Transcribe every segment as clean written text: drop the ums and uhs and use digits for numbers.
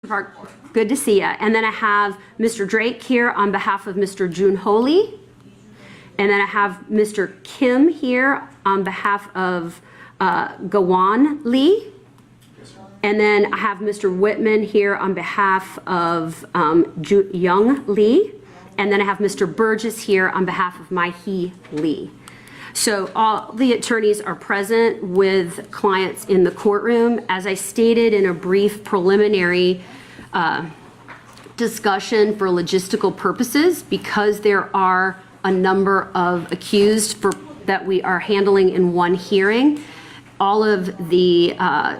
Park, good to see you. And then I have Mr. Drake here on behalf of Mr. Juoonhym Lee. And then I have Mr. Kim here on behalf of Gawom Lee. And then I have Mr. Whitman here on behalf of Juoonhyum Lee. And then I have Mr. Burgess here on behalf of Mihee Lee. So all the attorneys are present with clients in the courtroom. As I stated in a brief preliminary discussion for logistical purposes, because there are a number of accused that we are handling in one hearing, all of the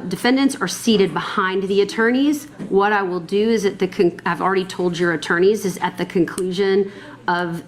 defendants are seated behind the attorneys. What I will do is I've already told your attorneys, is at the conclusion of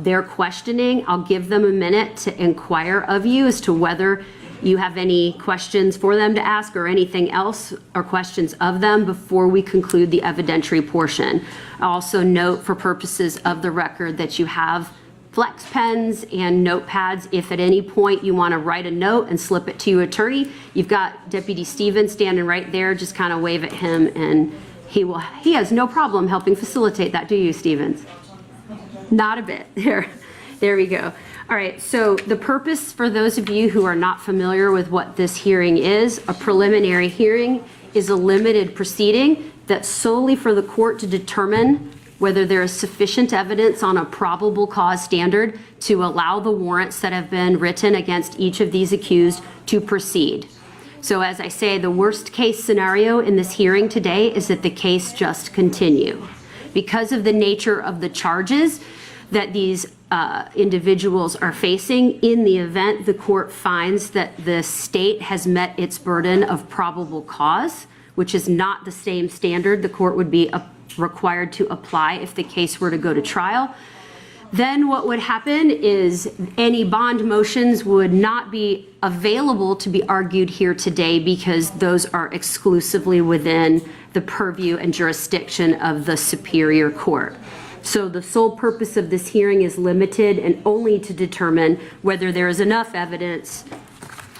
their questioning, I'll give them a minute to inquire of you as to whether you have any questions for them to ask or anything else, or questions of them before we conclude the evidentiary portion. I also note for purposes of the record that you have flex pens and notepads. If at any point you want to write a note and slip it to your attorney, you've got Deputy Stevens standing right there. Just kind of wave at him and he has no problem helping facilitate that. Do you, Stevens? Not a bit. There we go. All right, so the purpose, for those of you who are not familiar with what this hearing is, a preliminary hearing is a limited proceeding that's solely for the court to determine whether there is sufficient evidence on a probable cause standard to allow the warrants that have been written against each of these accused to proceed. So as I say, the worst case scenario in this hearing today is that the case just continue. Because of the nature of the charges that these individuals are facing, in the event the court finds that the state has met its burden of probable cause, which is not the same standard the court would be required to apply if the case were to go to trial, then what would happen is any bond motions would not be available to be argued here today, because those are exclusively within the purview and jurisdiction of the Superior Court. So the sole purpose of this hearing is limited and only to determine whether there is enough evidence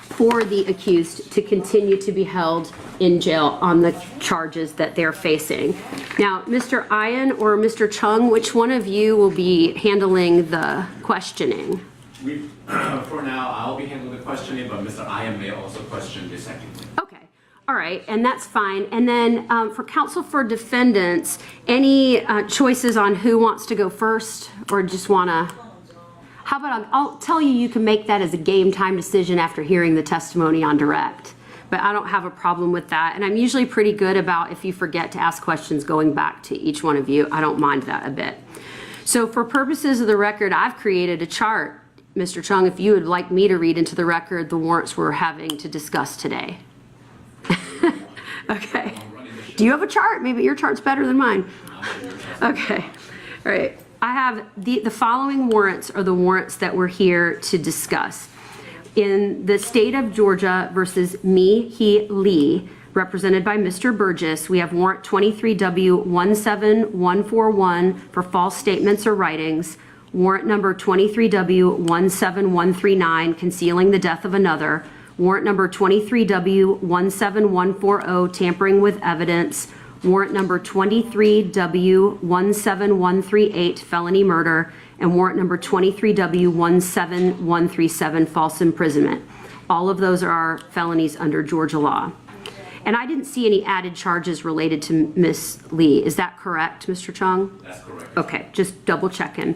for the accused to continue to be held in jail on the charges that they're facing. Now, Mr. Ian or Mr. Chung, which one of you will be handling the questioning? For now, I'll be handling the questioning, but Mr. Ian may also question the second. Okay. All right, and that's fine. And then for counsel for defendants, any choices on who wants to go first, or just want to? How about I'll tell you, you can make that as a game time decision after hearing the testimony on direct. But I don't have a problem with that. And I'm usually pretty good about, if you forget to ask questions, going back to each one of you. I don't mind that a bit. So for purposes of the record, I've created a chart. Mr. Chung, if you would like me to read into the record the warrants we're having to discuss today. Okay. Do you have a chart? Maybe your chart's better than mine. Okay. All right. I have the following warrants are the warrants that we're here to discuss. In the state of Georgia versus Mihee Lee, represented by Mr. Burgess, we have warrant 23W17141 for false statements or writings, warrant number 23W17139, concealing the death of another, warrant number 23W17140, tampering with evidence, warrant number 23W17138, felony murder, and warrant number 23W17137, false imprisonment. All of those are felonies under Georgia law. And I didn't see any added charges related to Ms. Lee. Is that correct, Mr. Chung? That's correct. Okay, just double checking.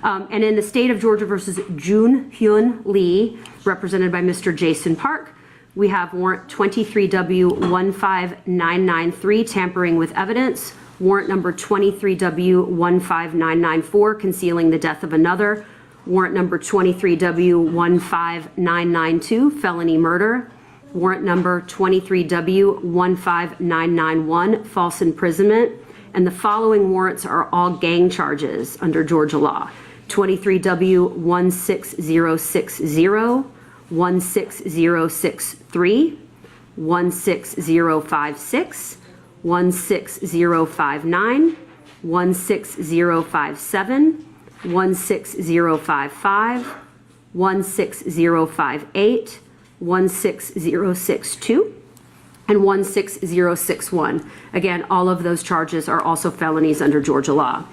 And in the state of Georgia versus Juoonhym Lee, represented by Mr. Jason Park, we have warrant 23W15993, tampering with evidence, warrant number 23W15994, concealing the death of another, warrant number 23W15992, felony murder, warrant number 23W15991, false imprisonment, and the following warrants are all gang charges under Georgia law. 23W16060, 16063, 16056, 16059, 16057, 16055, 16058, 16062, and 16061. Again, all of those charges are also felonies under Georgia law.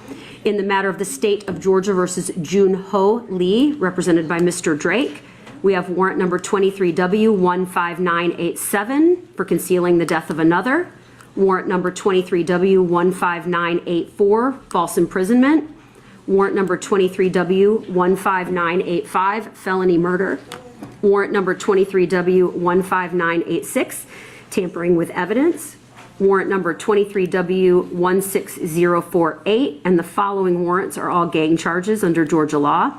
In the matter of the State of Georgia versus Juoonhym Lee, represented by Mr. Drake, we have warrant number 23W15987 for concealing the death of another. Warrant number 23W15984, false imprisonment. Warrant number 23W15985, felony murder. Warrant number 23W15986, tampering with evidence. Warrant number 23W16048, and the following warrants are all gang charges under Georgia law.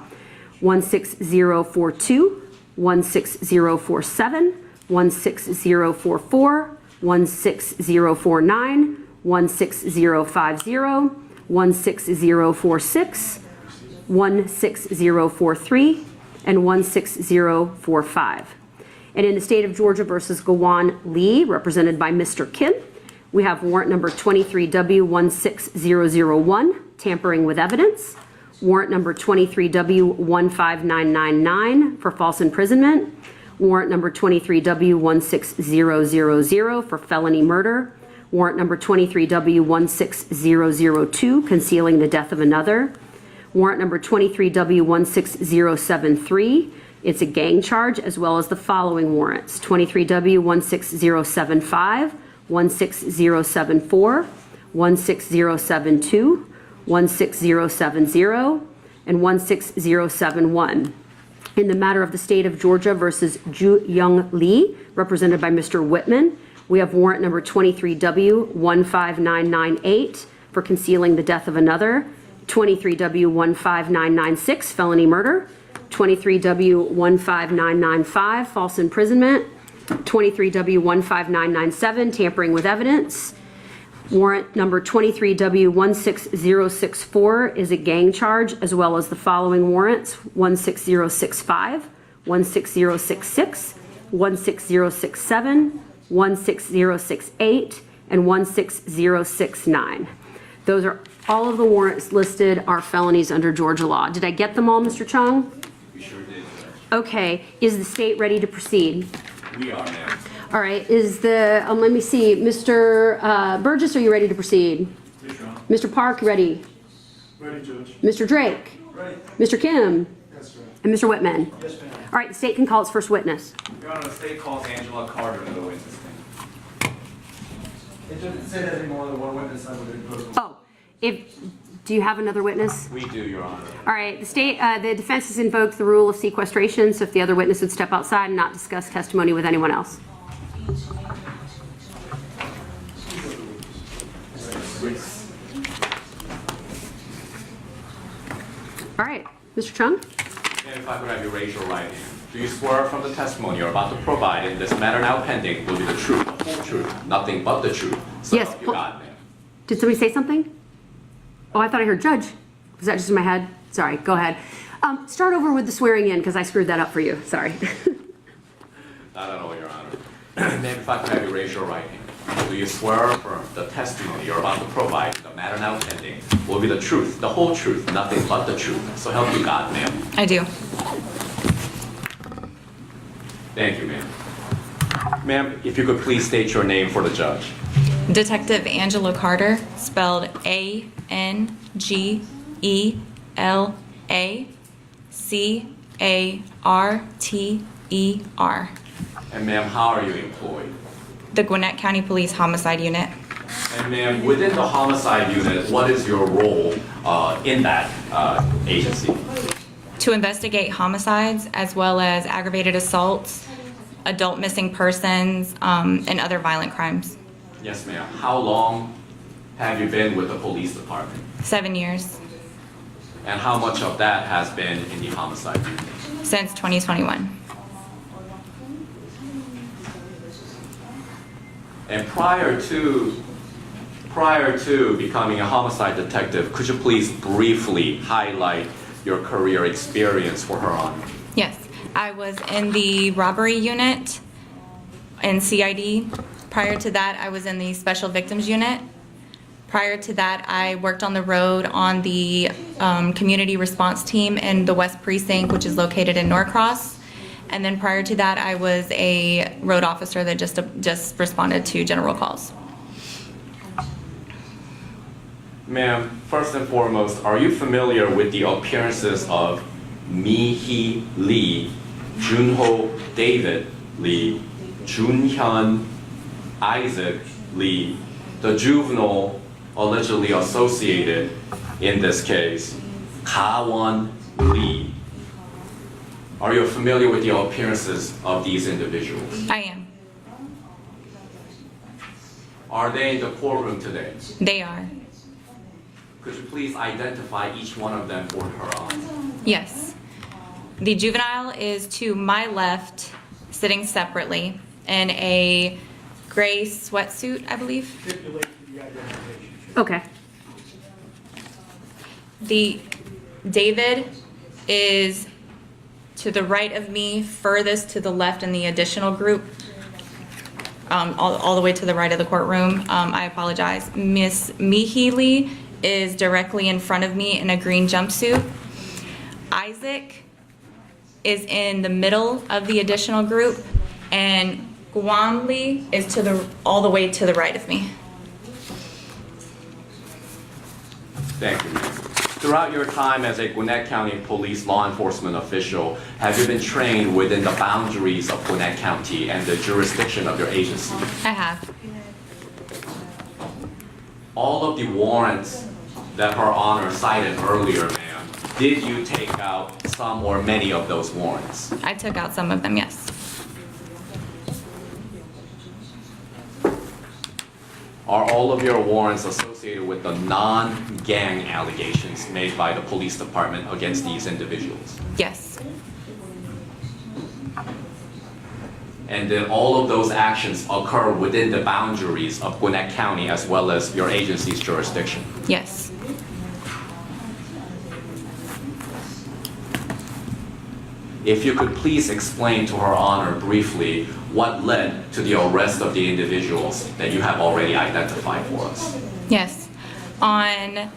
16042, 16047, 16044, 16049, 16050, 16046, 16043, and 16045. And in the State of Georgia versus Gawom Lee, represented by Mr. Kim, we have warrant number 23W16001, tampering with evidence. Warrant number 23W15999 for false imprisonment. Warrant number 23W16000 for felony murder. Warrant number 23W16002, concealing the death of another. Warrant number 23W16073, it's a gang charge, as well as the following warrants: 23W16075, 16074, 16072, 16070, and 16071. In the matter of the State of Georgia versus Juoonhym Lee, represented by Mr. Whitman, we have warrant number 23W15998 for concealing the death of another, 23W15996, felony murder, 23W15995, false imprisonment, 23W15997, tampering with evidence. Warrant number 23W16064 is a gang charge, as well as the following warrants: 16065, 16066, 16067, 16068, and 16069. Those are all of the warrants listed are felonies under Georgia law. Did I get them all, Mr. Chung? We sure did. Okay, is the state ready to proceed? We are, ma'am. All right, is the, let me see, Mr. Burgess, are you ready to proceed? Yes, Your Honor. Mr. Park, ready? Ready, Judge. Mr. Drake? Ready. Mr. Kim? Yes, sir. And Mr. Whitman? Yes, ma'am. All right, the state can call its first witness. Your Honor, the state calls Angela Carter to the witness stand. It doesn't say that anymore than one witness I would include. Oh, do you have another witness? We do, Your Honor. All right, the defense has invoked the rule of sequestration, so if the other witness would step outside and not discuss testimony with anyone else. All right, Mr. Chung? Ma'am, if I could have you raise your right hand. Do you swear from the testimony you're about to provide in this matter now pending will be the truth, the whole truth, nothing but the truth? So Yes. help you God, ma'am. Did somebody say something? Oh, I thought I heard judge. Was that just in my head? Sorry, go ahead. Start over with the swearing in, because I screwed that up for you. Sorry. Not at all, Your Honor. Ma'am, if I could have you raise your right hand. Do you swear affirm the testimony you're about to provide in the matter now pending will be the truth, the whole truth, nothing but the truth? So help you God, ma'am. I do. Thank you, ma'am. Ma'am, if you could please state your name for the judge. Detective Angela Carter, spelled ANGELACARTER. And ma'am, how are you employed? The Gwinnett County Police Homicide Unit. And ma'am, within the homicide unit, what is your role in that agency? To investigate homicides as well as aggravated assaults, adult missing persons, and other violent crimes. Yes, ma'am. How long have you been with the police department? 7 years, And how much of that has been in the homicide unit? since 2021. And prior to becoming a homicide detective, could you please briefly highlight your career experience for her honor? Yes, I was in the robbery unit in CID. Prior to that, I was in the special victims unit. Prior to that, I worked on the road on the community response team in the West Precinct, which is located in Norcross. And then prior to that, I was a road officer that just responded to general calls. Ma'am, first and foremost, are you familiar with the appearances of Mihee Lee, Joonho David Lee, Juonhyum Isaac Lee, the juvenile allegedly associated in this case, Gawom Lee? Are you familiar with the appearances of these individuals? I am. Are they in the courtroom today? They are. Could you please identify each one of them for her own? Yes. The juvenile is to my left, sitting separately in a gray sweatsuit, I believe. Okay. The David is to the right of me, furthest to the left in the additional group, all the way to the right of the courtroom. I apologize. Miss Mihee Lee is directly in front of me in a green jumpsuit. Isaac is in the middle of the additional group, and Gawom Lee is all the way to the right of me. Thank you. Throughout your time as a Gwinnett County police law enforcement official, have you been trained within the boundaries of Gwinnett County and the jurisdiction of your agency? I have. All of the warrants that Her Honor cited earlier, ma'am, did you take out some or many of those warrants? I took out some of them, yes. Are all of your warrants associated with the non-gang allegations made by the police department against these individuals? Yes. And did all of those actions occur within the boundaries of Gwinnett County as well as your agency's jurisdiction? Yes. If you could please explain to Her Honor briefly what led to the arrest of the individuals that you have already identified for us. Yes. On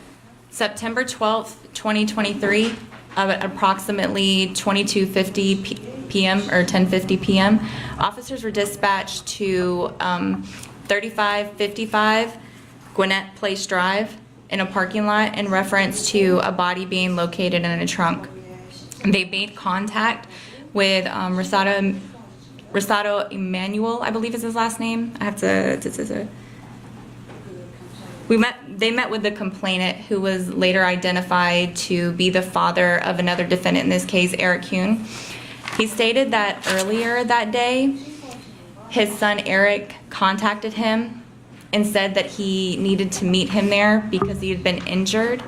September 12th, 2023, at approximately 22:50 p.m. or 10:50 p.m., officers were dispatched to 3555 Gwinnett Place Drive in a parking lot in reference to a body being located in a trunk. They made contact with Rosado Emmanuel, I believe is his last name. I have to. They met with the complainant, who was later identified to be the father of another defendant, in this case, Eric Hyun. He stated that earlier that day, his son Eric contacted him and said that he needed to meet him there because he had been injured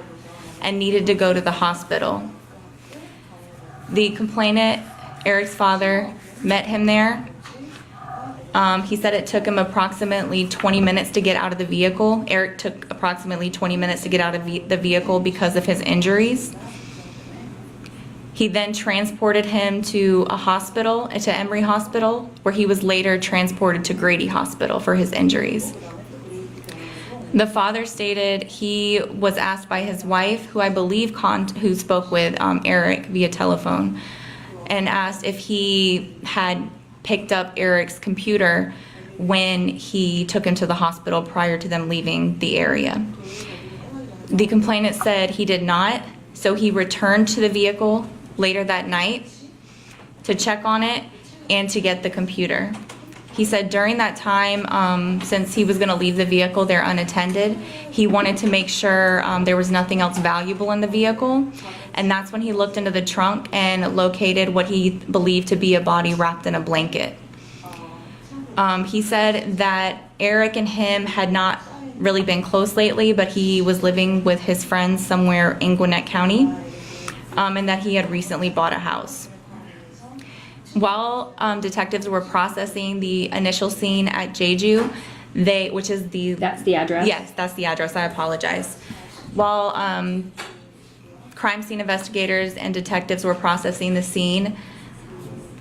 and needed to go to the hospital. The complainant, Eric's father, met him there. He said it took him approximately 20 minutes to get out of the vehicle. Eric took approximately 20 minutes to get out of the vehicle because of his injuries. He then transported him to a hospital, to Emory Hospital, where he was later transported to Grady Hospital for his injuries. The father stated he was asked by his wife, who I believe who spoke with Eric via telephone, and asked if he had picked up Eric's computer when he took him to the hospital prior to them leaving the area. The complainant said he did not, so he returned to the vehicle later that night to check on it and to get the computer. He said during that time, since he was going to leave the vehicle there unattended, he wanted to make sure there was nothing else valuable in the vehicle. And that's when he looked into the trunk and located what he believed to be a body wrapped in a blanket. He said that Eric and him had not really been close lately, but he was living with his friends somewhere in Gwinnett County, and that he had recently bought a house. While detectives were processing the initial scene at Jeju, That's the address? Yes, that's the address. I apologize. While crime scene investigators and detectives were processing the scene,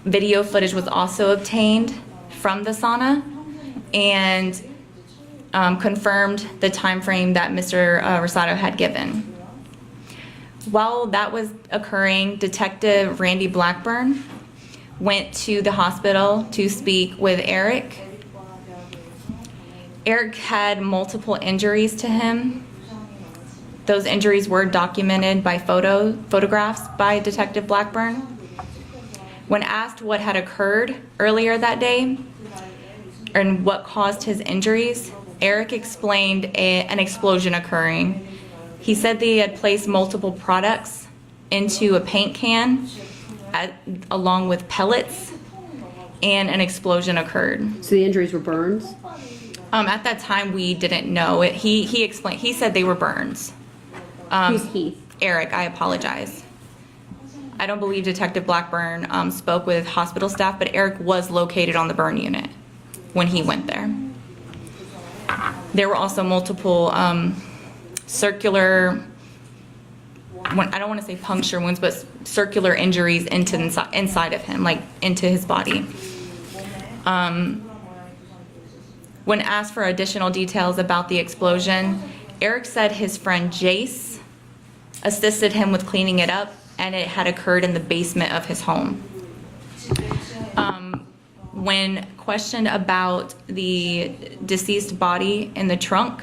video footage was also obtained from the sauna and confirmed the time frame that Mr. Rosado had given. While that was occurring, Detective Randy Blackburn went to the hospital to speak with Eric. Eric had multiple injuries to him. Those injuries were documented by photographs by Detective Blackburn. When asked what had occurred earlier that day and what caused his injuries, Eric explained an explosion occurring. He said they had placed multiple products into a paint can along with pellets, and an explosion occurred. So the injuries were burns? At that time, we didn't know it. He explained. He said they were burns. Who's he? Eric, I apologize. I don't believe Detective Blackburn spoke with hospital staff, but Eric was located on the burn unit when he went there. There were also multiple circular, I don't want to say puncture wounds, but circular injuries inside of him, like into his body. When asked for additional details about the explosion, Eric said his friend Jace assisted him with cleaning it up, and it had occurred in the basement of his home. When questioned about the deceased body in the trunk,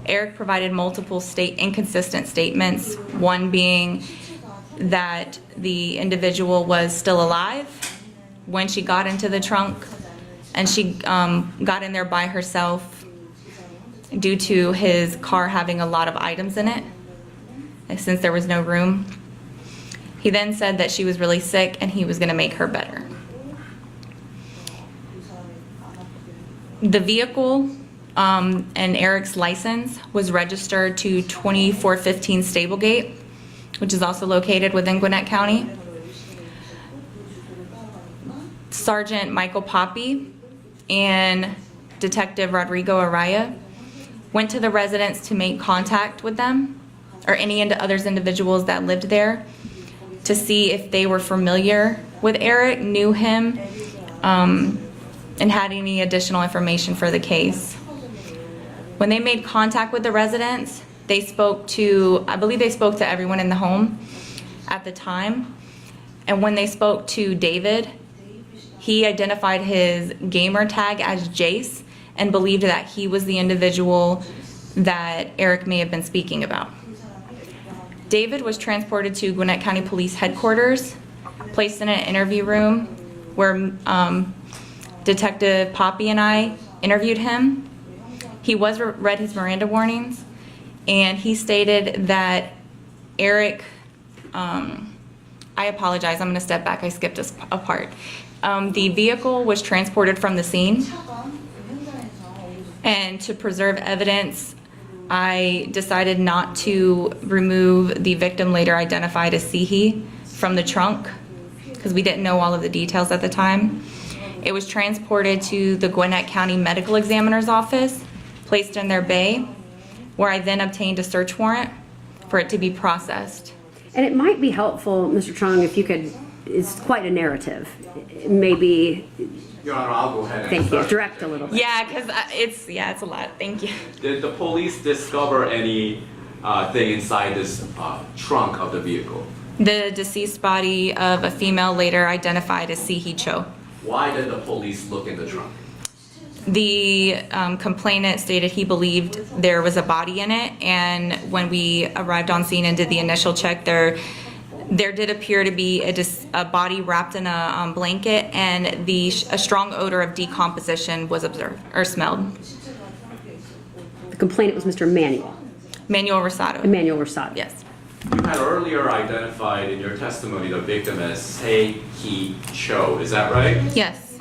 Eric provided multiple inconsistent statements, one being that the individual was still alive when she got into the trunk, and she got in there by herself due to his car having a lot of items in it, since there was no room. He then said that she was really sick and he was going to make her better. The vehicle and Eric's license was registered to 2415 Stablegate, which is also located within Gwinnett County. Sergeant Michael Poppy and Detective Rodrigo Araya went to the residence to make contact with them or any others individuals that lived there to see if they were familiar with Eric, knew him, and had any additional information for the case. When they made contact with the residents, they spoke to, I believe they spoke to everyone in the home at the time. And when they spoke to David, he identified his gamer tag as Jace and believed that he was the individual that Eric may have been speaking about. David was transported to Gwinnett County Police Headquarters, placed in an interview room where Detective Poppy and I interviewed him. He was read his Miranda warnings, and he stated that Eric, I apologize, I'm going to step back, I skipped a part. The vehicle was transported from the scene, and to preserve evidence, I decided not to remove the victim later identified as Mihee from the trunk because we didn't know all of the details at the time. It was transported to the Gwinnett County Medical Examiner's office, placed in their bay, where I then obtained a search warrant for it to be processed. And it might be helpful, Mr. Chung, if you could, it's quite a narrative. Maybe, Your Honor, I'll go ahead and thank you, start. direct a little bit. Yeah, because it's a lot. Thank you. Did the police discover any thing inside this trunk of the vehicle? The deceased body of a female later identified as Mihee Cho. Why did the police look in the trunk? The complainant stated he believed there was a body in it, and when we arrived on scene and did the initial check, there did appear to be a body wrapped in a blanket, and a strong odor of decomposition was observed or smelled. The complainant was Mr. Manuel Rosado. Rosado. Yes. You had earlier identified in your testimony the victim as Mihee Cho, is that right? Yes.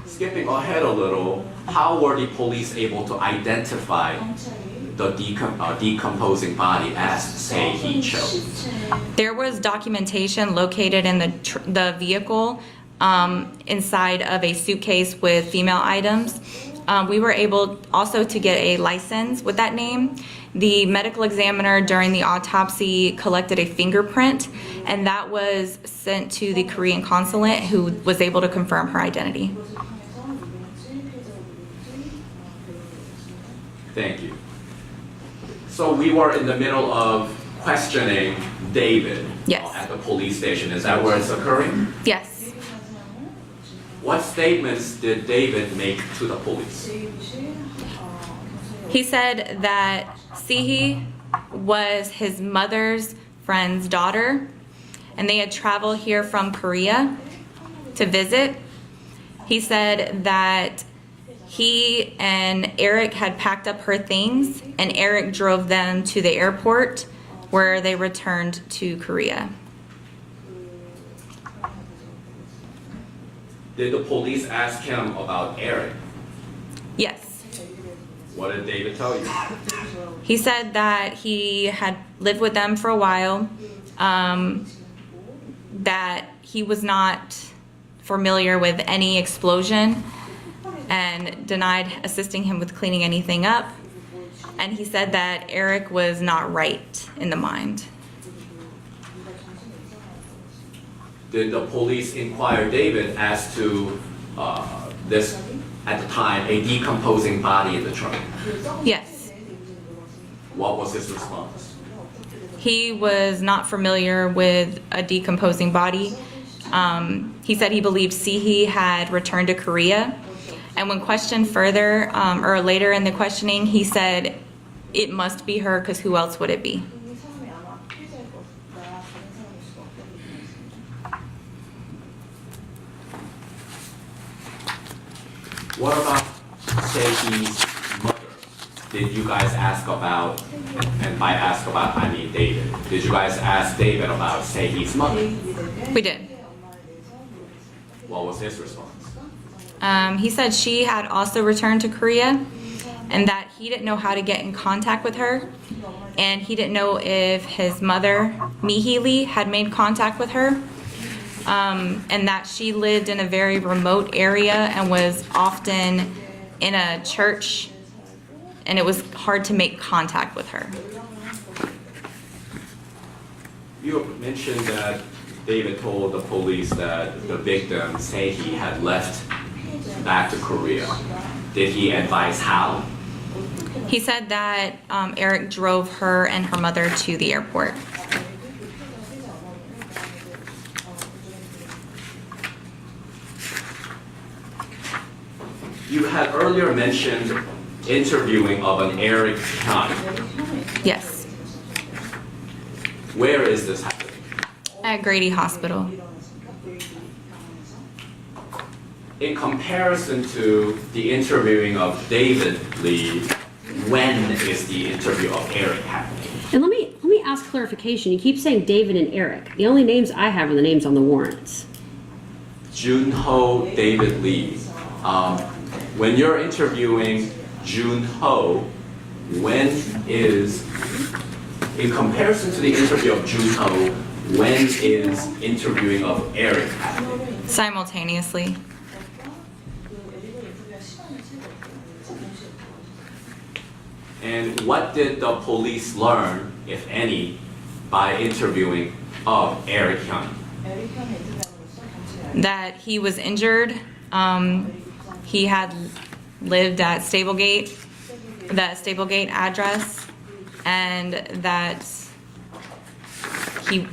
Skipping ahead a little, how were the police able to identify the decomposing body as Mihee Cho? There was documentation located in the vehicle inside of a suitcase with female items. We were able also to get a license with that name. The medical examiner during the autopsy collected a fingerprint, and that was sent to the Korean consulate, who was able to confirm her identity. Thank you. So we were in the middle of questioning David. Yes. At the police station. Is that where it's occurring? Yes. What statements did David make to the police? He said that Sihi was his mother's friend's daughter, and they had traveled here from Korea to visit. He said that he and Eric had packed up her things, and Eric drove them to the airport where they returned to Korea. Did the police ask him about Eric? Yes. What did David tell you? He said that he had lived with them for a while, that he was not familiar with any explosion, and denied assisting him with cleaning anything up. And he said that Eric was not right in the mind. Did the police inquire David as to this, at the time, a decomposing body in the trunk? Yes. What was his response? He was not familiar with a decomposing body. He said he believed Sihi had returned to Korea. And when questioned further, or later in the questioning, he said it must be her, because who else would it be? What about Sehi's mother? Did you guys ask about, and by ask about I mean David, did you guys ask David about Sehi's mother? We did. What was his response? He said she had also returned to Korea, and that he didn't know how to get in contact with her, and he didn't know if his mother, Mihee Lee, had made contact with her, and that she lived in a very remote area and was often in a church, and it was hard to make contact with her. You mentioned that David told the police that the victim, Sehi, had left back to Korea. Did he advise how? He said that Eric drove her and her mother to the airport. You had earlier mentioned interviewing of an Eric Hyun. Yes, Where is this happening? at Grady Hospital. In comparison to the interviewing of David Lee, when is the interview of Eric happening? And let me ask clarification. You keep saying David and Eric. The only names I have are the names on the warrants. Joonho, David Lee. When you're interviewing Joonho, when is, in comparison to the interview of Joonho, when is interviewing of Eric happening? Simultaneously. And what did the police learn, if any, by interviewing of Eric Hyun? That he was injured. He had lived at Stablegate, that Stablegate address, and that he,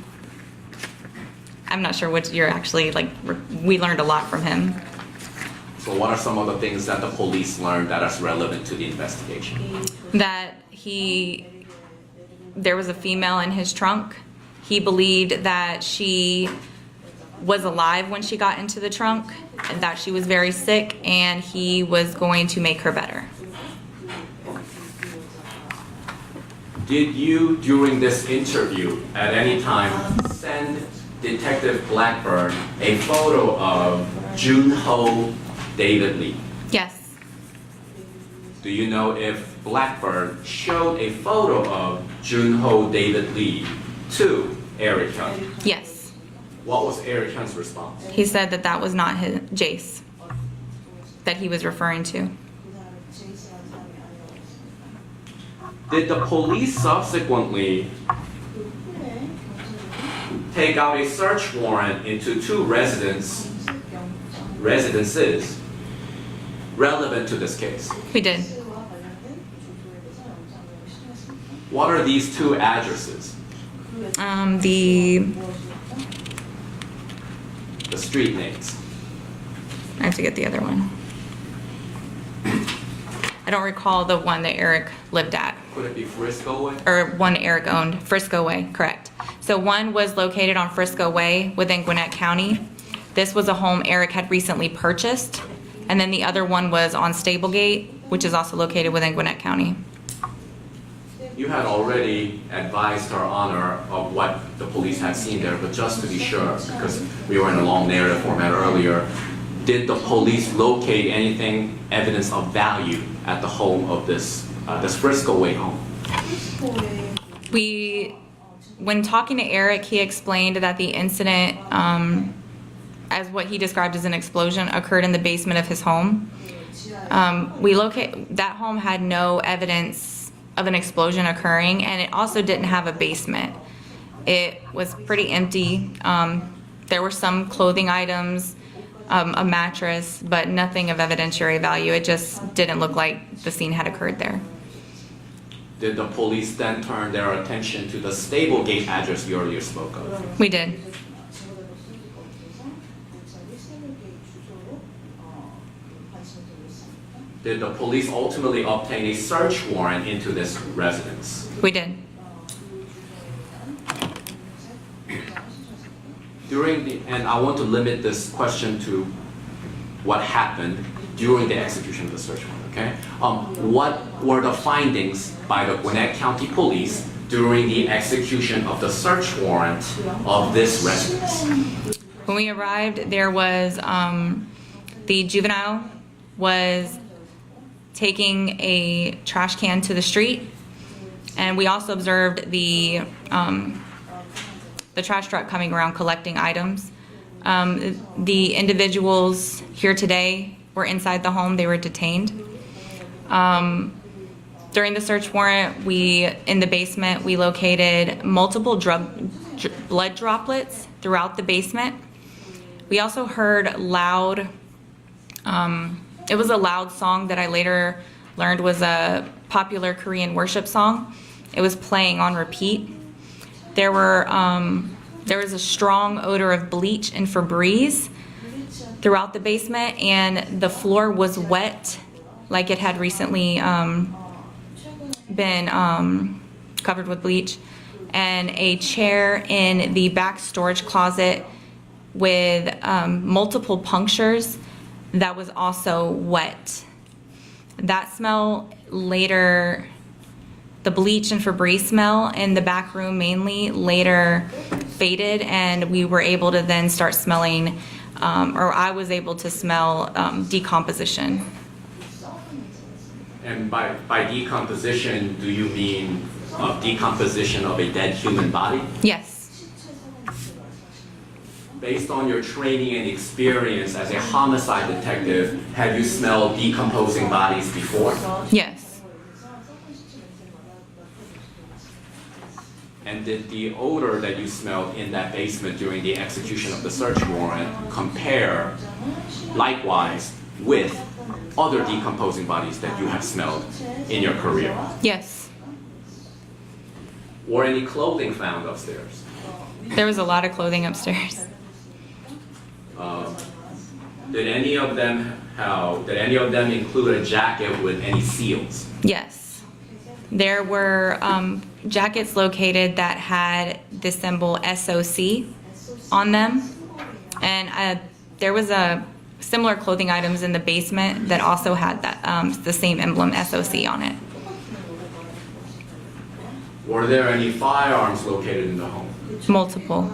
I'm not sure what you're actually, like, we learned a lot from him. So what are some of the things that the police learned that is relevant to the investigation? That there was a female in his trunk. He believed that she was alive when she got into the trunk, and that she was very sick, and he was going to make her better. Did you, during this interview, at any time send Detective Blackburn a photo of Joonho David Lee? Yes. Do you know if Blackburn showed a photo of Joonho David Lee to Eric Hyun? Yes. What was Eric Hyun's response? He said that that was not his Jace that he was referring to. Did the police subsequently take out a search warrant into two residences relevant to this case? We did. What are these two addresses? The street names. I have to get the other one. I don't recall the one that Eric lived at, Could it be Frisco Way? or one Eric owned, Frisco Way, correct. So one was located on Frisco Way within Gwinnett County. This was a home Eric had recently purchased. And then the other one was on Stablegate, which is also located within Gwinnett County. You had already advised Her Honor of what the police had seen there, but just to be sure, because we were in a long narrative format earlier, did the police locate anything, evidence of value at the home of this Frisco Way home? When talking to Eric, he explained that the incident, as what he described as an explosion, occurred in the basement of his home. That home had no evidence of an explosion occurring, and it also didn't have a basement. It was pretty empty. There were some clothing items, a mattress, but nothing of evidentiary value. It just didn't look like the scene had occurred there. Did the police then turn their attention to the Stablegate address you earlier spoke of? We did. Did the police ultimately obtain a search warrant into this residence? We did. And I want to limit this question to what happened during the execution of the search warrant, okay? What were the findings by the Gwinnett County Police during the execution of the search warrant of this residence? When we arrived, there was, the juvenile was taking a trash can to the street, and we also observed the trash truck coming around collecting items. The individuals here today were inside the home. They were detained. During the search warrant, in the basement, we located multiple blood droplets throughout the basement. We also heard it was a loud song that I later learned was a popular Korean worship song. It was playing on repeat. There was a strong odor of bleach and Febreze throughout the basement, and the floor was wet, like it had recently been covered with bleach. And a chair in the back storage closet with multiple punctures that was also wet. That smell later, the bleach and Febreze smell in the back room mainly, later faded, and we were able to then start smelling, or I was able to smell decomposition. And by decomposition, do you mean decomposition of a dead human body? Yes. Based on your training and experience as a homicide detective, have you smelled decomposing bodies before? Yes. And did the odor that you smelled in that basement during the execution of the search warrant compare likewise with other decomposing bodies that you have smelled in your career? Yes. Were any clothing found upstairs? There was a lot of clothing upstairs. Did any of them include a jacket with any seals? Yes. There were jackets located that had the symbol SOC on them, and there was a similar clothing items in the basement that also had that the same emblem SOC on it. Were there any firearms located in the home? Multiple.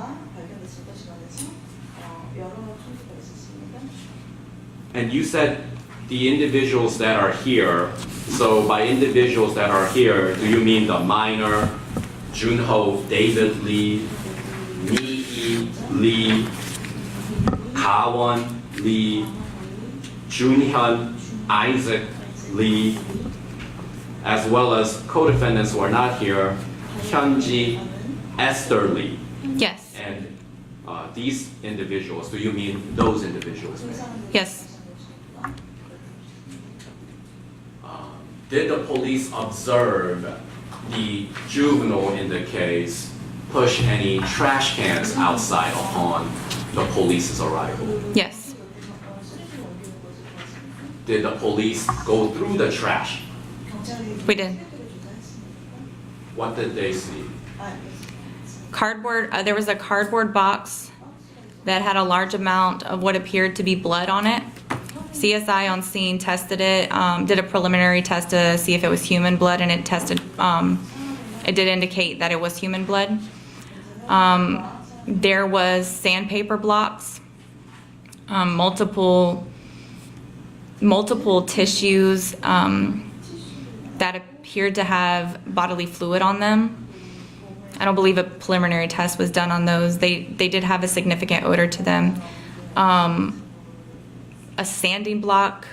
And you said the individuals that are here, so by individuals that are here, do you mean the minor, Joonho David Lee, Mihee Lee, Gawom Lee, Juonhyum Isaac Lee, as well as co-defendants who are not here, Hyunji Esther Lee? Yes. And these individuals, do you mean those individuals, ma'am? Yes. Did the police observe the juvenile in the case push any trash cans outside upon the police's arrival? Yes. Did the police go through the trash? We did. What did they see? Cardboard, there was a cardboard box that had a large amount of what appeared to be blood on it. CSI on scene tested it, did a preliminary test to see if it was human blood, and it tested, it did indicate that it was human blood. There was sandpaper blocks, multiple tissues that appeared to have bodily fluid on them. I don't believe a preliminary test was done on those. They did have a significant odor to them. A sanding block,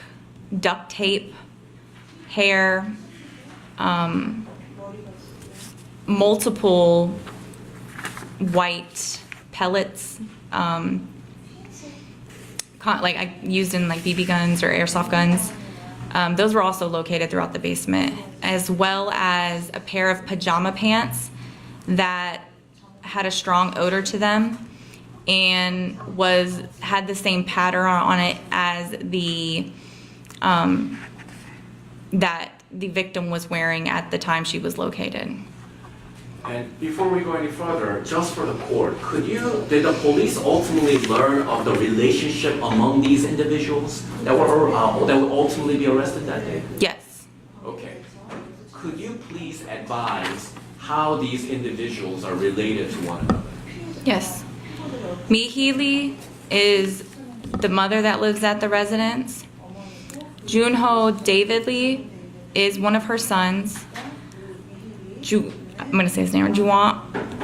duct tape, hair, multiple white pellets, like used in like BB guns or airsoft guns. Those were also located throughout the basement, as well as a pair of pajama pants that had a strong odor to them and had the same pattern on it as the that the victim was wearing at the time she was located. And before we go any further, just for the court, did the police ultimately learn of the relationship among these individuals that would ultimately be arrested that day? Yes. Okay. Could you please advise how these individuals are related to one another? Yes. Mihee Lee is the mother that lives at the residence. Joonho David Lee is one of her sons. I'm going to say his name.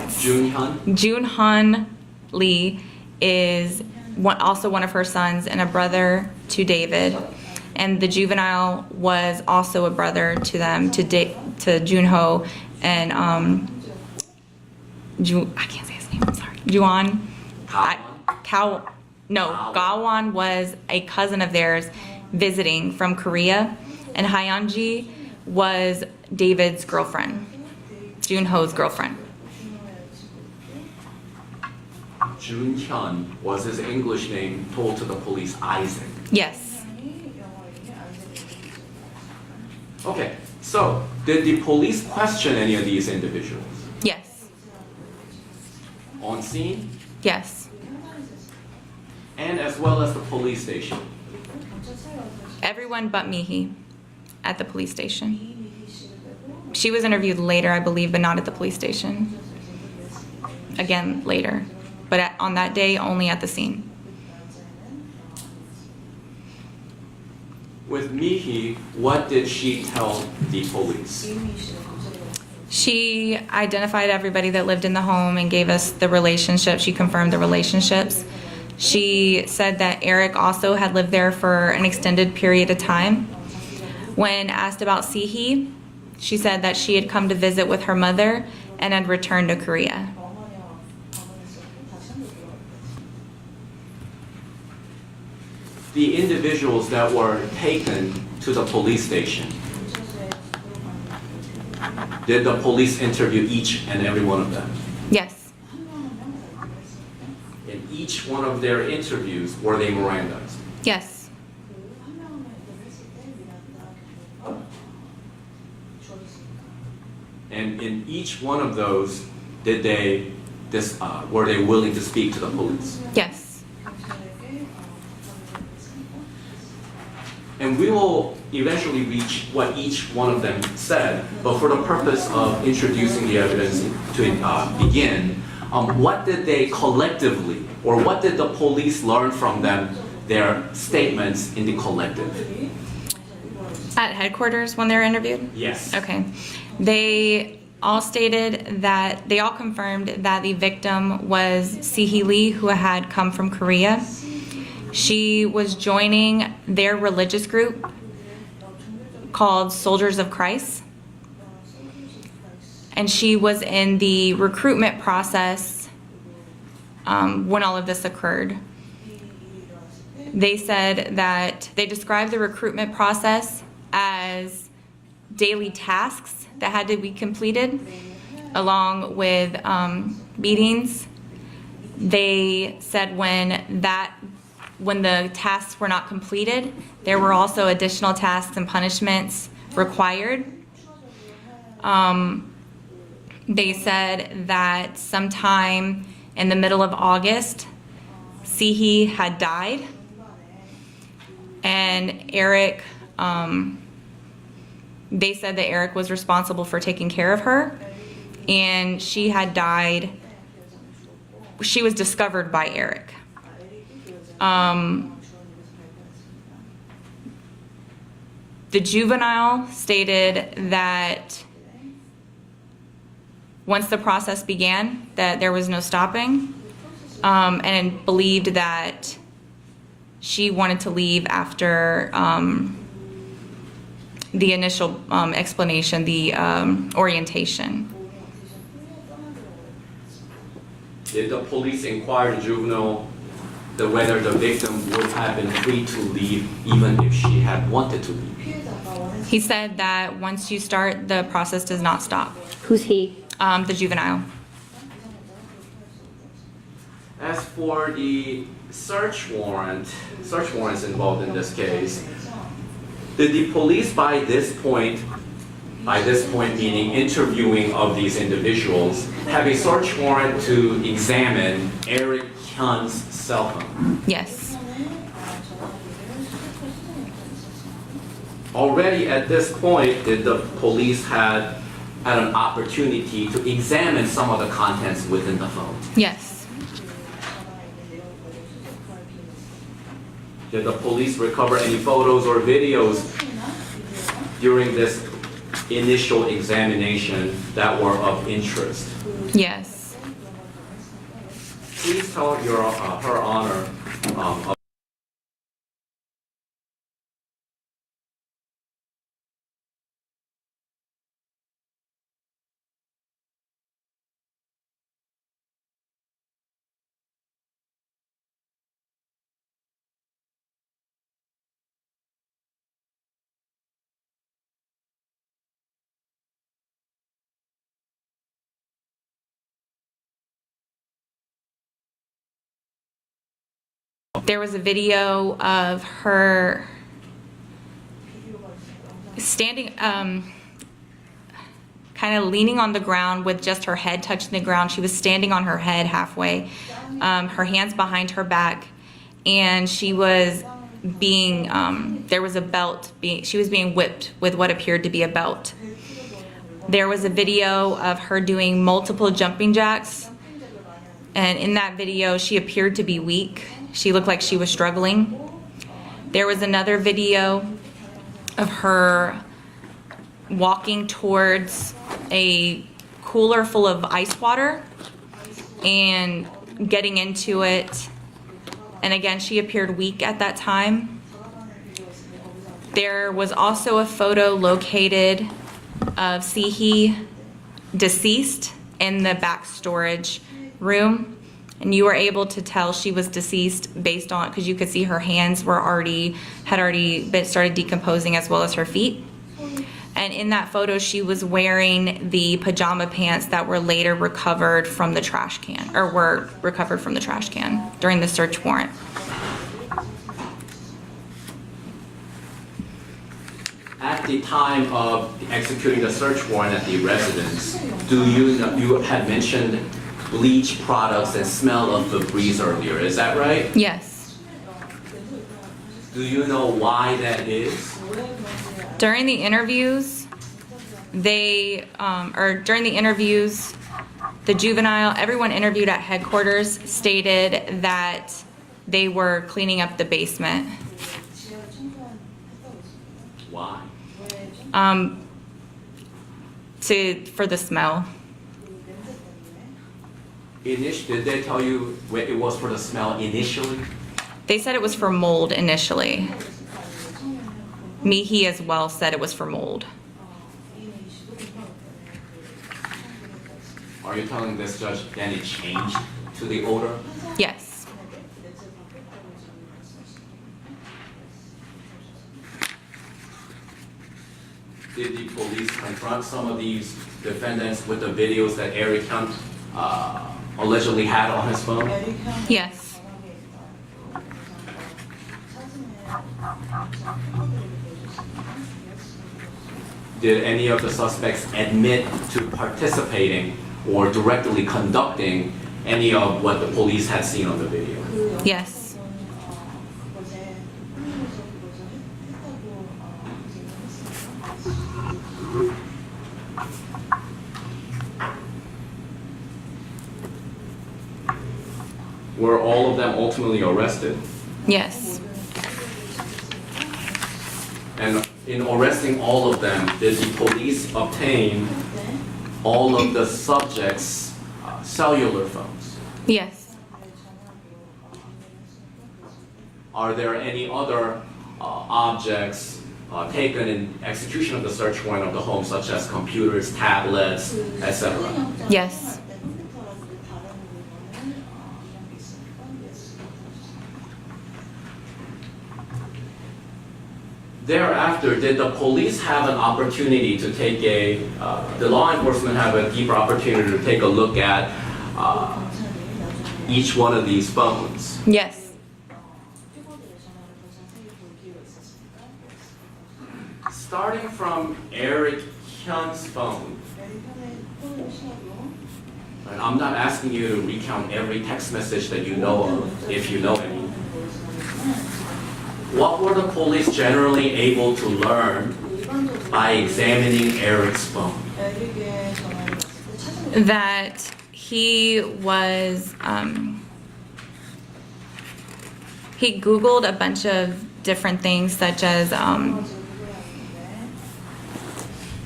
Juoonhym Lee is also one of her sons and a brother to David. And the juvenile was also a brother to them, to Joonho. And I can't say his name, I'm sorry. Gawom was a cousin of theirs visiting from Korea. And Hyunji was David's girlfriend. Joonho's girlfriend. Juonhyum was his English name told to the police Isaac. Yes. Okay, so did the police question any of these individuals? Yes. On scene? Yes. And as well as the police station? Everyone but Mihee at the police station. She was interviewed later, I believe, but not at the police station. Again, later. But on that day, only at the scene. With Mihee, what did she tell the police? She identified everybody that lived in the home and gave us the relationship. She confirmed the relationships. She said that Eric also had lived there for an extended period of time. When asked about Sihee, she said that she had come to visit with her mother and had returned to Korea. The individuals that were taken to the police station, did the police interview each and every one of them? Yes. In each one of their interviews, were they Mirandas? Yes. And in each one of those, were they willing to speak to the police? Yes. And we will eventually reach what each one of them said, but for the purpose of introducing the evidence to begin, what did they collectively, or what did the police learn from them, their statements in the collective? At headquarters when they were interviewed? Yes. Okay. They all stated that, they all confirmed that the victim was Mihee Lee, who had come from Korea. She was joining their religious group called Soldiers of Christ. And she was in the recruitment process when all of this occurred. They said that they described the recruitment process as daily tasks that had to be completed, along with beatings. They said when the tasks were not completed, there were also additional tasks and punishments required. They said that sometime in the middle of August, Mihee had died, and Eric, they said that Eric was responsible for taking care of her, and she had died. She was discovered by Eric. The juvenile stated that once the process began, that there was no stopping, and believed that she wanted to leave after the initial explanation, the orientation. Did the police inquire the juvenile whether the victim would have been free to leave even if she had wanted to leave? He said that once you start, the process does not stop. Who's he? The juvenile. As for the search warrants involved in this case, did the police by this point meaning interviewing of these individuals, have a search warrant to examine Eric Hyun's cell phone? Yes. Already at this point, did the police had an opportunity to examine some of the contents within the phone? Yes. Did the police recover any photos or videos during this initial examination that were of interest? Yes. Please tell Her Honor There was a video of her standing, kind of leaning on the ground with just her head touching the ground. She was standing on her head halfway, her hands behind her back, and she was being, there was a belt, she was being whipped with what appeared to be a belt. There was a video of her doing multiple jumping jacks, and in that video she appeared to be weak. She looked like she was struggling. There was another video of her walking towards a cooler full of ice water and getting into it. And again, she appeared weak at that time. There was also a photo located of Mihee deceased in the back storage room. And you were able to tell she was deceased based on, because you could see her hands had already started decomposing, as well as her feet. And in that photo, she was wearing the pajama pants that were later recovered from the trash can, or were recovered from the trash can during the search warrant. at the time of executing the search warrant at the residence, you had mentioned bleach products and smell of Febreze earlier, is that right? Yes. Do you know why that is? During the interviews, the juvenile, everyone interviewed at headquarters stated that they were cleaning up the basement. Why? For the smell. Did they tell you it was for the smell initially? They said it was for mold initially. Mihee as well said it was for mold. Are you telling this judge then it changed to the odor? Yes. Did the police confront some of these defendants with the videos that Eric Hyun allegedly had on his phone? Yes. Did any of the suspects admit to participating or directly conducting any of what the police had seen on the video? Yes. Were all of them ultimately arrested? Yes. And in arresting all of them, did the police obtain all of the subjects' cellular phones? Yes. Are there any other objects taken in execution of the search warrant of the home, such as computers, tablets, etc.? Yes. Thereafter, did the police have an opportunity to take the law enforcement have a deeper opportunity to take a look at each one of these phones? Yes. Starting from Eric Hyun's phone, and I'm not asking you to recount every text message that you know of, if you know any. What were the police generally able to learn by examining Eric's phone? That he was, he Googled a bunch of different things, such as,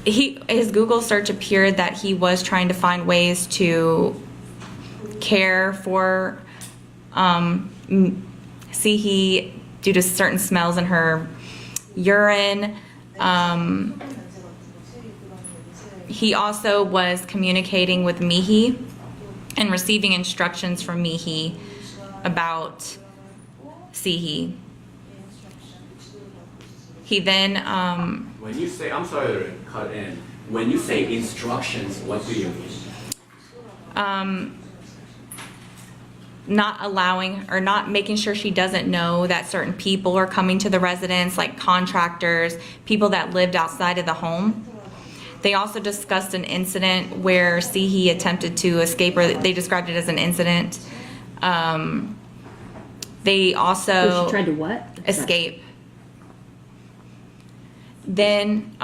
his Google search appeared that he was trying to find ways to care for Mihee due to certain smells in her urine. He also was communicating with Mihee and receiving instructions from Mihee about Sihee. He then, When you say, I'm sorry to cut in, when you say instructions, what do you mean? not allowing or not making sure she doesn't know that certain people are coming to the residence, like contractors, people that lived outside of the home. They also discussed an incident where Sihee attempted to escape, or they described it as an incident. They also She tried to what? escape. Then,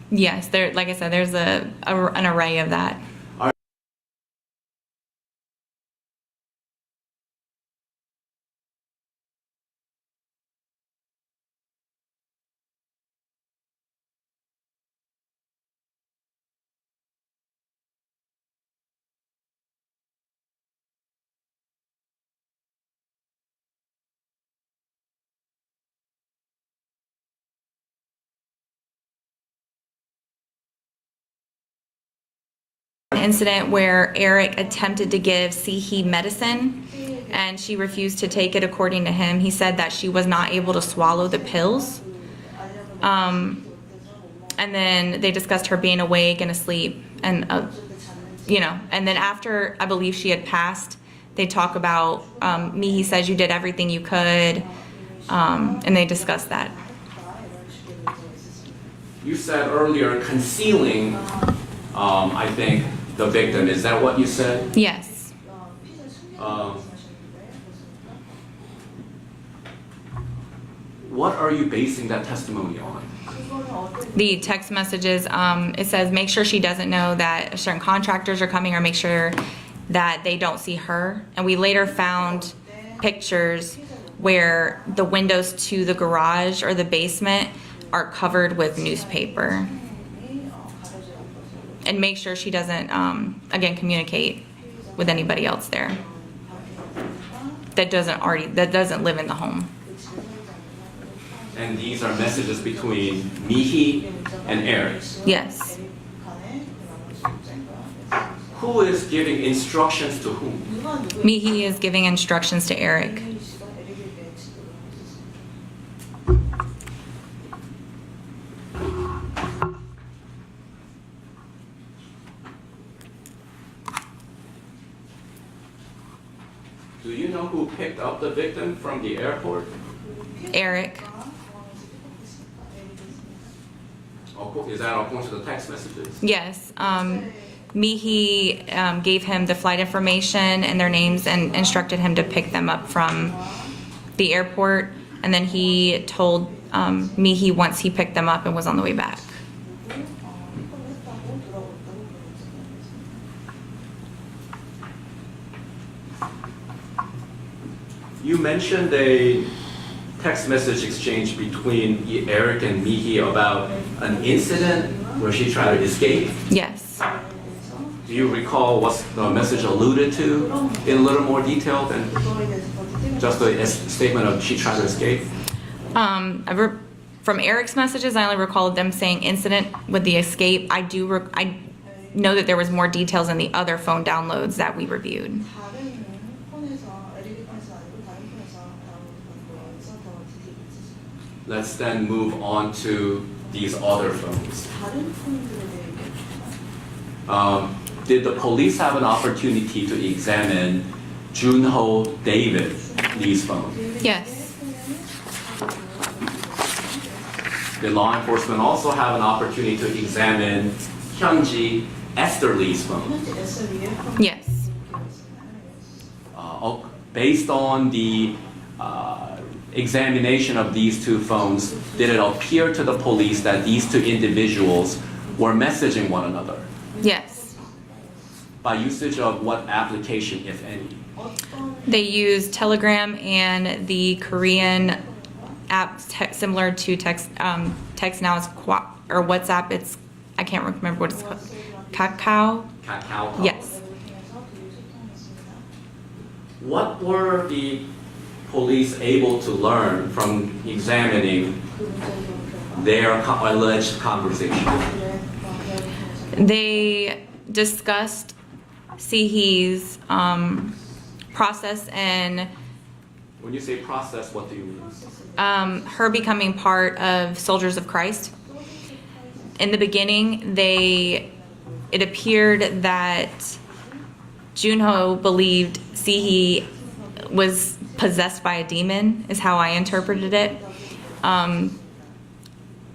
yes, there, like I said, there's an array of that. Incident where Eric attempted to give Sihee medicine and she refused to take it. According to him, he said that she was not able to swallow the pills. And then they discussed her being awake and asleep, and and then after I believe she had passed, they talk about Mihee says you did everything you could, and they discussed that. You said earlier concealing, I think, the victim. Is that what you said? Yes. What are you basing that testimony on? The text messages, it says make sure she doesn't know that certain contractors are coming, or make sure that they don't see her. And we later found pictures where the windows to the garage or the basement are covered with newspaper. And make sure she doesn't, again, communicate with anybody else there that doesn't live in the home. And these are messages between Mihee and Eric. Yes. Who is giving instructions to whom? Mihee is giving instructions to Eric. know who picked up the victim from the airport? Eric. Is that according to the text messages? Yes. Mihee gave him the flight information and their names and instructed him to pick them up from the airport. And then he told Mihee once he picked them up and was on the way back. You mentioned a text message exchange between Eric and Mihee about an incident where she tried to escape. Yes. Do you recall what the message alluded to in a little more detail than just a statement of she tried to escape? From Eric's messages, I only recall them saying incident with the escape. I know that there was more details in the other phone downloads that we reviewed. Let's then move on to these other phones. Did the police have an opportunity to examine Joonho David Lee's phone? Yes. Did law enforcement also have an opportunity to examine Hyunji Esther Lee's phone? Yes. Based on the examination of these two phones, did it appear to the police that these two individuals were messaging one another? Yes. By usage of what application, if any? They use Telegram and the Korean app similar to text now is or WhatsApp. It's I can't remember what it's called. Kakao. Kakao. Yes. What were the police able to learn from examining their alleged conversation? They discussed Sihee's process and When you say process, what do you mean? her becoming part of Soldiers of Christ. In the beginning, it appeared that Joonho believed Sihee was possessed by a demon, is how I interpreted it.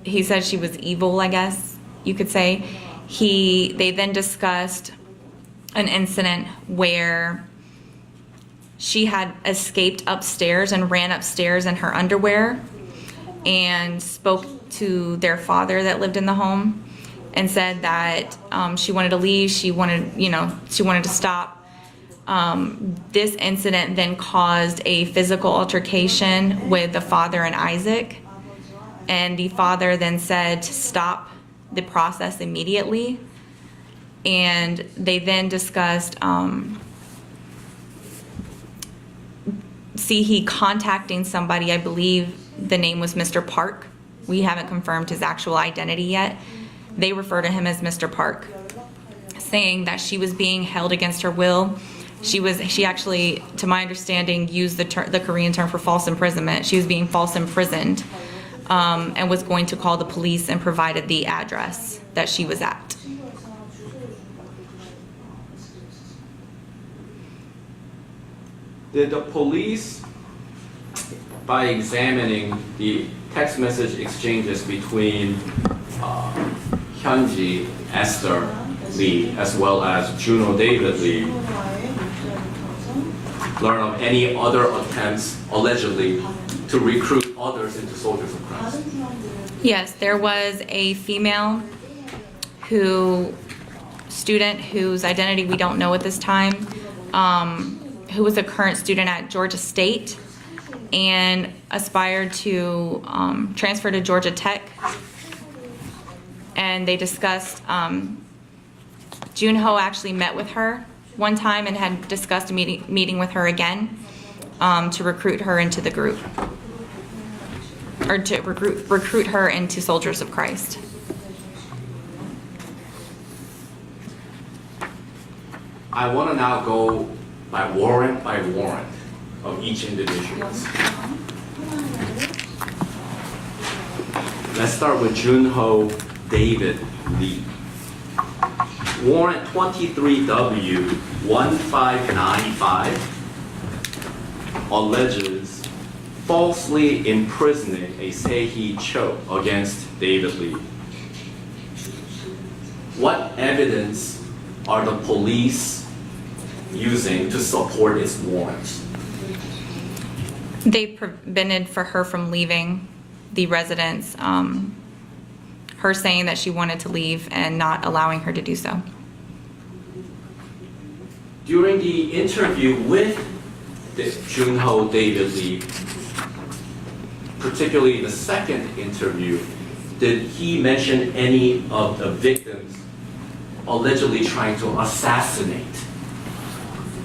He said she was evil, I guess you could say. They then discussed an incident where she had escaped upstairs and ran upstairs in her underwear and spoke to their father that lived in the home and said that she wanted to leave, she wanted to stop. This incident then caused a physical altercation with the father and Isaac, and the father then said to stop the process immediately. And they then discussed Sihee contacting somebody, I believe the name was Mr. Park. We haven't confirmed his actual identity yet. They refer to him as Mr. Park, saying that she was being held against her will. She actually, to my understanding, used the Korean term for false imprisonment. She was being false imprisoned and was going to call the police and provided the address that she was at. Did the police, by examining the text message exchanges between Hyunji Esther Lee as well as Joonho David Lee, learn of any other attempts, allegedly, to recruit others into Soldiers of Christ? Yes, there was a female student whose identity we don't know at this time, who was a current student at Georgia State and aspired to transfer to Georgia Tech. And they discussed, Joonho actually met with her one time and had discussed a meeting with her again to recruit her into the group, or to recruit her into Soldiers of Christ. I want to now go by warrant of each individual. Let's start with Joonho David Lee. Warrant 23W1595 alleges falsely imprisoning a Sehee Cho against David Lee. What evidence are the police using to support its warrant? They prevented for her from leaving the residence, her saying that she wanted to leave and not allowing her to do so. During the interview with this Joonho David Lee, particularly the second interview, did he mention any of the victims allegedly trying to assassinate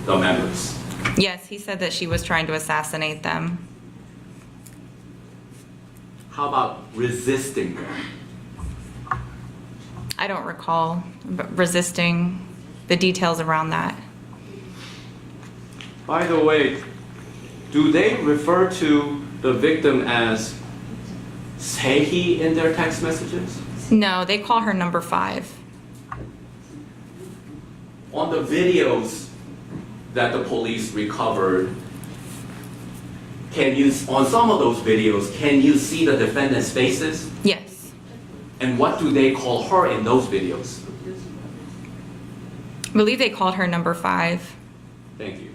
the members? Yes, he said that she was trying to assassinate them. How about resisting them? I don't recall resisting the details around that. By the way, do they refer to the victim as Sehee in their text messages? No, they call her number 5. On the videos that the police recovered, on some of those videos, can you see the defendant's faces? Yes. And what do they call her in those videos? I believe they called her number 5. Thank you.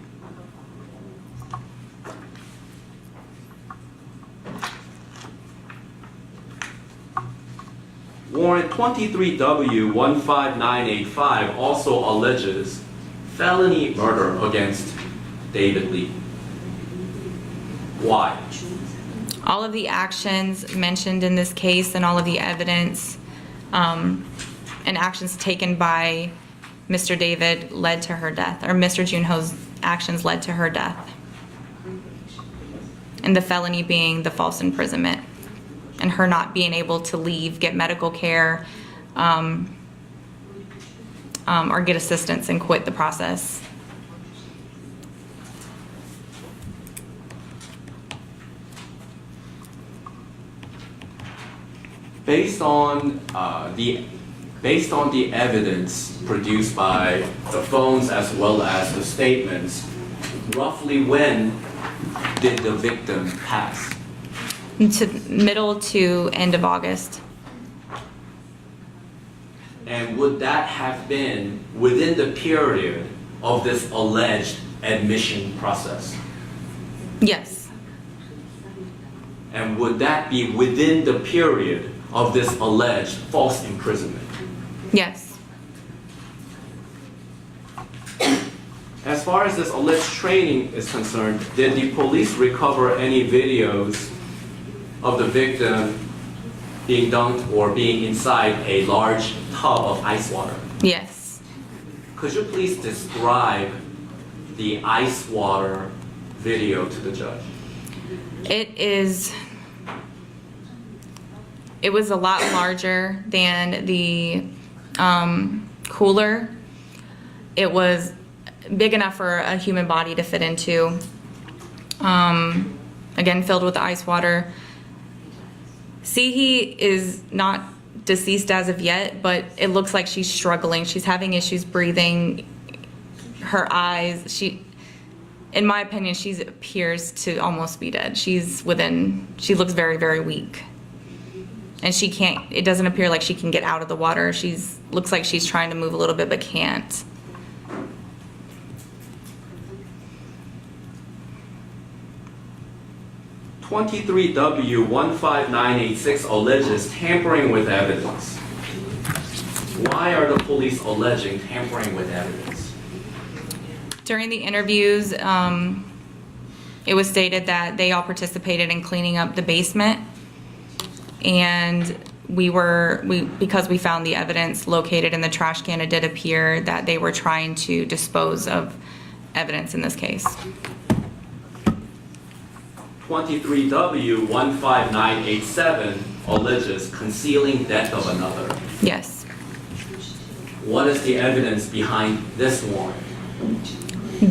Warrant 23W15985 also alleges felony murder against David Lee. Why? All of the actions mentioned in this case and all of the evidence and actions taken by Mr. David led to her death, or Mr. Joonho's actions led to her death. And the felony being the false imprisonment and her not being able to leave, get medical care, or get assistance and quit the process. Based on the evidence produced by the phones as well as the statements, roughly when did the victim pass? To middle to end of August. And would that have been within the period of this alleged admission process? Yes. And would that be within the period of this alleged false imprisonment? Yes. As far as this alleged training is concerned, did the police recover any videos of the victim being dunked or being inside a large tub of ice water? Yes. Could you please describe the ice water video to the judge? It was a lot larger than the cooler. It was big enough for a human body to fit into. Again, filled with ice water. Sehee is not deceased as of yet, but it looks like she's struggling. She's having issues breathing. Her eyes, in my opinion, she appears to almost be dead. She looks very, very weak. And it doesn't appear like she can get out of the water. Looks like she's trying to move a little bit, but can't. (23W15986) alleges tampering with evidence. Why are the police alleging tampering with evidence? During the interviews, it was stated that they all participated in cleaning up the basement, and because we found the evidence located in the trash can, it did appear that they were trying to dispose of evidence in this case. 23W15987 alleges concealing death of another. Yes. What is the evidence behind this warrant?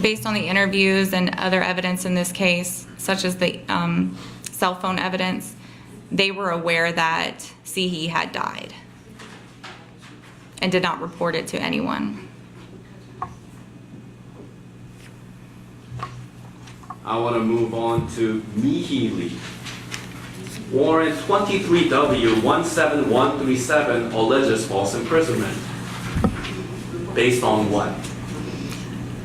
Based on the interviews and other evidence in this case, such as the cell phone evidence, they were aware that Sehee had died and did not report it to anyone. I want to move on to Mihee Lee. Warrant 23W17137 alleges false imprisonment. Based on what?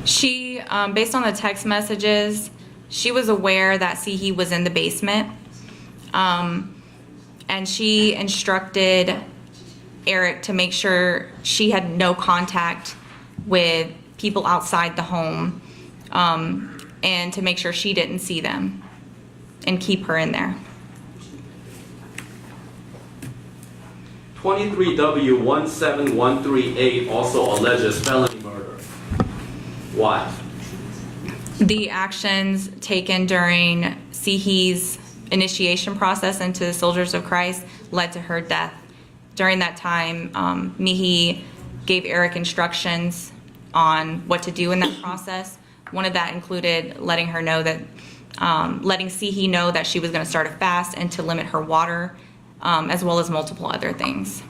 She, based on the text messages, she was aware that Mihee was in the basement. And she instructed Eric to make sure she had no contact with people outside the home, and to make sure she didn't see them and keep her in there. 23W17138 also alleges felony murder. Why? The actions taken during Mihee's initiation process into the Soldiers of Christ led to her death. During that time, Mihee gave Eric instructions on what to do in that process. One of that included letting her know that, letting Mihee know that she was going to start a fast and to limit her water, as well as multiple other things.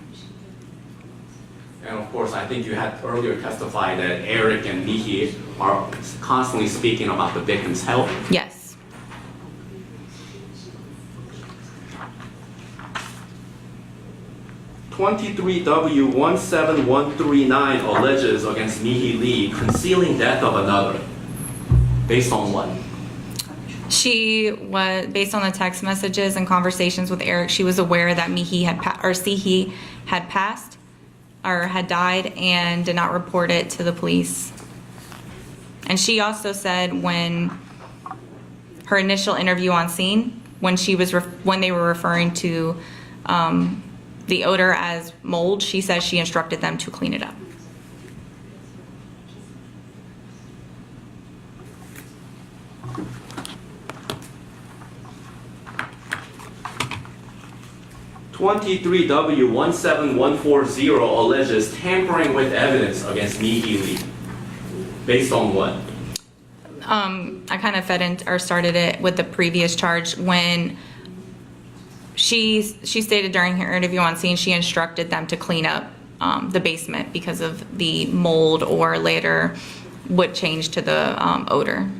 And of course, I think you had earlier testified that Eric and Mihee are constantly speaking about the victim's health. Yes. 23W17139 alleges against Mihee Lee concealing death of another. Based on what? She was, based on the text messages and conversations with Eric, she was aware that Mihee had passed or had died and did not report it to the police. And she also said when her initial interview on scene, when they were referring to the odor as mold, she says she instructed them to clean it up. (23W17140) alleges tampering with evidence against Mihee Lee. Based on what? I kind of started it with the previous charge when she stated during her interview on scene she instructed them to clean up the basement because of the mold, or later would change to the odor.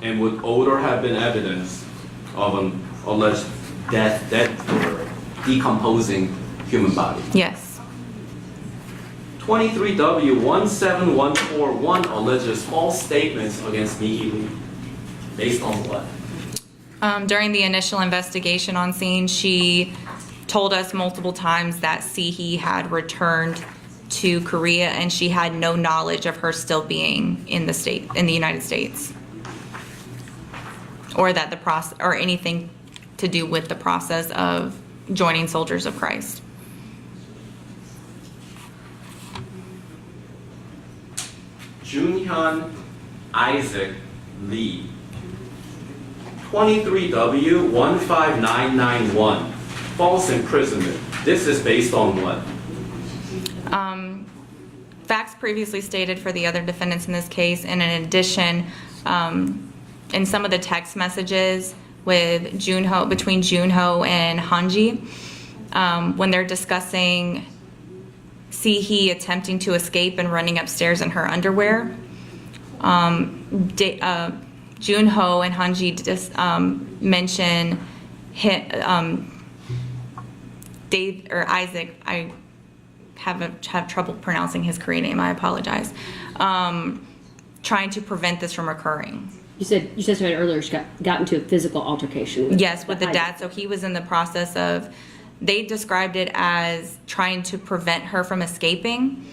And would odor have been evidence of an alleged dead or decomposing human body? Yes. 23W17141 alleges false statements against Mihee Lee. Based on what? During the initial investigation on scene, she told us multiple times that Mihee had returned to Korea and she had no knowledge of her still being in the United States, or that the process, or anything to do with the process of joining Soldiers of Christ. Juoonhyum Isaac Lee. 23W15991. False imprisonment. This is based on what? Facts previously stated for the other defendants in this case, and in addition, in some of the text messages with between Joonho and Hyunji, when they're discussing Mihee attempting to escape and running upstairs in her underwear, Joonho and Hyunji just mention Dave or Isaac. I have trouble pronouncing his Korean name. I apologize. Trying to prevent this from occurring. You said earlier she got into a physical altercation. Yes, with the dad. So he was in the process of. They described it as trying to prevent her from escaping,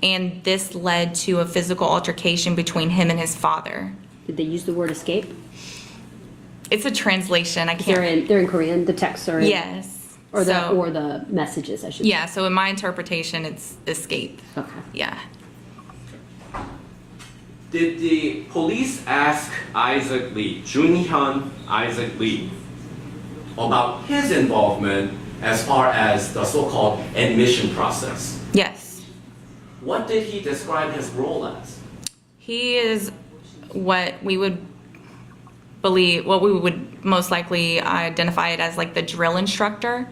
and this led to a physical altercation between him and his father. Did they use the word escape? It's a translation. I can't. They're in Korean. The texts are in. Yes. Or the messages, I should say. Yeah. So in my interpretation, it's escape. Okay. Yeah. Did the police ask Isaac Lee, Juoonhyum Isaac Lee, about his involvement as far as the so-called admission process? Yes. What did he describe his role as? He is what we would believe, what we would most likely identify it as, like the drill instructor,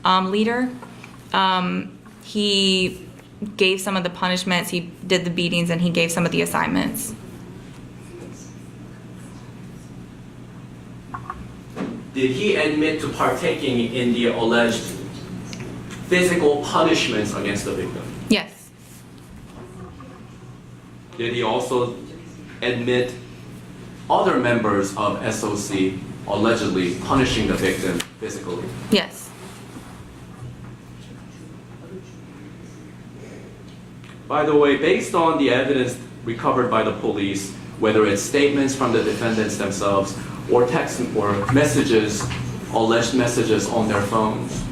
leader. He gave some of the punishments, he did the beatings, and he gave some of the assignments. did he admit to partaking in the alleged physical punishments against the victim? Yes. Did he also admit other members of SOC allegedly punishing the victim physically? Yes. By the way, based on the evidence recovered by the police, whether it's statements from the defendants themselves or text or messages, alleged messages on their phones,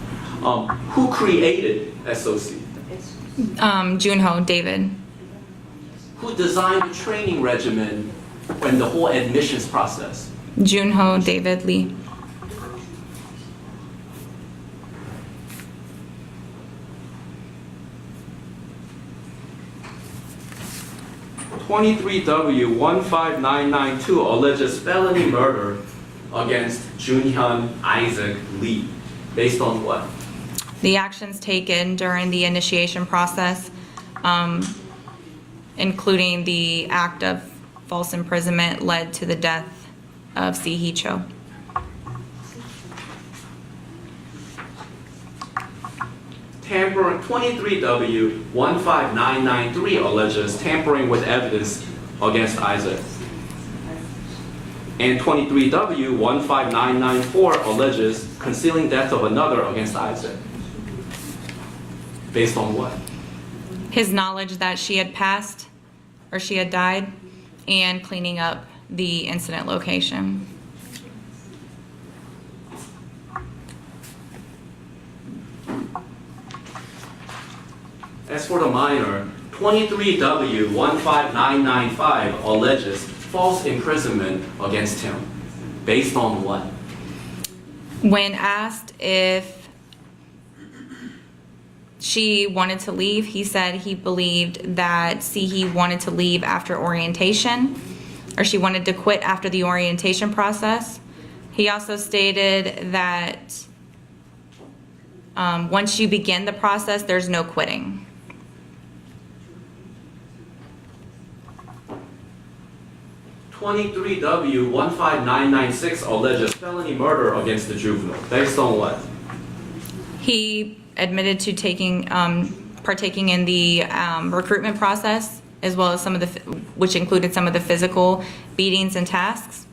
who created SOC? Joonho, David. Who designed the training regimen and the whole admissions process? Juonhym David Lee. (23W15992) alleges felony murder against Juonhyum Isaac Lee. Based on what? The actions taken during the initiation process, including the act of false imprisonment, led to the death of Sihee Cho. Tampering 23W15993 alleges tampering with evidence against Isaac. And 23W15994 alleges concealing death of another against Isaac. Based on what? His knowledge that she had passed or she had died, and cleaning up the incident location. As for the minor, 23W15995 alleges false imprisonment against him. Based on what? When asked if she wanted to leave, he said he believed that Sihee wanted to leave after orientation, or she wanted to quit after the orientation process. He also stated that once you begin the process, there's no quitting. (23W15996) alleges felony murder against the juvenile. Based on what? He admitted to partaking in the recruitment process, as well as which included some of the physical beatings and tasks.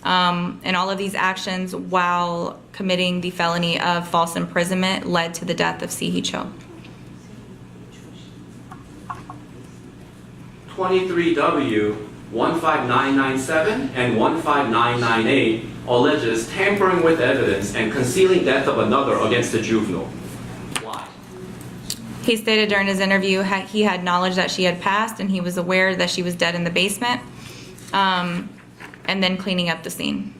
And all of these actions, while committing the felony of false imprisonment, led to the death of Sihee Cho. 23W15997 and 15998 alleges tampering with evidence and concealing death of another against the juvenile. Why? He stated during his interview he had knowledge that she had passed, and he was aware that she was dead in the basement, and then cleaning up the scene.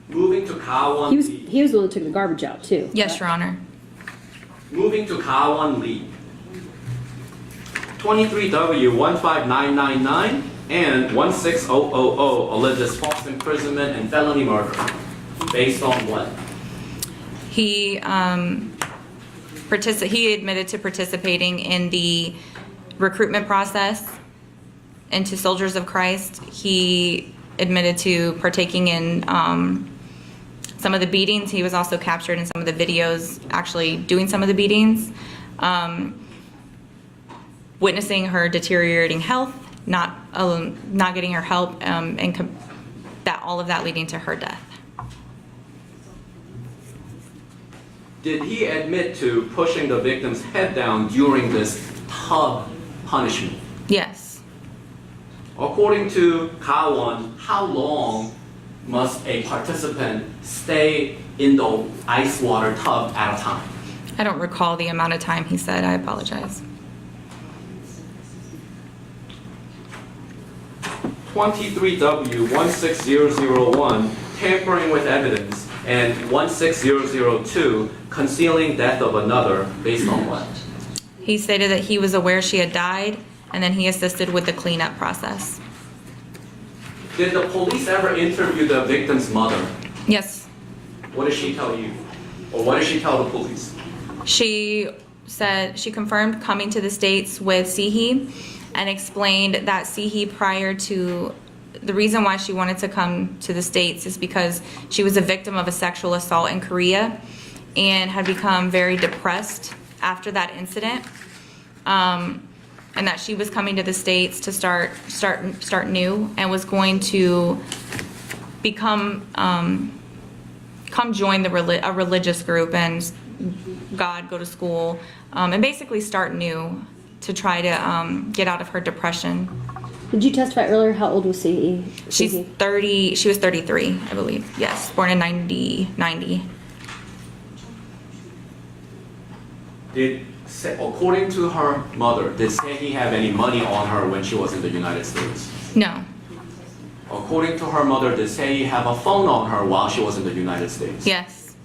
Moving to Gawom He was Lee. the one that took the garbage out too. Yes, Your Honor. Moving to Gawom Lee. 23W15999 and 16000 alleges false imprisonment and felony murder. Based on what? He admitted to participating in the recruitment process into Soldiers of Christ. He admitted to partaking in some of the beatings. He was also captured in some of the videos actually doing some of the beatings, witnessing her deteriorating health, not getting her help, and that all of that leading to her death. Did he admit to pushing the victim's head down during this tub punishment? Yes. According to Gawom, how long must a participant stay in the ice water tub at a time? I don't recall the amount of time he said. I apologize. 23W16001, tampering with evidence, and 16002, concealing death of another. Based on what? He stated that he was aware she had died, and then he assisted with the cleanup process. Did the police ever interview the victim's mother? Yes. What did she tell you? Or what did she tell the police? She said she confirmed coming to the States with Sihee and explained that Sihee, prior to the reason why she wanted to come to the States is because she was a victim of a sexual assault in Korea and had become very depressed after that incident. And that she was coming to the States to start new, and was going to become come join a religious group and go to school, and basically start new to try to get out of her depression. Did you testify earlier? How old was she? She's 30. She was 33, I believe. Yes, born in 90. According to her mother, did Sehee have any money on her when she was in the United States? No. According to her mother, did Sehee have a phone on her while she was in the United States? Yes.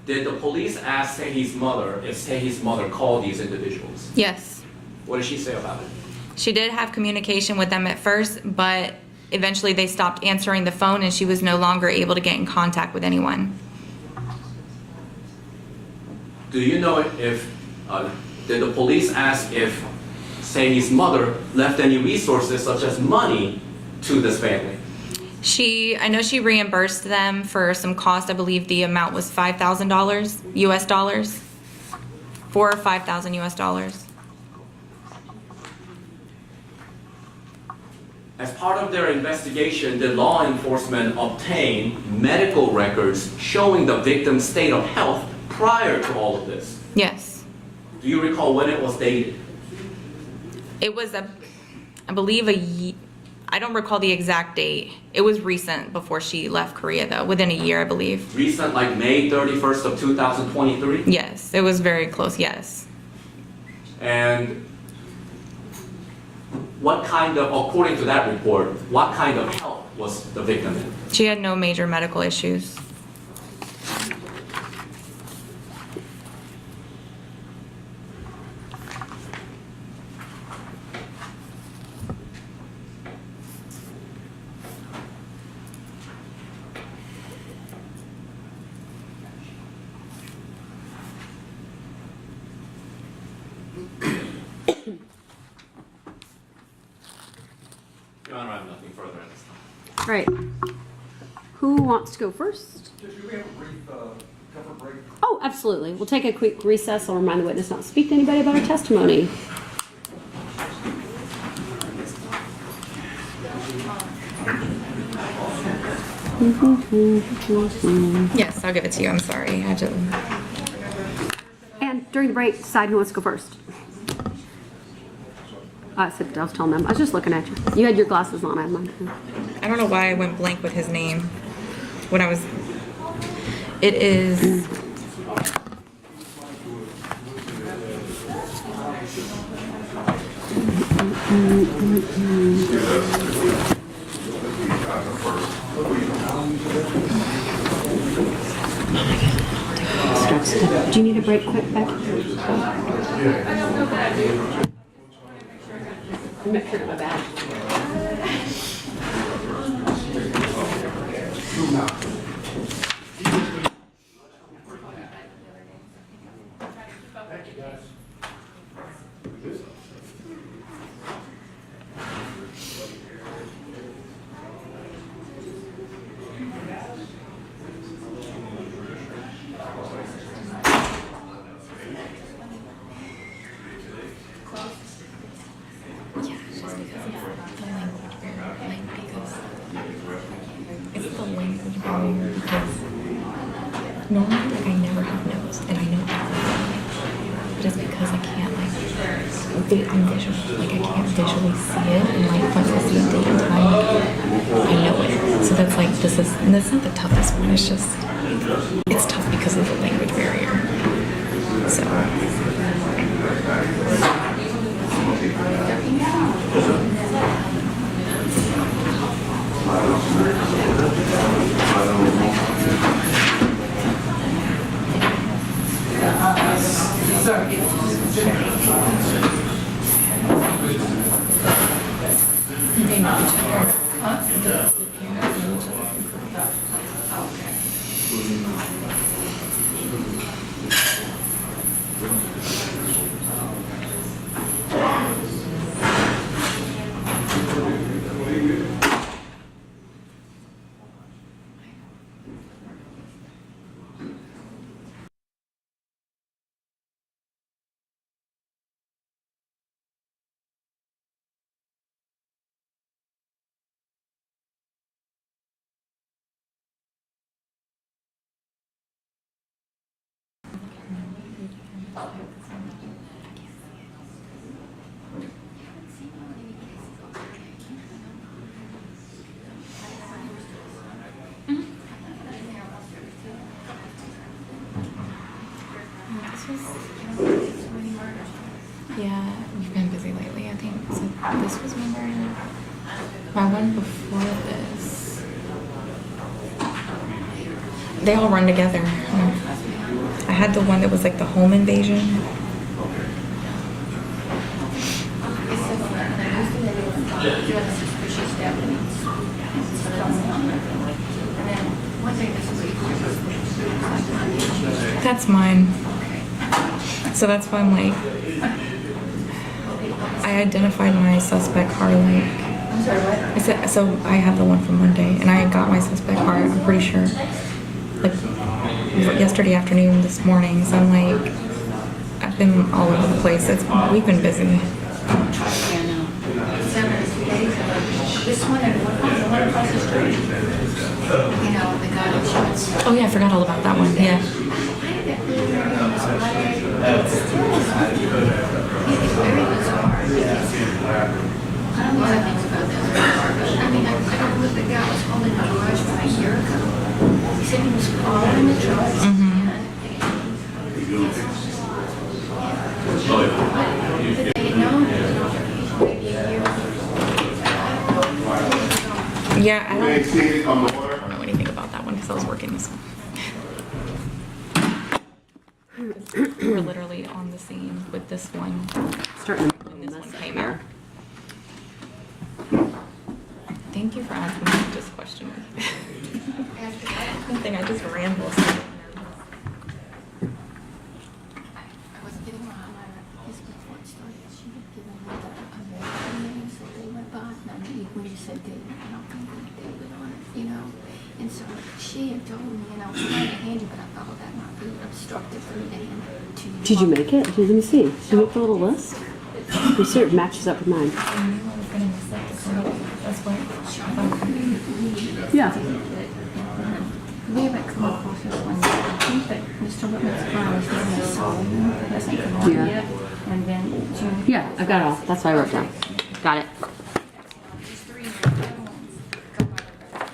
Did the police ask Sehee's mother if Sehee's mother called these individuals? Yes. What did she say about it? She did have communication with them at first, but eventually they stopped answering the phone and she was no longer able to get in contact with anyone. Do you know if, did the police ask if Sehee's mother left any resources such as money to this family? I know she reimbursed them for some cost. I believe the amount was $5,000 US dollars. $4,000 or $5,000 US dollars. As part of their investigation, did law enforcement obtain medical records showing the victim's state of health prior to all of this? Yes. Do you recall when it was dated? It was I believe I don't recall the exact date. It was recent before she left Korea though, within a year I believe. Recent, like May 31st of 2023? Yes, it was very close, yes. And what kind of, according to that report, what kind of health was the victim in? She had no major medical issues. Your Honor, I have nothing further at this time. All right. Who wants to go first? Judge, do we have a brief cover break? Oh, absolutely. We'll take a quick recess. I'll remind the witness not to speak to anybody about her testimony. Yes, I'll give it to you. I'm sorry. I had to... And during the break, decide who wants to go first. I was telling them. I was just looking at you. You had your glasses on. I had mine too. I don't know why I went blank with his name when I was... It is... Do you need a break quick, Becky? I'm not sure my bag. Normally, like, I never have notes, and I know everything. But it's because I can't, like, I'm visual. Like, I can't visually see it, and, like, once I see a date and time, I know it. So that's, like, and that's not the toughest one. It's just, it's tough because of the language barrier. So. Yeah, we've been busy lately, I think. So this was my murder. My one before this. They all run together. I had the one that was like the home invasion. That's mine. So that's why I'm like, I identified my suspect car like, I said, so I have the one from Monday and I got my suspect car, I'm pretty sure, like yesterday afternoon, this morning. So I'm like, I've been all over the place. We've been busy. This one and the one across the street. You know, the gun insurance. Oh yeah, I forgot all about that one, yeah. It's very bizarre because I don't know what I think about this. I mean, I don't know what the guy was holding my garage about a year ago. He said he was following the trucks. If they had known, maybe a year. Yeah, I don't know anything about that one because I was working this one. We were literally on the scene with this one. Starting to And this mess one up came here. out. Thank you for asking me this question. One thing I just ramble. I was getting around his before it started. She had given me the American names that they went by. And when you said David, I don't think that David on it, you know. And so she had told me, you know, it's kind of handy, but I thought, well, that might be obstructive for me to hand it to you. Did you make it? Let me see. Did you make the little list? You see, it matches up with mine. Yeah. We haven't come across this one yet. I think that Mr. Whitman's car was in the Solomon, that hasn't come on Yeah. yet. And then June. Yeah, I've got it all. That's why I wrote it down. Got it.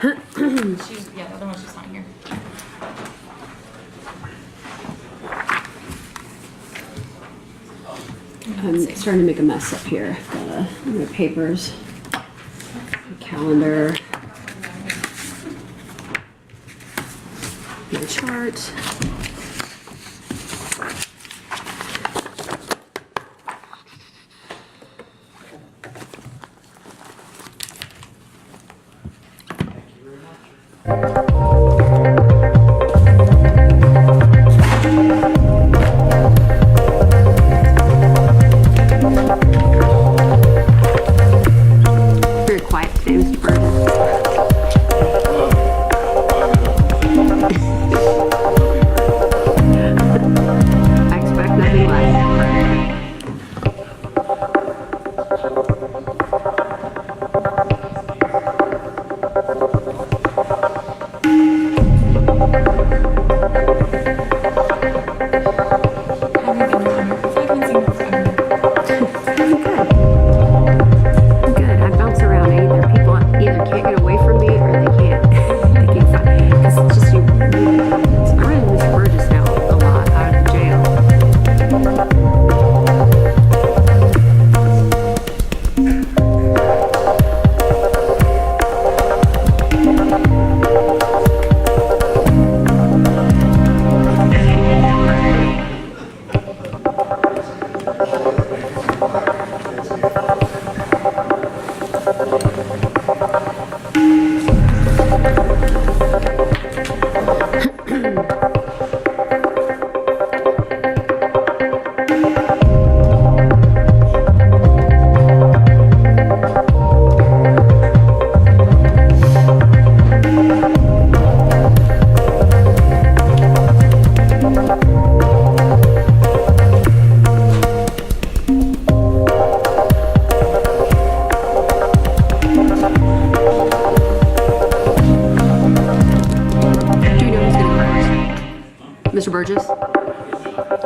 Yeah, the other one's just not here. I'm starting to make a mess up here. Got my papers, my calendar, my chart. Very quiet today, Mr. Burton.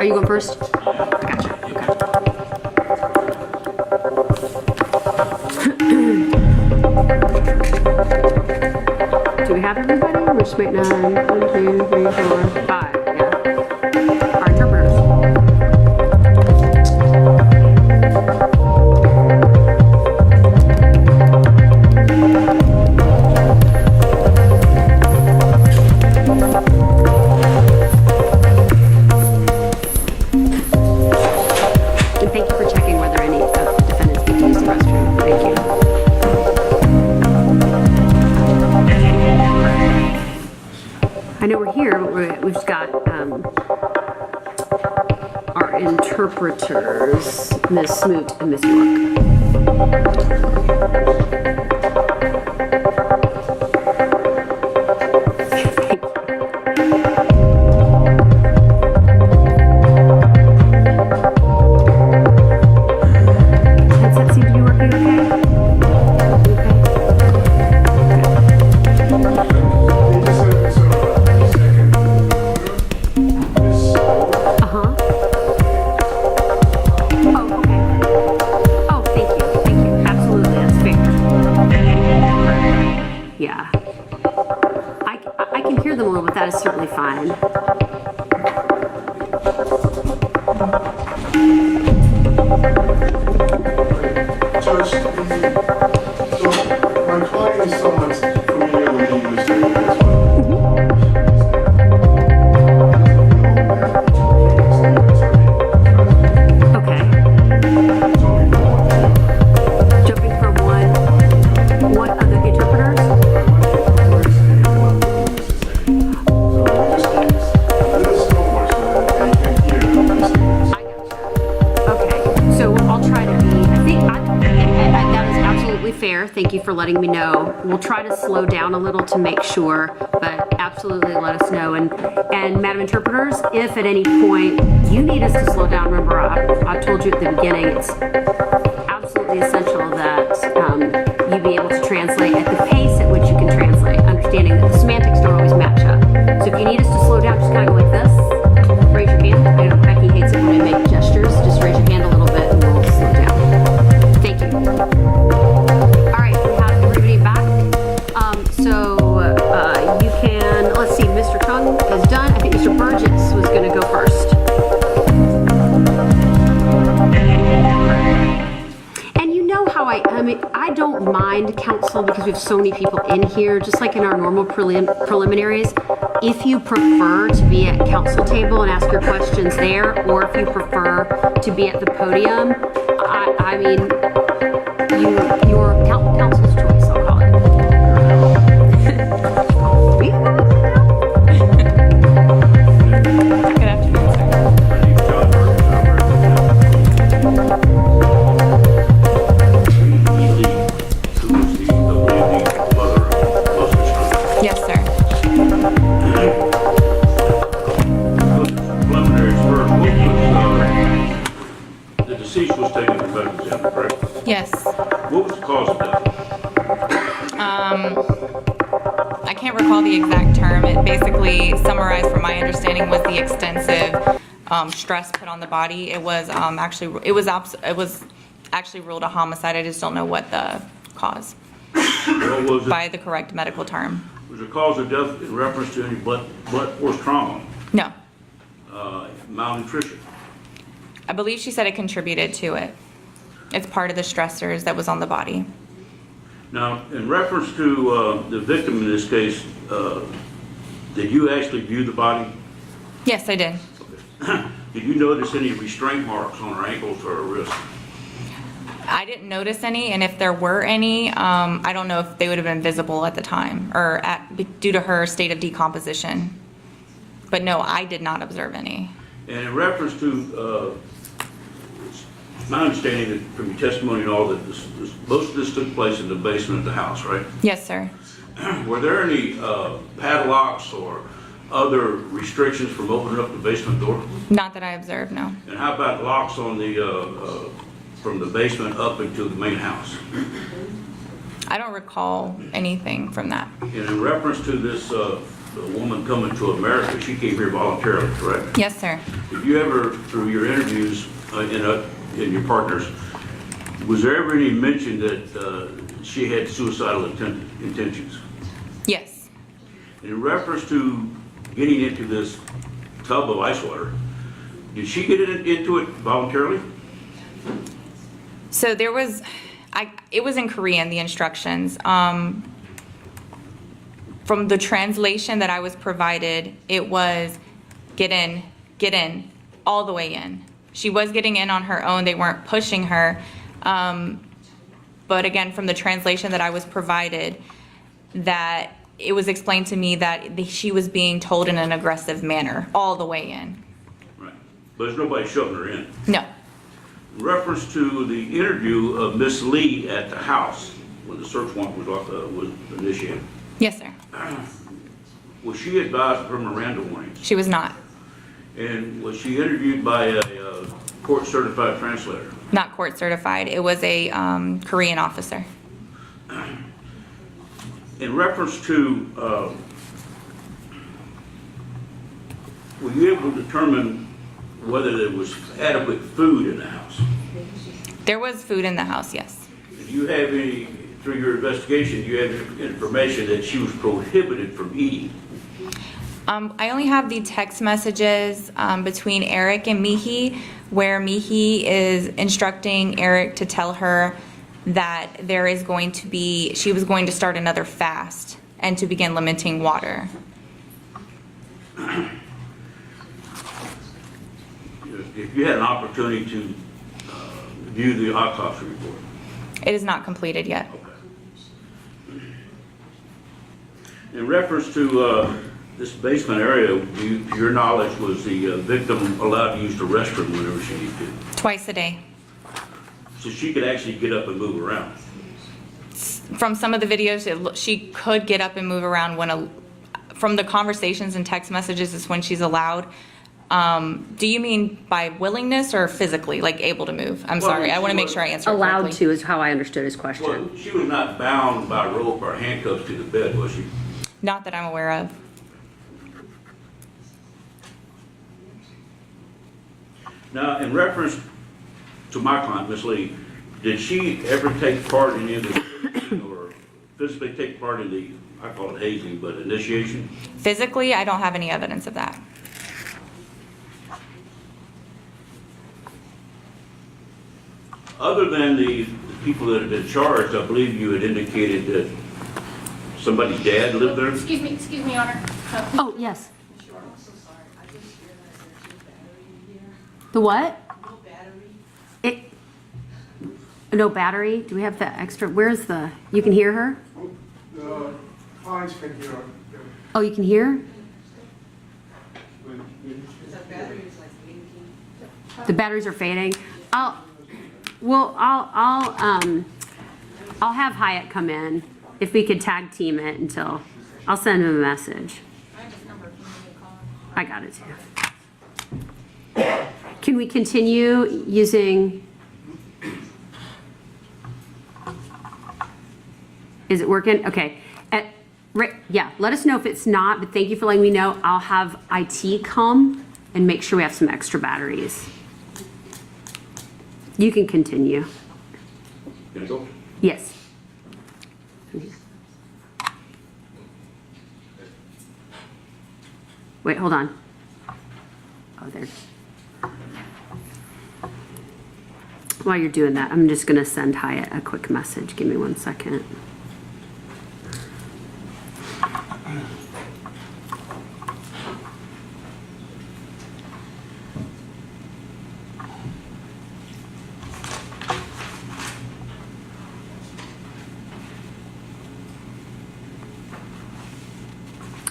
Are you going first? Gotcha. Okay. Do we have everybody? We're just waiting on 1, 2, 3, 4, 5. Yeah. Our interpreters. And thank you for checking whether any of the defendants need to use the restroom. Thank you. I know we're here, but we've got our interpreters, Ms. Smoot and Ms. York. Headset seem to be working okay? Uh-huh. Oh, okay. Oh, thank you, thank you. Absolutely, that's fair. Yeah. I can hear them a little, but that is certainly fine. Judge, so my client is somewhat familiar with English language as well. Okay. Jumping from what other interpreters? Okay, so I'll try to be, that is absolutely fair. Thank you for letting me know. We'll try to slow down a little to make sure, but absolutely let us know. And Madam Interpreters, if at any point you need us to slow down, remember I told you at the beginning, it's absolutely essential that you be able to translate at the pace at which you can translate, understanding that the semantics don't always match up. So if you need us to slow down, just kind of go like this. Raise your hand. I know Becky hates it when I make gestures. Just raise your hand a little bit and we'll slow down. Thank you. All right, we have everybody back. You can, let's see, Mr. Chung is done. I think Mr. Burgess was going to go first. And you know how I mean, I don't mind counsel because we have so many people in here, just like in our normal preliminaries. If you prefer to be at counsel table and ask your questions there, or if you prefer to be at the podium, I mean, your counsel's choice, I'll call it. We can go now. Good afternoon, sir. Yes, sir. Preliminaries first, the deceased was taken to medical exam, correct? Yes. What was the cause of death? I can't recall the exact term. It basically summarized, from my understanding, was the extensive stress put on the body. It was actually ruled a homicide. I just don't know what the cause What was by it? the correct medical term. Was the cause of death in reference to any blunt force trauma, No. malnutrition? I believe she said it contributed to it. It's part of the stressors that was on the body. Now, in reference to the victim in this case, did you actually view the body? Yes, I did. Did you notice any restraint marks on her ankles or her wrists? I didn't notice any, and if there were any, I don't know if they would have been visible at the time or due to her state of decomposition. But no, I did not observe any. And in reference to, my understanding that from your testimony and all, that most of this took place in the basement of the house, right? Yes, sir. Were there any padlocks or other restrictions from opening up the basement door? Not that I observed, no. And how about locks on the, from the basement up into the main house? I don't recall anything from that. And in reference to this a woman coming to America, she came here voluntarily, correct? Yes, sir. Did you ever, through your interviews in your partners, was there ever any mention that she had suicidal intentions? Yes. In reference to getting into this tub of ice water, did she get into it voluntarily? So there was, it was in Korean, the instructions. From the translation that I was provided, it was get in, all the way in. She was getting in on her own. They weren't pushing her. But again, from the translation that I was provided, that it was explained to me that she was being told in an aggressive manner, all the way in. Right. But there's nobody shoving her in. No. In reference to the interview of Miss Lee at the house when the search warrant was initiated, Yes, sir. was she advised of her Miranda warnings? She was not. And was she interviewed by a court-certified translator? Not court certified. It was a Korean officer. In reference to, were you able to determine whether there was adequate food in the house? There was food in the house, yes. Do you have any, through your investigation, do you have information that she was prohibited from eating? I only have the text messages between Eric and Mihee, where Mihee is instructing Eric to tell her that there is going to be, she was going to start another fast and to begin limiting water. If you had an opportunity to view the autopsy report. It is not completed yet. Okay. In reference to this basement area, to your knowledge, was the victim allowed to use the restroom whenever she needed to? Twice a day. So she could actually get up and move around? From some of the videos, she could get up and move around when, from the conversations and text messages is when she's allowed. Do you mean by willingness or physically, like able to move? I'm sorry, I want to make sure I answer it Allowed correctly. to is how I understood his question. Well, she was not bound by rope or handcuffs to the bed, was she? Not that I'm aware of. Now, in reference to my client, Ms. Lee, did she ever take part in any of the, or physically take part in the, I call it hazing, but initiation? Physically, I don't have any evidence of that. Other than the people that have been charged, I believe you had indicated that somebody's dad lived there? Excuse me, Your Honor. Oh, yes. The what? No battery. It, no battery? Do we have the extra? Where's the, you can hear her? The clients can hear. Oh, you can hear? The battery is like blinking. The batteries are fading. I'll have Hyatt come in if we could tag team it until, I'll send him a message. I have his number if you need to call him. I got it too. Can we continue using? Is it working? Okay. Yeah, let us know if it's not, but thank you for letting me know. I'll have IT come and make sure we have some extra batteries. You can continue. Can I go? Yes. Wait, hold on. Oh, there. While you're doing that, I'm just gonna send Hyatt a quick message. Give me 1 second.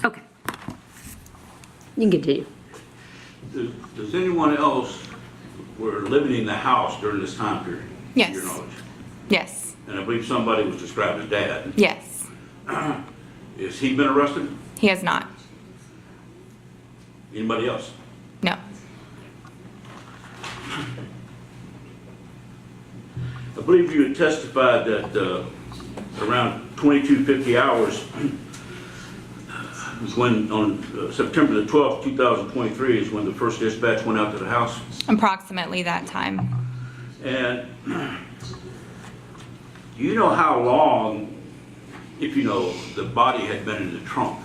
Okay. You can continue. Does anyone else were living in the house during this time period? to Yes. your knowledge? Yes. And I believe somebody was described as dad. Yes. Has he been arrested? He has not. Anybody else? No. I believe you had testified that around 2250 hours, was when, on September the 12th, 2023 is when the first dispatch went out to the house. Approximately that time. And do you know how long, if you know, the body had been in the trunk?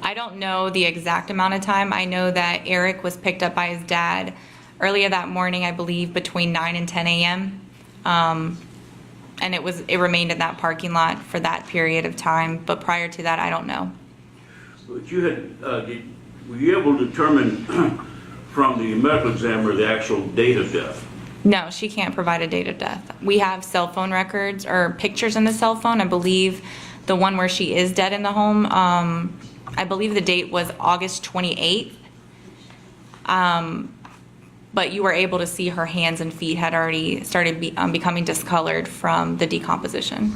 I don't know the exact amount of time. I know that Eric was picked up by his dad earlier that morning, I believe, between 9 and 10 a.m. And it remained in that parking lot for that period of time. But prior to that, I don't know. But you had, were you able to determine from the medical examiner the actual date of death? No, she can't provide a date of death. We have cell phone records or pictures in the cell phone. I believe the one where she is dead in the home, I believe the date was August 28th. But you were able to see her hands and feet had already started becoming discolored from the decomposition.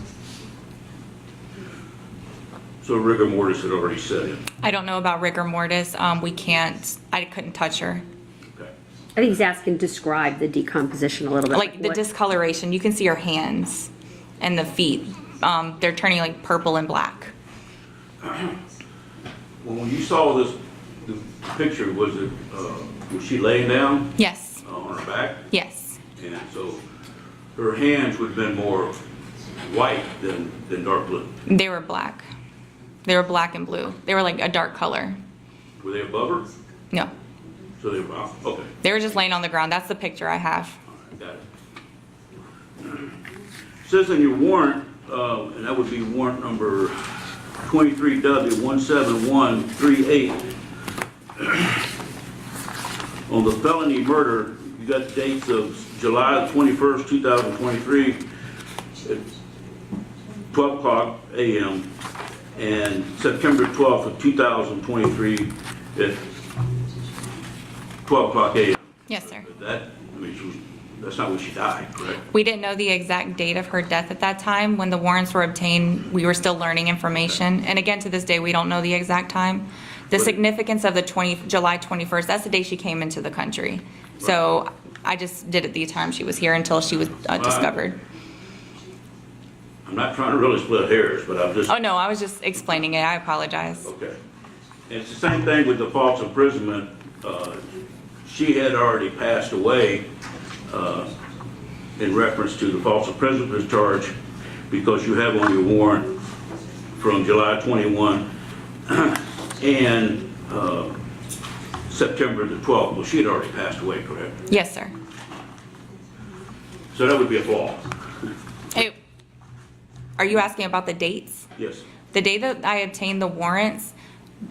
So rigor mortis had already set in. I don't know about rigor mortis. I couldn't touch her. Okay. I think he's asking to describe the decomposition a little bit. Like the discoloration, you can see her hands and the feet. They're turning like purple and black. Well, when you saw the picture, was she laying down Yes, on her back? yes. And so her hands would have been more white than dark blue. They were black. They were black and blue. They were like a dark color. Were they above her? No, So they were, okay. they were just laying on the ground. That's the picture I have. Got it. It says in your warrant, and that would be warrant number 23W17138. On the felony murder, you got dates of July 21st, 2023 at 12 o'clock a.m. and September 12th of 2023 at 12 o'clock a.m. Yes, sir. That's not when she died, correct? We didn't know the exact date of her death at that time. When the warrants were obtained, we were still learning information. And again, to this day, we don't know the exact time. The significance of the July 21st, that's the day she came into the country. So I just did it the time she was here until she was discovered. I'm not trying to really split hairs, but I'm just... Oh, no, I was just explaining it. I apologize. Okay. And it's the same thing with the false imprisonment. She had already passed away in reference to the false imprisonment charge because you have on your warrant from July 21 and September the 12th. Well, she had already passed away, correct? Yes, sir. So that would be a flaw. Hey, are you asking about the dates? Yes. The day that I obtained the warrants,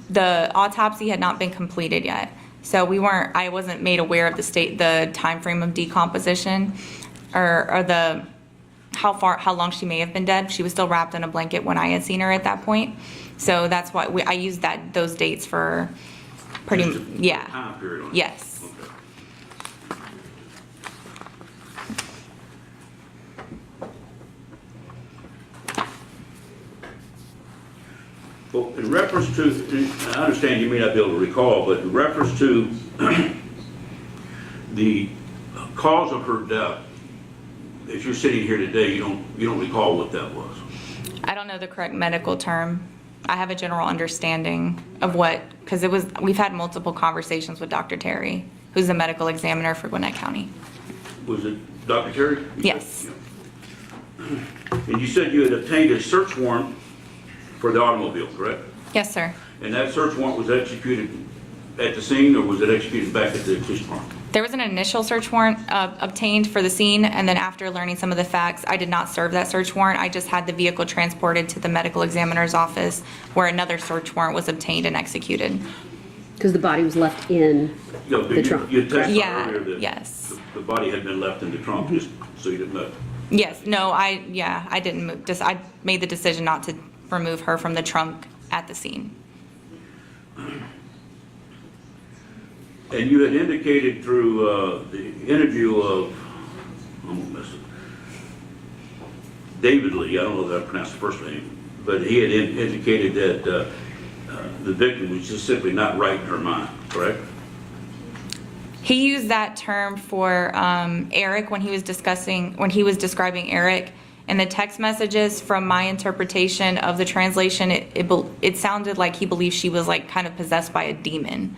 the autopsy had not been completed yet. So I wasn't made aware of the time frame of decomposition or how long she may have been dead. She was still wrapped in a blanket when I had seen her at that point. So that's why I used those dates for Just a time period on it. Yes. Okay. Well, in reference to, I understand you may not be able to recall, but in reference to the cause of her death, if you're sitting here today, you don't recall what that was. I don't know the correct medical term. I have a general understanding of because we've had multiple conversations with Dr. Terry, who's the medical examiner for Gwinnett County. Was it Dr. Terry? Yes. And you said you had obtained a search warrant for the automobile, correct? Yes, sir. And that search warrant was executed at the scene, or was it executed back at the police department? There was an initial search warrant obtained for the scene, and then after learning some of the facts, I did not serve that search warrant. I just had the vehicle transported to the medical examiner's office where another search warrant was obtained and executed. Because the body was left in the trunk. You testified Yeah, earlier that yes. the body had been left in the trunk, just so you didn't know. Yes, no, I didn't move. I made the decision not to remove her from the trunk at the scene. And you had indicated through the interview of, I'm gonna miss it, David Lee, I don't know if I pronounced the first name, but he had indicated that the victim was just simply not right in her mind, correct? He used that term for Eric when he was describing Eric, In the text messages, from my interpretation of the translation, it sounded like he believed she was like kind of possessed by a demon.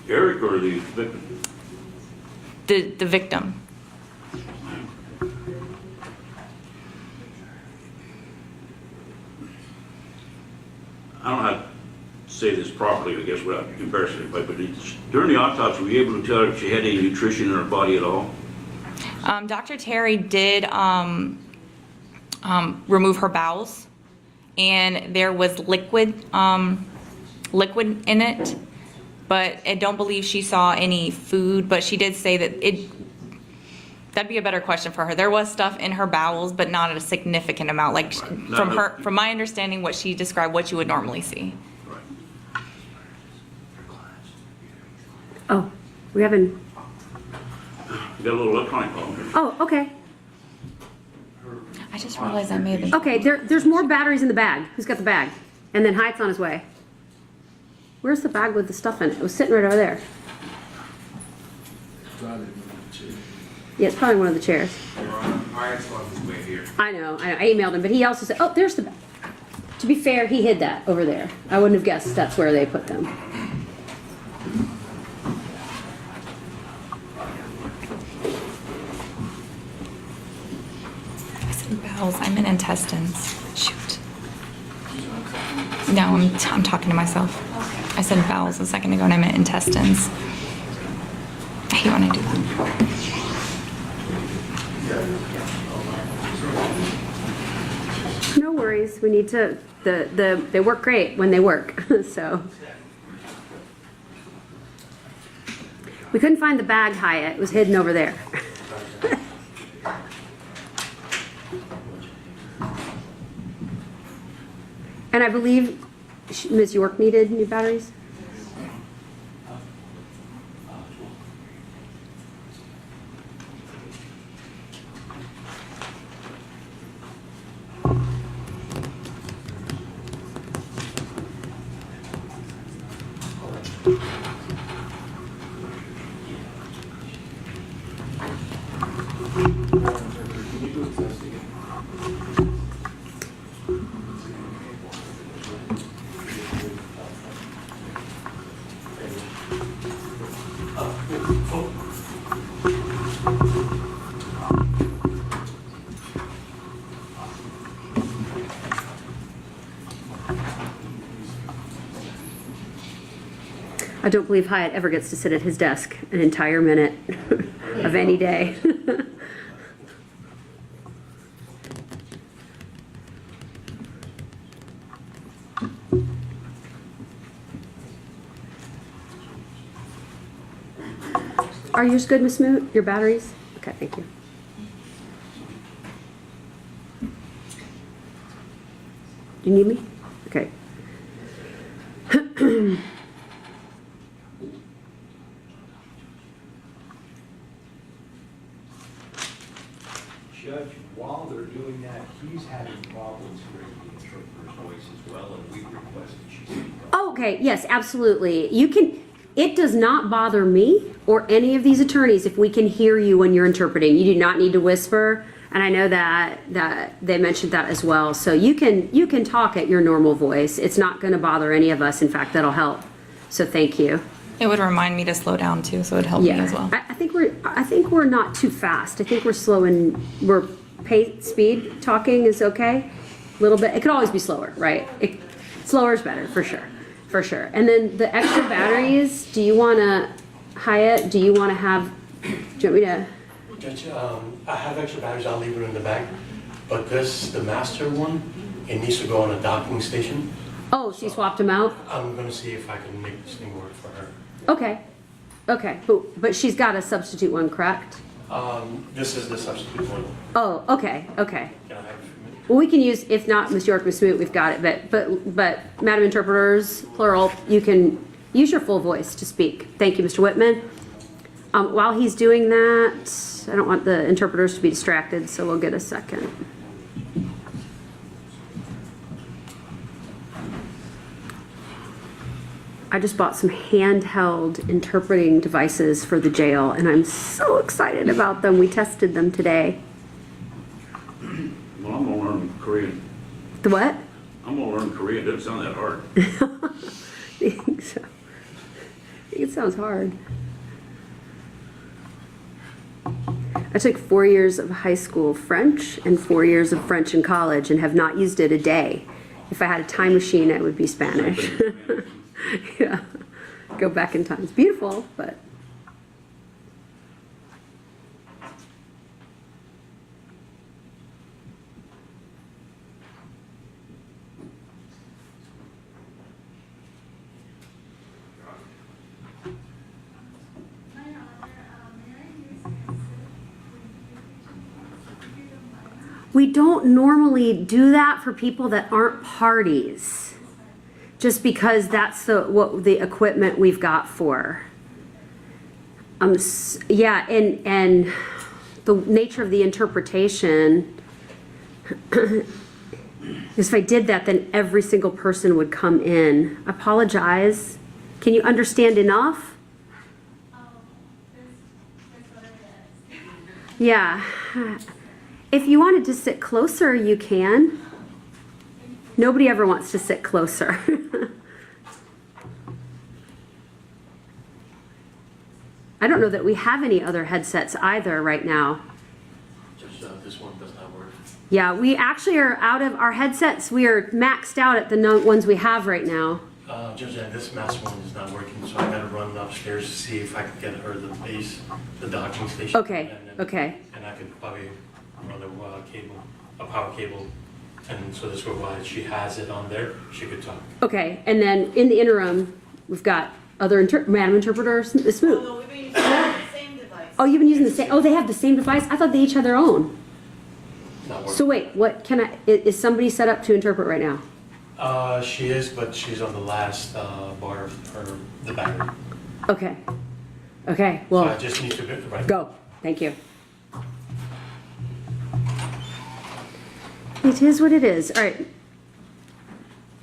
Eric or the victim? The victim. I don't know how to say this properly, I guess, without embarrassing anybody, but during the autopsy, were you able to tell if she had any nutrition in her body at all? Dr. Terry did remove her bowels, and there was liquid in it, but I don't believe she saw any food, but she did say that that'd be a better question for her. There was stuff in her bowels, but not a significant amount, like from my understanding, what she described, what you would normally see. Oh, we haven't, You got a little electronic problem. oh, okay. I just realized I may have been. Okay, there's more batteries in the bag. Who's got the bag? And then Hyatt's on his way. Where's the bag with the stuff in it? It was sitting right over there. Yeah, it's probably one of the chairs. Hyatt's on his way here. I know, I emailed him, but he also said, oh, there's the bag. To be fair, he hid that over there. I wouldn't have guessed that's where they put them. I said bowels. I'm in intestines. Shoot. No, I'm talking to myself. I said bowels a second ago, and I meant intestines. I hate when I do that. No worries, we need to, they work great when they work, so. We couldn't find the bag, Hyatt, it was hidden over there. And I believe Ms. York needed new batteries? I don't believe Hyatt ever gets to sit at his desk an entire minute of any day. Are yours good, Miss Moot? Your batteries? Okay, thank you. Do you need me? Okay. Judge, while they're doing that, he's having problems hearing the interpreter's voice as well, and we requested she speak up. Oh, okay, yes, absolutely. You can, it does not bother me or any of these attorneys if we can hear you when you're interpreting. You do not need to whisper, and I know that they mentioned that as well. So you can talk at your normal voice. It's not going to bother any of us. In fact, that'll help. So thank you. It would remind me to slow down too, so it'd help me as well. I think we're not too fast. I think we're slow and we're speed talking is okay. A little bit. It could always be slower, right? Slower is better for sure, for sure. And then the extra batteries. Do you want to, Hyatt? Do you want to have? Do you want me to? Judge, I have extra batteries. I'll leave it in the bag. But the master one, it needs to go on a docking station. Oh, so you swapped them out? I'm gonna see if I can make this thing work for her. Okay. Okay. But she's got a substitute one, correct? This is the substitute one. Oh, okay. Okay. Can I have a few minutes? Well, we can use, if not Ms. York, Ms. Smoot, we've got it. But Madam Interpreters, plural, you can use your full voice to speak. Thank you, Mr. Whitman. While he's doing that, I don't want the interpreters to be distracted, so we'll get a second. I just bought some handheld interpreting devices for the jail, and I'm so excited about them. We tested them today. Korean. The what? I'm gonna learn Korean. It doesn't sound that hard. I think so. I think it sounds hard. I took 4 years of high school French and 4 years of French in college and have not used it a day. If I had a time machine, it would be Spanish. Yeah, go back in time. It's beautiful, but. We don't normally do that for people that aren't parties, just because that's what the equipment we've got for. Yeah, and the nature of the interpretation, because if I did that, then every single person would come in. I apologize. Can you understand enough? Yeah. If you wanted to sit closer, you can. Nobody ever wants to sit closer. I don't know that we have any other headsets either right now. Just this one does not work. Yeah, we actually are out of our headsets. We are maxed out at the ones we have right now. Judge, this mass one is not working, so I gotta run upstairs to see if I can get her the base, the docking station. Okay, okay. And I could probably run a power cable, and so this way while she has it on there, she could talk. Okay, and then in the interim, we've got other Madam Interpreter, Smoot. No, we've been using the same device. Oh, you've been using the same, oh, they have the same device? I thought they each had their own. Not working. So wait, is somebody set up to interpret right now? She is, but she's on the last bar of the battery. Okay. Okay, So I well, just need to get the right. go. Thank you. It is what it is. All right.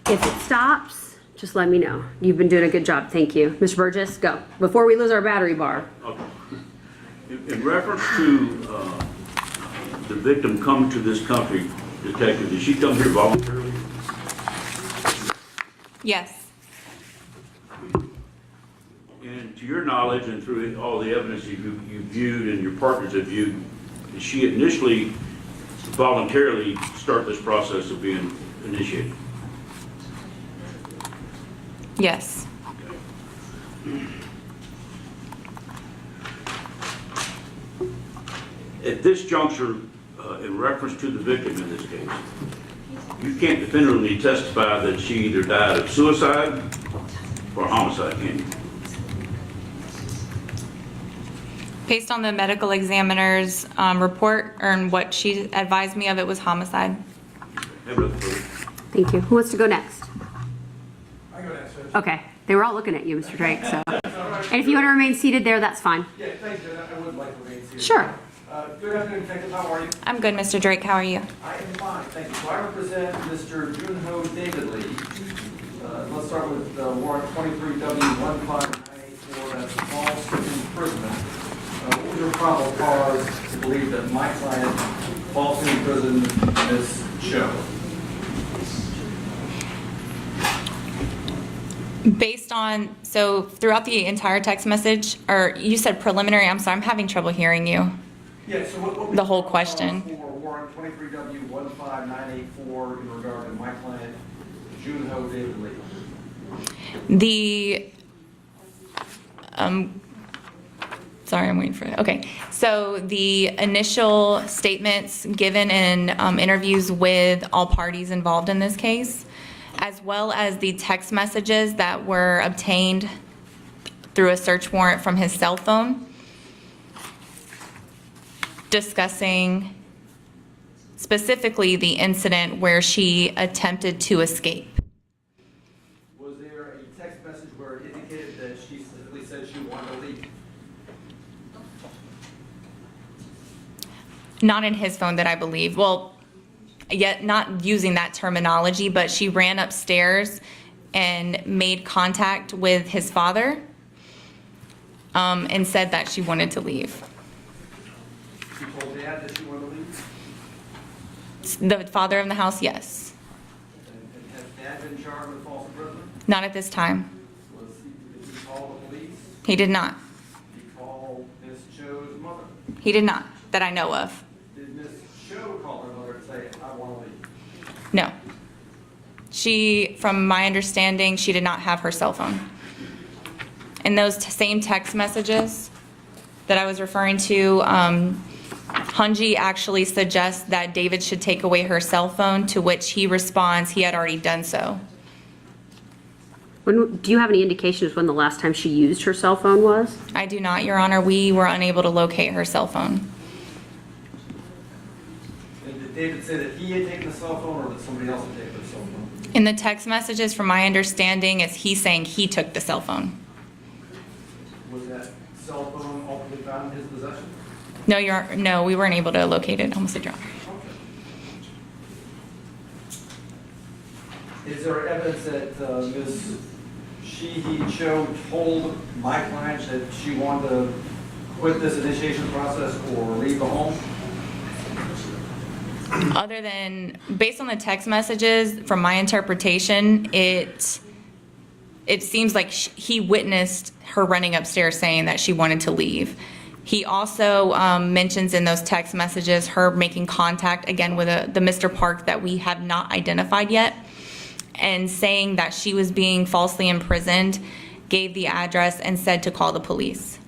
If it stops, just let me know. You've been doing a good job. Thank you. Mr. Burgess, go. Before we lose our battery bar. Okay. In reference to the victim coming to this country, Detective, did she come here voluntarily? Yes. And to your knowledge and through all the evidence you viewed and your partners have viewed, did she initially voluntarily start this process of being initiated? Yes. At this juncture, in reference to the victim in this case, you can't definitively testify that she either died of suicide or homicide, can you? Based on the medical examiner's report, and what she advised me of, it was homicide. Have another proof. Thank you. Who wants to go next? I go next, Judge. Okay. They were all looking at you, Mr. Drake, so. And if you want to remain seated there, that's fine. Yeah, thank you, Judge. I would like to remain seated. Sure. Good afternoon, Detective. How are you? I'm good, Mr. Drake. How are you? I am fine, thank you. So I represent Mr. Juonho David Lee. Let's start with warrant 23W15984, that's false imprisonment. What was your probable cause to believe that my client falsely imprisoned Ms. Cho? Based on, so throughout the entire text message, or you said preliminary, I'm sorry, I'm having trouble hearing you. Yeah, so what was The whole your probable cause question. for warrant 23W15984 in regard to my client, Juonho David Lee? Sorry, I'm waiting for it. Okay, so the initial statements given in interviews with all parties involved in this case, as well as the text messages that were obtained through a search warrant from his cell phone, discussing specifically the incident where she attempted to escape. Was there a text message where it indicated that she specifically said she wanted to leave? Not in his phone that I believe. Well, yet not using that terminology, but she ran upstairs and made contact with his father and said that she wanted to leave. She told Dad that she wanted to leave? The father of the house, yes. And has dad been charged with false imprisonment? Not at this time. Did he call the police? He did not. Did he call Ms. Cho's mother? He did not, that I know of. Did Ms. Cho call her mother and say, I want to leave? No. She, from my understanding, she did not have her cell phone. In those same text messages that I was referring to, Hyunji actually suggests that David should take away her cell phone, to which he responds he had already done so. Do you have any indications when the last time she used her cell phone was? I do not, Your Honor. We were unable to locate her cell phone. And did David say that he had taken the cell phone or that somebody else had taken the cell phone? In the text messages, from my understanding, is he saying he took the cell phone. Was that cell phone ultimately found in his possession? No, we weren't able to locate it. Almost said Your Honor. Is there evidence that Ms. Mihee Cho told my client that she wanted to quit this initiation process or leave the home? Other than, based on the text messages, from my interpretation, it seems like he witnessed her running upstairs saying that she wanted to leave. He also mentions in those text messages her making contact again with the Mr. Park that we have not identified yet, and saying that she was being falsely imprisoned, gave the address, and said to call the police.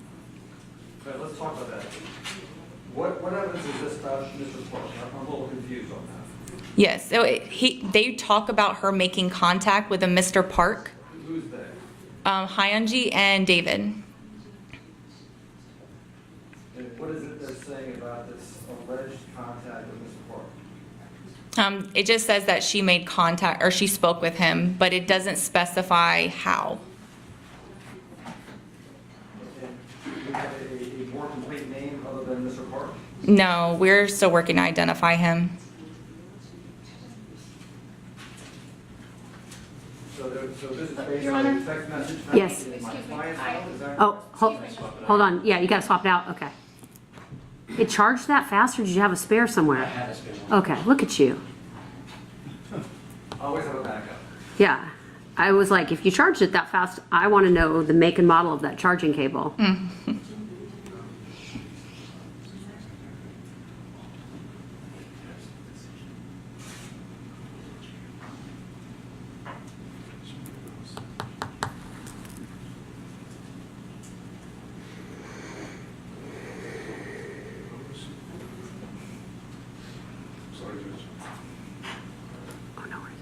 Okay, let's talk about that. What evidence is this about Mr. Park? I'm a little confused on that. Yes, so they talk about her making contact with a Mr. Park, Who's they? Hyunji and David. And what is it they're saying about this alleged contact with Mr. Park? It just says that she made contact, or she spoke with him, but it doesn't specify how. Okay. Do you have a more complete name other than Mr. Park? No, we're still working to identify him. So this is based Your on Honor? a text message Yes. found in my client's phone, is that? Oh, hold on. Yeah, you got to swap it out. Okay. It charged that fast, or did you have a spare somewhere? had a spare one. Okay, look at you. Always have a backup. Yeah. I was like, if you charged it that fast, I want to know the make and model of that charging cable. Oh, no worries.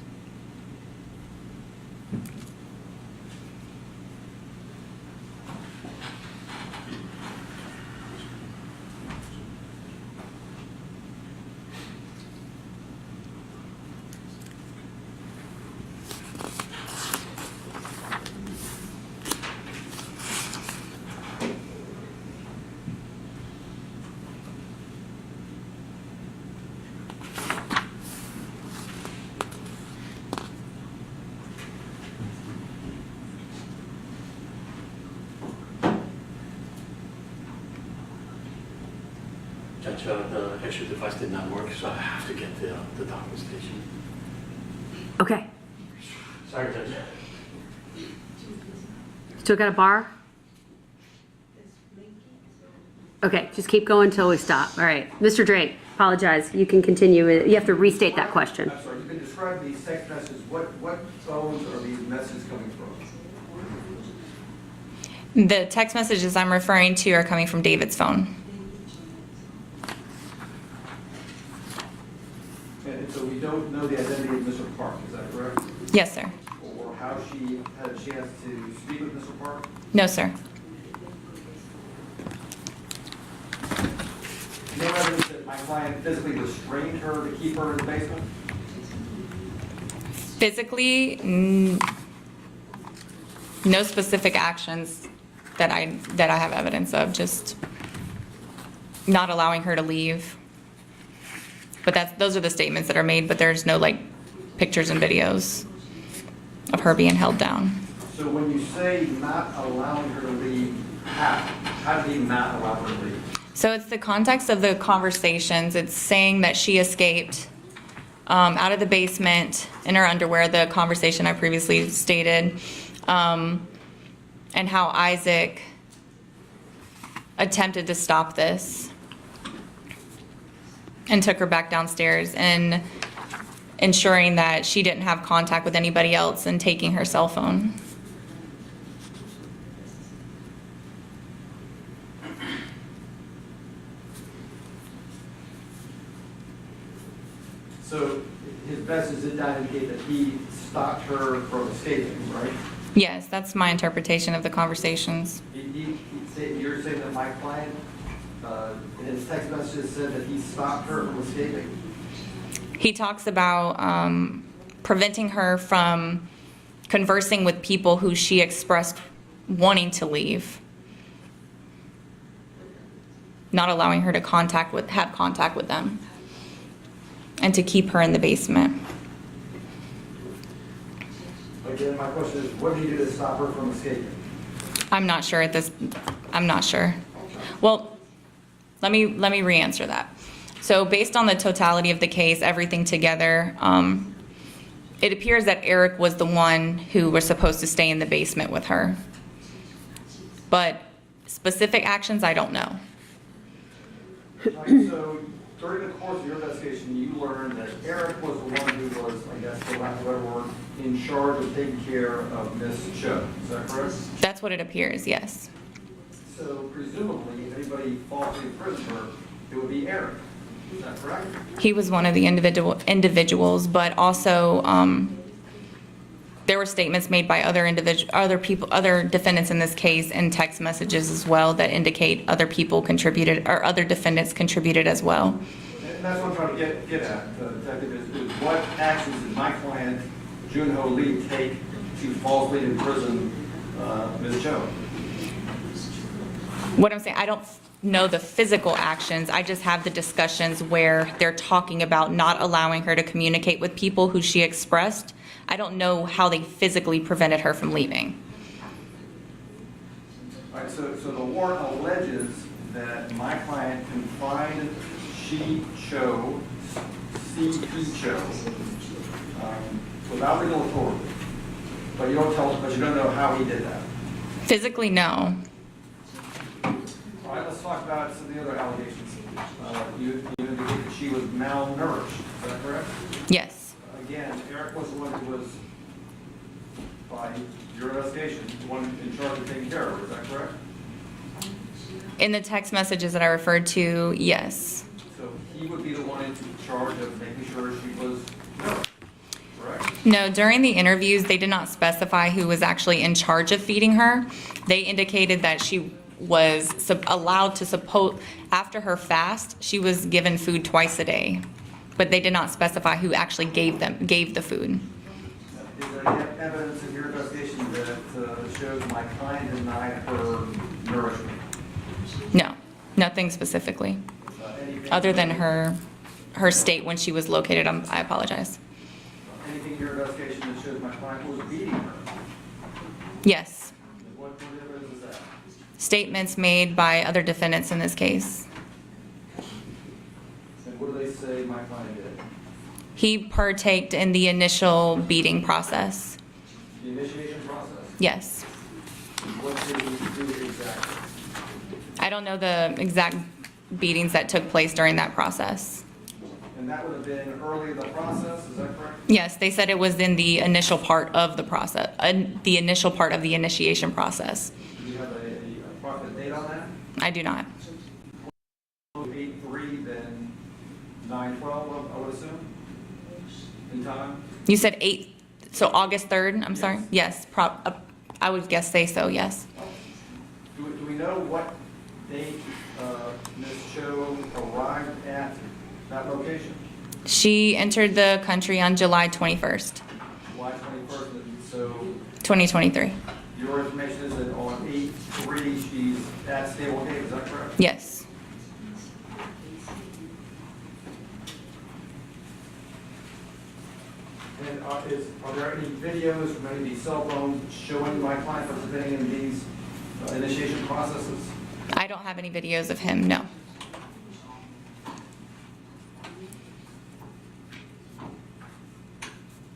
Judge, the extra device did not work, so I have to get the docking station. Okay. Sorry, Judge. Still got a bar? Okay, just keep going until we stop. All right. Mr. Drake, apologize. You can continue. You have to restate that question. I'm sorry, you can describe these text messages. What phones are these messages coming from? The text messages I'm referring to are coming from David's phone. And so we don't know the identity of Mr. Park, is that correct? Yes, sir. Or how she had a chance to speak with Mr. Park? No, sir. No evidence that my client physically restrained her to keep her in the basement? Physically, no specific actions that I have evidence of, just not allowing her to leave. But those are the statements that are made, but there's no like pictures and videos of her being held down. So when you say not allowing her to leave, how did he not allow her to leave? So it's the context of the conversations. It's saying that she escaped out of the basement in her underwear, the conversation I previously stated, and how Isaac attempted to stop this and took her back downstairs and ensuring that she didn't have contact with anybody else and taking her cell phone. So his message did not indicate that he stopped her from escaping, right? Yes, that's my interpretation of the conversations. You're saying that my client, in his text messages, said that he stopped her from escaping? He talks about preventing her from conversing with people who she expressed wanting to leave, not allowing her to have contact with them, and to keep her in the basement. Again, my question is, what did he do to stop her from escaping? I'm not sure at this. I'm not sure. Well, let me re-answer that. So based on the totality of the case, everything together, it appears that Eric was the one who was supposed to stay in the basement with her. But specific actions, I don't know. So during the course of your investigation, you learned that Eric was the one who was, I guess, for lack of a better word, in charge of taking care of Miss Cho. Is that correct? That's what it appears, yes. So presumably, if anybody falsely imprisoned her, it would be Eric. Is that correct? He was one of the individuals, but also there were statements made by other defendants in this case, and text messages as well that indicate other people contributed or other defendants contributed as well. And that's what I'm trying to get at, Detective, is what actions did my client, Juoonhym Lee, take to falsely imprison Ms. Cho? What I'm saying, I don't know the physical actions. I just have the discussions where they're talking about not allowing her to communicate with people who she expressed. I don't know how they physically prevented her from leaving. All right, so the warrant alleges that my client confined C.P. Cho, without legal authority, but you don't know how he did that. Physically, no. All right, let's talk about some of the other allegations. You indicated that she was malnourished, is that correct? Yes. Again, Eric was the one who was, by your investigation, the one in charge of taking care of her, is that correct? In the text messages that I referred to, yes. So he would be the one in charge of making sure she was nourished, correct? No, during the interviews, they did not specify who was actually in charge of feeding her. They indicated that she was allowed to after her fast, she was given food twice a day, but they did not specify who actually gave the food. Is there any evidence in your investigation that shows my client denied her nourishment? No, nothing specifically, other than her state when she was located. I apologize. Anything in your investigation that shows my client was beating her? Yes. What evidence is that? Statements made by other defendants in this case. And what do they say my client did? He partaked in the initial beating process. The initiation process? Yes. What did he do exactly? I don't know the exact beatings that took place during that process. And that would have been early in the process, is that correct? Yes, they said it was in the initial part of the process, the initial part of the initiation process. Do you have a approximate date on that? I do not. 8/3, then 9/12, I would assume, in time? You said 8, so August 3rd, I'm sorry? Yes, I would guess say so, yes. Do we know what date Ms. Cho arrived at that location? She entered the country on July 21st, July 21st, and so 2023. your information is that on 8/3, she's at Stable Gate, is that correct? Yes. And are there any videos from any of these cell phones showing my client participating in these initiation processes? I don't have any videos of him, no.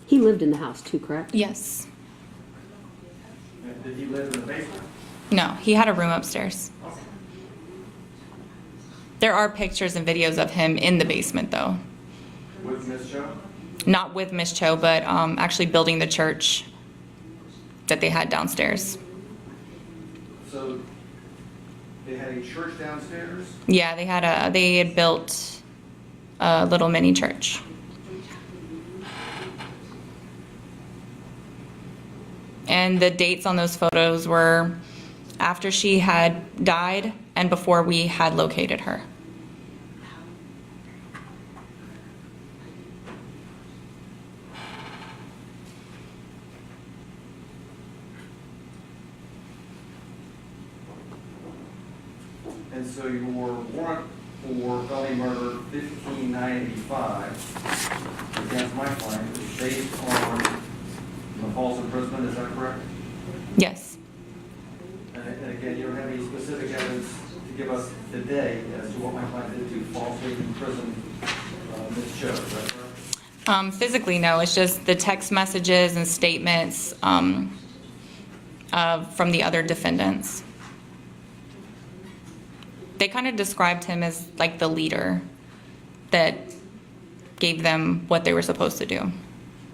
He lived in the house too, correct? Yes. And did he live in the basement? No, he had a room upstairs. There are pictures and videos of him in the basement, though. With Ms. Cho? Not with Miss Cho, but actually building the church that they had downstairs. So they had a church downstairs? Yeah, they had built a little mini church. And the dates on those photos were after she had died and before we had located her. And so your warrant for felony murder 15985 against my client is based on a false imprisonment, is that correct? Yes. And again, you don't have any specific evidence to give us today as to what my client did to falsely imprison Ms. Cho, is that correct? Physically, no. It's just the text messages and statements from the other defendants. They kind of described him as like the leader that gave them what they were supposed to do.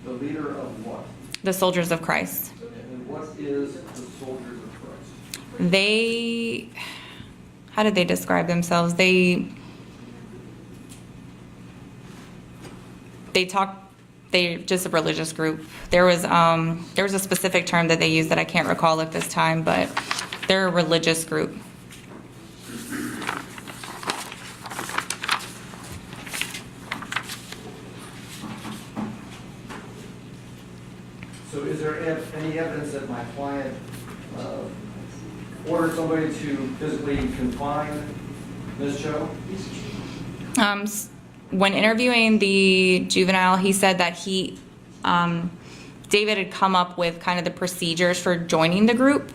The leader of what? The soldiers of Christ. And what is the soldiers of Christ? They, how did they describe themselves? They're just a religious group. There was a specific term that they used that I can't recall at this time, but they're a religious group. So is there any evidence that my client ordered somebody to physically confine Ms. Cho? When interviewing the juvenile, he said that David had come up with kind of the procedures for joining the group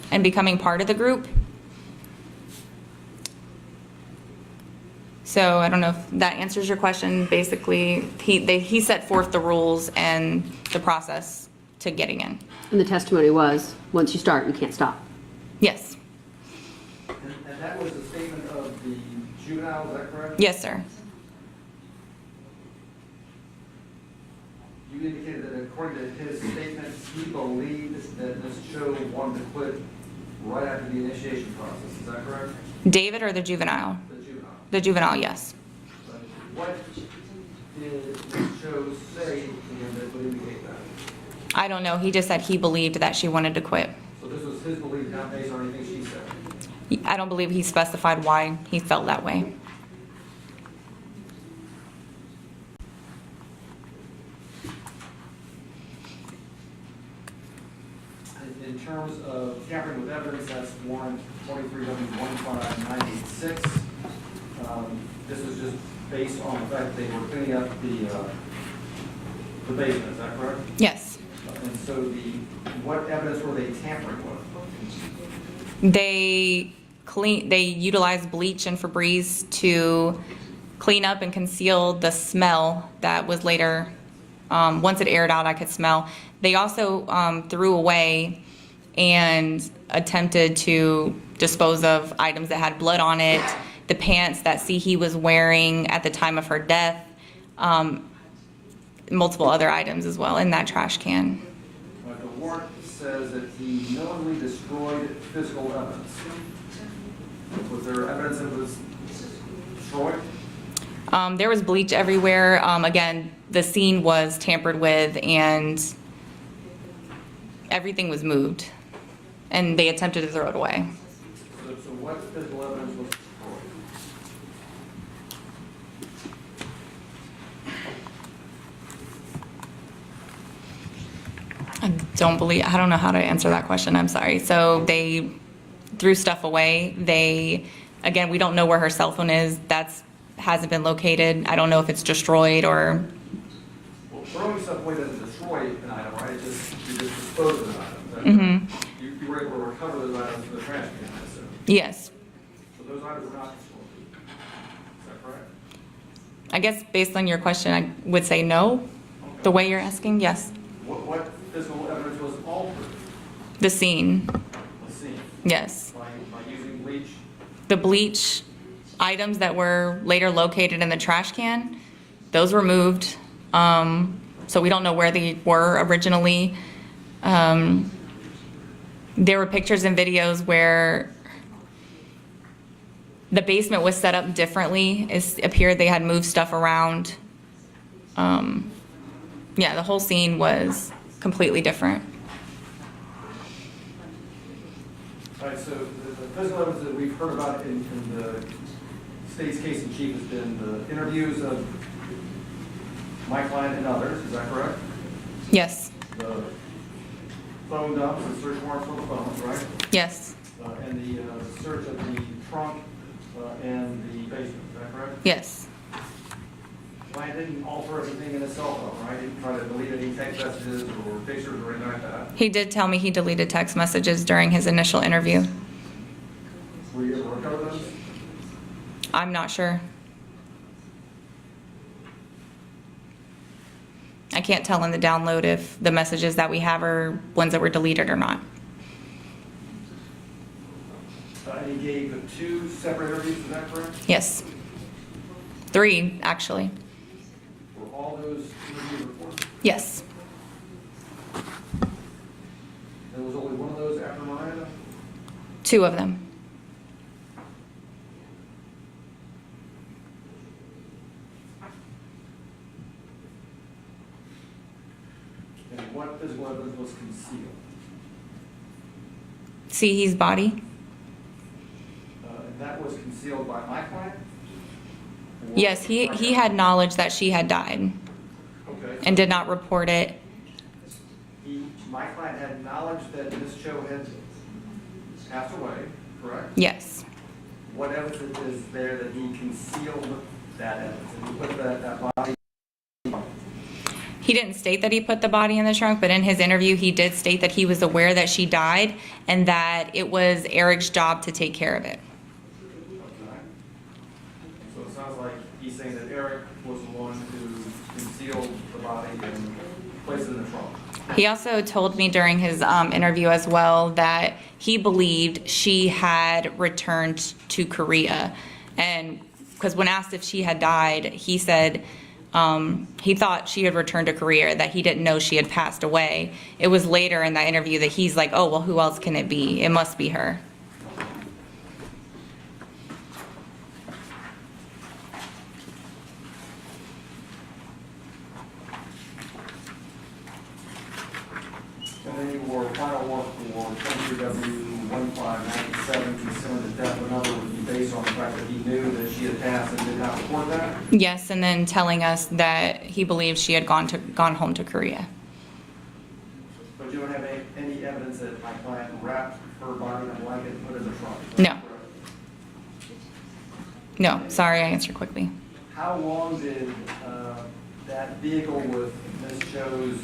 and becoming part of the group. So I don't know if that answers your question. Basically, he set forth the rules and the process to getting in. And the testimony was, once you start, you can't stop. Yes. And that was the statement of the juvenile, is that correct? Yes, sir. You indicated that according to his statement, he believed that Ms. Cho wanted to quit right after the initiation process, is that correct? David or the juvenile? The juvenile. The juvenile, yes. But what did Ms. Cho say to him that would indicate that? I don't know. He just said he believed that she wanted to quit. So this was his belief, not based on anything she said? I don't believe he specified why he felt that way. In terms of tampering with evidence, that's warrant 23W15986. This is just based on the fact that they were cleaning up the basement, is that correct? Yes. And so what evidence were they tampering with? They utilized bleach and Febreze to clean up and conceal the smell that was later, once it aired out, I could smell. They also threw away and attempted to dispose of items that had blood on it, the pants that Mihee was wearing at the time of her death, multiple other items as well in that trash can. The warrant says that he knowingly destroyed physical evidence. Was there evidence that was destroyed? There was bleach everywhere. Again, the scene was tampered with and everything was moved. And they attempted to throw it away. So what physical evidence was destroyed? I don't know how to answer that question. I'm sorry. So they threw stuff away. Again, we don't know where her cell phone is. Hasn't been located. I don't know if it's destroyed or. Well, throwing stuff away doesn't destroy an item, right? You just dispose of an item. Mm-hmm. You were able to recover those items from the trash can, I assume. Yes. So those items were not destroyed. Is that correct? I guess based on your question, I would say no. Okay. The way you're asking, yes. What physical evidence was altered? The scene, The scene, yes. by using bleach? The bleach items that were later located in the trash can, those were moved. So we don't know where they were originally. There were pictures and videos where the basement was set up differently. It appeared they had moved stuff around. Yeah, the whole scene was completely different. All right, so the physical evidence that we've heard about in the state's case in chief has been the interviews of my client and others, is that correct? Yes, The phone dumps, the search warrants for the phones, right? yes, And the search of the trunk and the basement, is that correct? yes. Client didn't alter anything in his cell phone, right? He didn't try to delete any text messages or pictures or anything like that. He did tell me he deleted text messages during his initial interview. Were you able to recover those? I'm not sure. I can't tell in the download if the messages that we have are ones that were deleted or not. And he gave 2 separate interviews, is that correct? Yes. 3, actually. Were all those interviews recorded? Yes. There was only one of those after Miranda? 2 of them. And what physical evidence was concealed? See, he's body? And that was concealed by my client? And what Yes, was he my had knowledge that she had died Okay. and did not report it. My client had knowledge that Ms. Cho had passed away, correct? Yes. What evidence is there that he concealed that evidence? And he put that body? He didn't state that he put the body in the trunk, but in his interview, he did state that he was aware that she died and that it was Eric's job to take care of it. Okay. So it sounds like he's saying that Eric was the one who concealed the body and placed it in the trunk. He also told me during his interview as well that he believed she had returned to Korea. And because when asked if she had died, he said he thought she had returned to Korea, that he didn't know she had passed away. It was later in that interview that he's like, oh, well, who else can it be? It must be her. And then your final work for 23W1597, concealing the death of another, would be based on the fact that he knew that she had passed and did not report that? Yes, and then telling us that he believes she had gone home to Korea. But you don't have any evidence that my client wrapped her body in a blanket and put it in the trunk? No. No, sorry, I answered quickly. How long did that vehicle with Ms. Cho's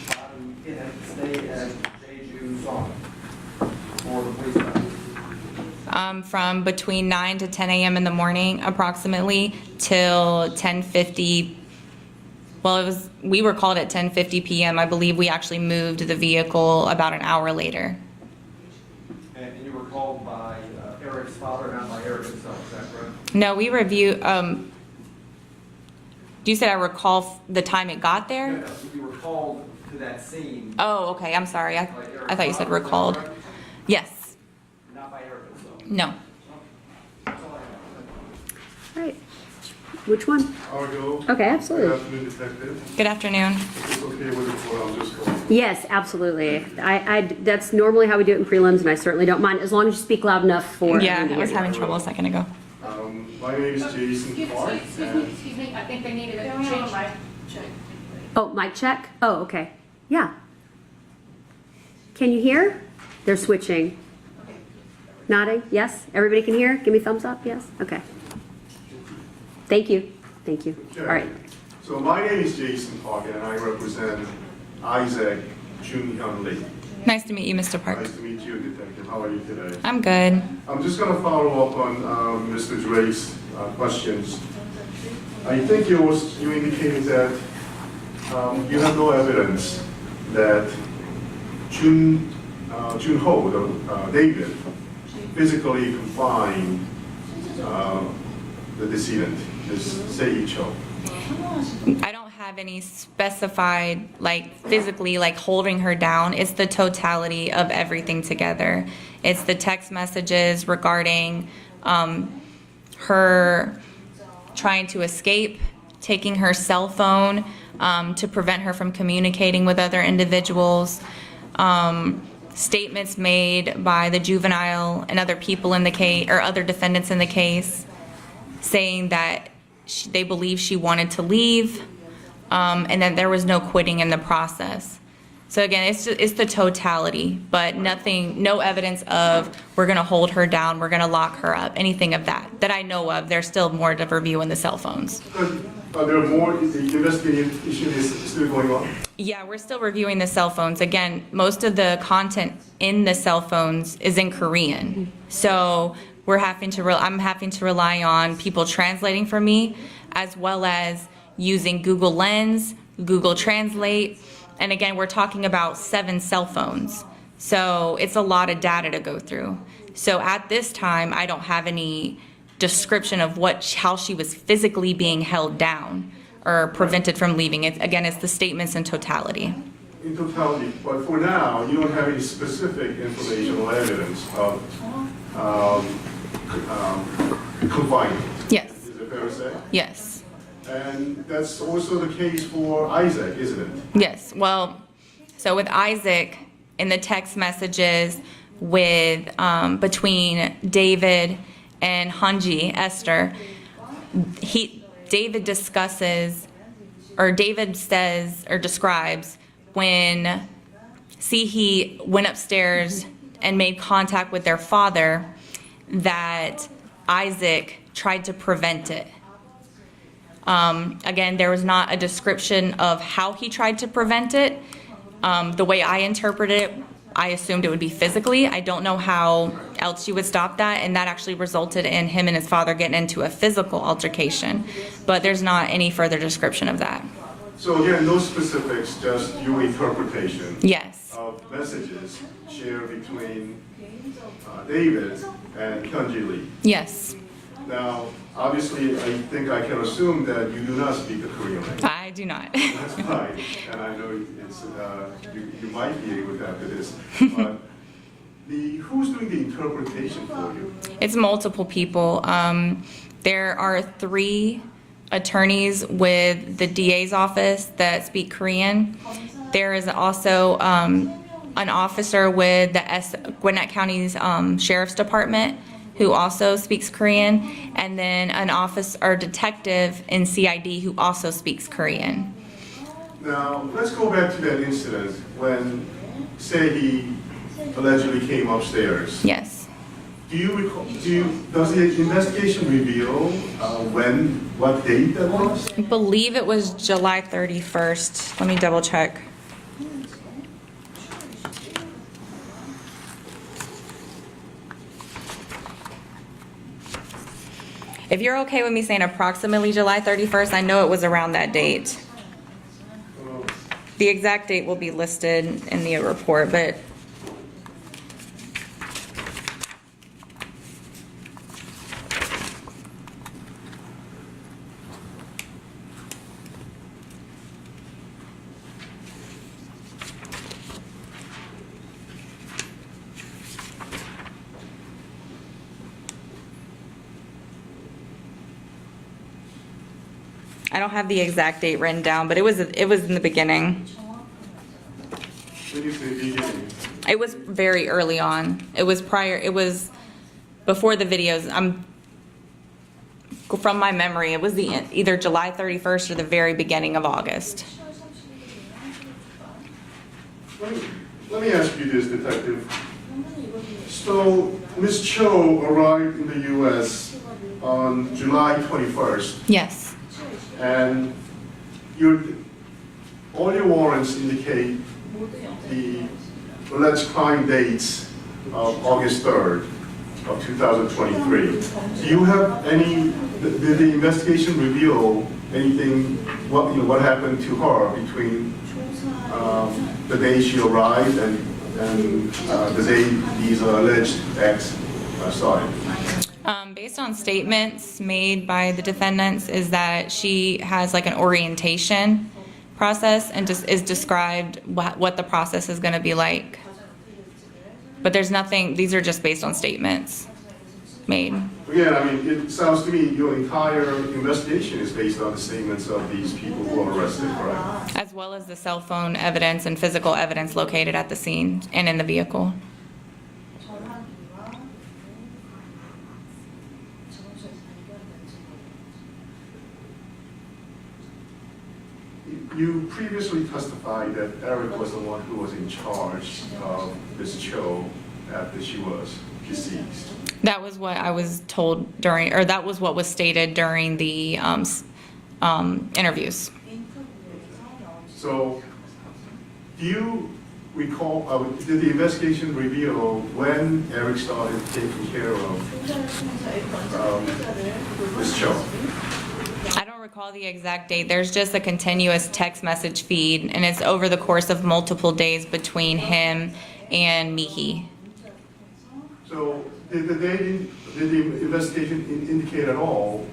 body in it stay at Jeju Song for the police officer? From between 9 to 10 a.m. in the morning approximately till 10:50. Well, we were called at 10:50 p.m. I believe we actually moved the vehicle about an hour later. And you were called by Eric's father, not by Eric himself, is that correct? No, we review. You said I recall the time it got there? No, you were called to that scene. Oh, okay. I'm sorry. I thought you said recalled. Yes. Not by Eric himself. No. That's all I have. Right. Which one? I'll go. Okay, absolutely. Good afternoon, Detective. Good afternoon. If it's okay with the court, I'll just go. Yes, absolutely. That's normally how we do it in prelims, and I certainly don't mind, as long as you speak loud enough for Yeah, everyone to I was hear you. having trouble a second ago. My name is Jason Clark, and Excuse me, I think they needed a change. Oh, mic check? Oh, okay. Yeah. Can you hear? They're switching. Nodding? Yes? Everybody can hear? Give me thumbs up? Yes? Okay. Thank you. Thank you. All right. so my name is Jason Clark, and I represent Isaac Juoonhym Lee. Nice to meet you, Mr. Park. Nice to meet you, Detective. How are you today? I'm good. I'm just going to follow up on Mr. Dre's questions. I think you indicated that you have no evidence that Joonho, David, physically confined the decedent, Ms. Sei-Cho. I don't have any specified, like physically, like holding her down. It's the totality of everything together. It's the text messages regarding her trying to escape, taking her cell phone to prevent her from communicating with other individuals, statements made by the juvenile and other people in the case, or other defendants in the case, saying that they believe she wanted to leave, and that there was no quitting in the process. So again, it's the totality, but nothing, no evidence of we're gonna hold her down, we're gonna lock her up, anything of that I know of. There's still more to review in the cell phones. Are there more, the investigation is still going on? Yeah, we're still reviewing the cell phones. Again, most of the content in the cell phones is in Korean. So I'm having to rely on people translating for me, as well as using Google Lens, Google Translate. And again, we're talking about 7 cell phones. So it's a lot of data to go through. So at this time, I don't have any description of how she was physically being held down or prevented from leaving. It's the statements in totality. In totality, but for now, you don't have any specific information or evidence of confinement. Yes. Is it fair to say? Yes. And that's also the case for Isaac, isn't it? Yes. Well, so with Isaac, in the text messages with between David and Hyunji, Esther, David says or describes when Mihee went upstairs and made contact with their father, that Isaac tried to prevent it. Again, there was not a description of how he tried to prevent it. The way I interpreted it, I assumed it would be physically. I don't know how else you would stop that, and that actually resulted in him and his father getting into a physical altercation. But there's not any further description of that. So again, no specifics, just your interpretation. Yes. Of messages shared between David and Hyunji Lee. Yes. Now, obviously, I think I can assume that you do not speak the Korean language. I do not. That's fine, and I know it's you might be able to after this. But who's doing the interpretation for you? It's multiple people. There are 3 attorneys with the DA's office that speak Korean. There is also an officer with the Gwinnett County's Sheriff's Department who also speaks Korean, and then an officer or detective in CID who also speaks Korean. Now, let's go back to that incident when, say, he allegedly came upstairs. Yes. Do you recall, does the investigation reveal what date that was? I believe it was July 31st. Let me double check. If you're okay with me saying approximately July 31st, I know it was around that date. The exact date will be listed in the report, but I don't have the exact date written down, but it was in the beginning. When you say beginning? It was very early on. It was before the videos. From my memory, it was either July 31st or the very beginning of August. Let me ask you this, Detective. So, Ms. Cho arrived in the U.S. on July 21st. Yes. And all your warrants indicate the alleged crime dates of August 3rd. of 2023. Do you have any, did the investigation reveal anything, what happened to her between the day she arrived and the day these alleged acts started? Based on statements made by the defendants, is that she has like an orientation process and just is described what the process is going to be like. But there's nothing, these are just based on statements made. Again, I mean, it sounds to me your entire investigation is based on the statements of these people who were arrested, correct? As well as the cell phone evidence and physical evidence located at the scene and in the vehicle. You previously testified that Eric was the one who was in charge of Ms. Cho after she was deceased. That was what I was told during, or that was what was stated during the interviews. So, do you recall, did the investigation reveal when Eric started taking care of Ms. Cho? I don't recall the exact date. There's just a continuous text message feed, and it's over the course of multiple days between him and Mihee. So, did the investigation indicate at all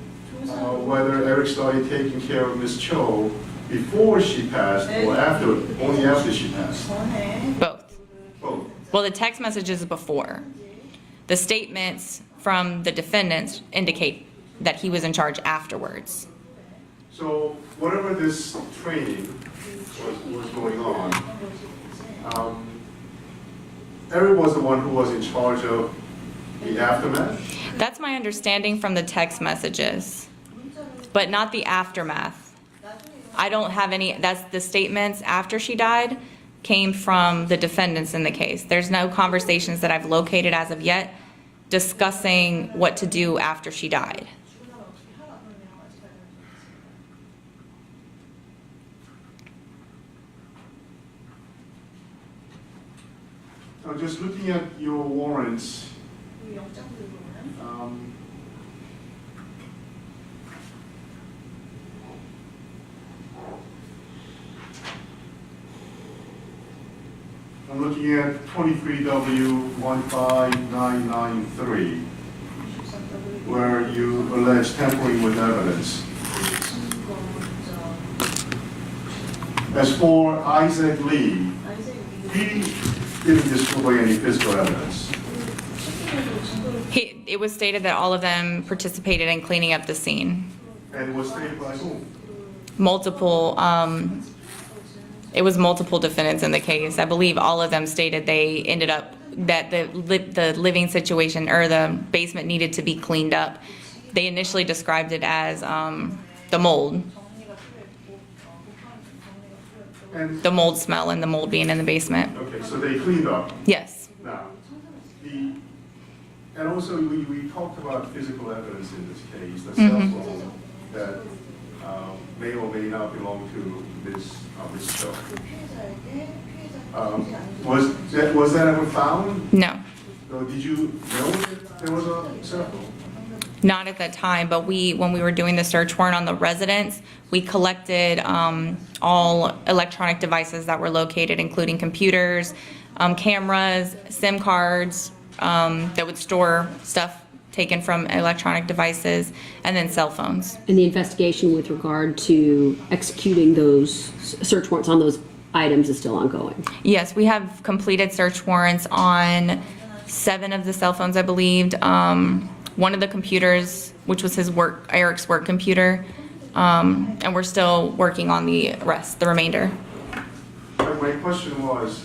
whether Eric started taking care of Ms. Cho before she passed or after, only after she passed? Both. Both. Well, the text messages is before. The statements from the defendants indicate that he was in charge afterwards. So whatever this training was going on, Eric was the one who was in charge of the aftermath? That's my understanding from the text messages, but not the aftermath. I don't have any, that's the statements after she died came from the defendants in the case. There's no conversations that I've located as of yet discussing what to do after she died. Now, just looking at your warrants, I'm looking at 23W15993, where you allege tampering with evidence. As for Isaac Lee, he didn't destroy any physical evidence. It was stated that all of them participated in cleaning up the scene. And it was stated by whom? Multiple, it was multiple defendants in the case. I believe all of them stated they ended up, that the living situation or the basement needed to be cleaned up. They initially described it as the mold. And The mold smell and the mold being in the basement. okay, so they cleaned up. Yes. Now, and also we talked about physical evidence in this case, the cell phone that may or may not belong to Ms. Cho. Was that ever found? No. So did you know that there was a cell phone? Not at that time, but when we were doing the search warrant on the residence, we collected all electronic devices that were located, including computers, cameras, SIM cards that would store stuff taken from electronic devices, and then cell phones. And the investigation with regard to executing those search warrants on those items is still ongoing? Yes, we have completed search warrants on 7 of the cell phones, I believed. One of the computers, which was Eric's work computer, and we're still working on the remainder. My question was,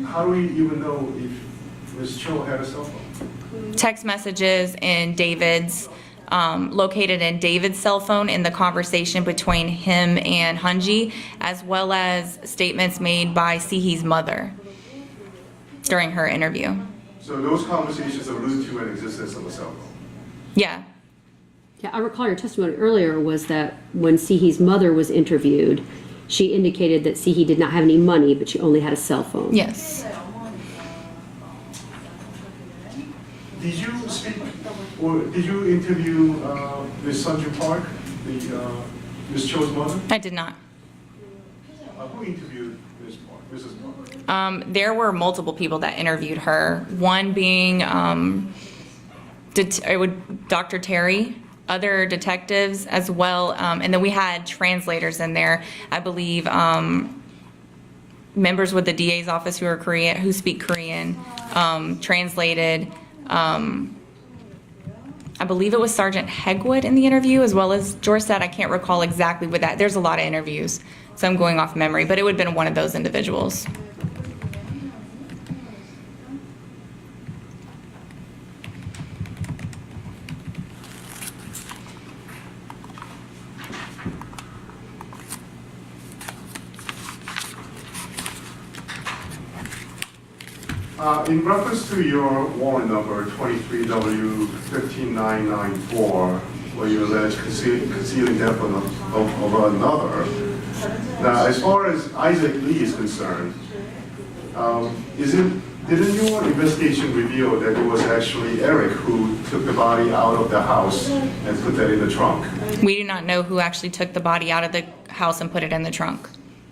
how do we even know if Ms. Cho had a cell phone? Text messages in David's, located in David's cell phone in the conversation between him and Hyunji, as well as statements made by Sihee's mother during her interview. So those conversations allude to an existence of a cell phone? Yeah. Yeah, I recall your testimony earlier was that when Sihee's mother was interviewed, she indicated that Sihee did not have any money, but she only had a cell phone. Yes. did you speak, or did you interview Ms. Sunju Park, Ms. Cho's mother? I did not. Who interviewed Mrs. Park? There were multiple people that interviewed her. One being Dr. Terry, other detectives as well, and then we had translators in there. I believe members with the DA's office who are Korean, who speak Korean, translated. I believe it was Sergeant Hegwood in the interview, as well as Jorstad. I can't recall exactly what that. There's a lot of interviews, so I'm going off memory, but it would have been one of those individuals. In reference to your warrant number 23W15994, where you allege concealing death of another, now as far as Isaac Lee is concerned, didn't your investigation reveal that it was actually Eric who took the body out of the house and put that in the trunk? We do not know who actually took the body out of the house and put it in the trunk.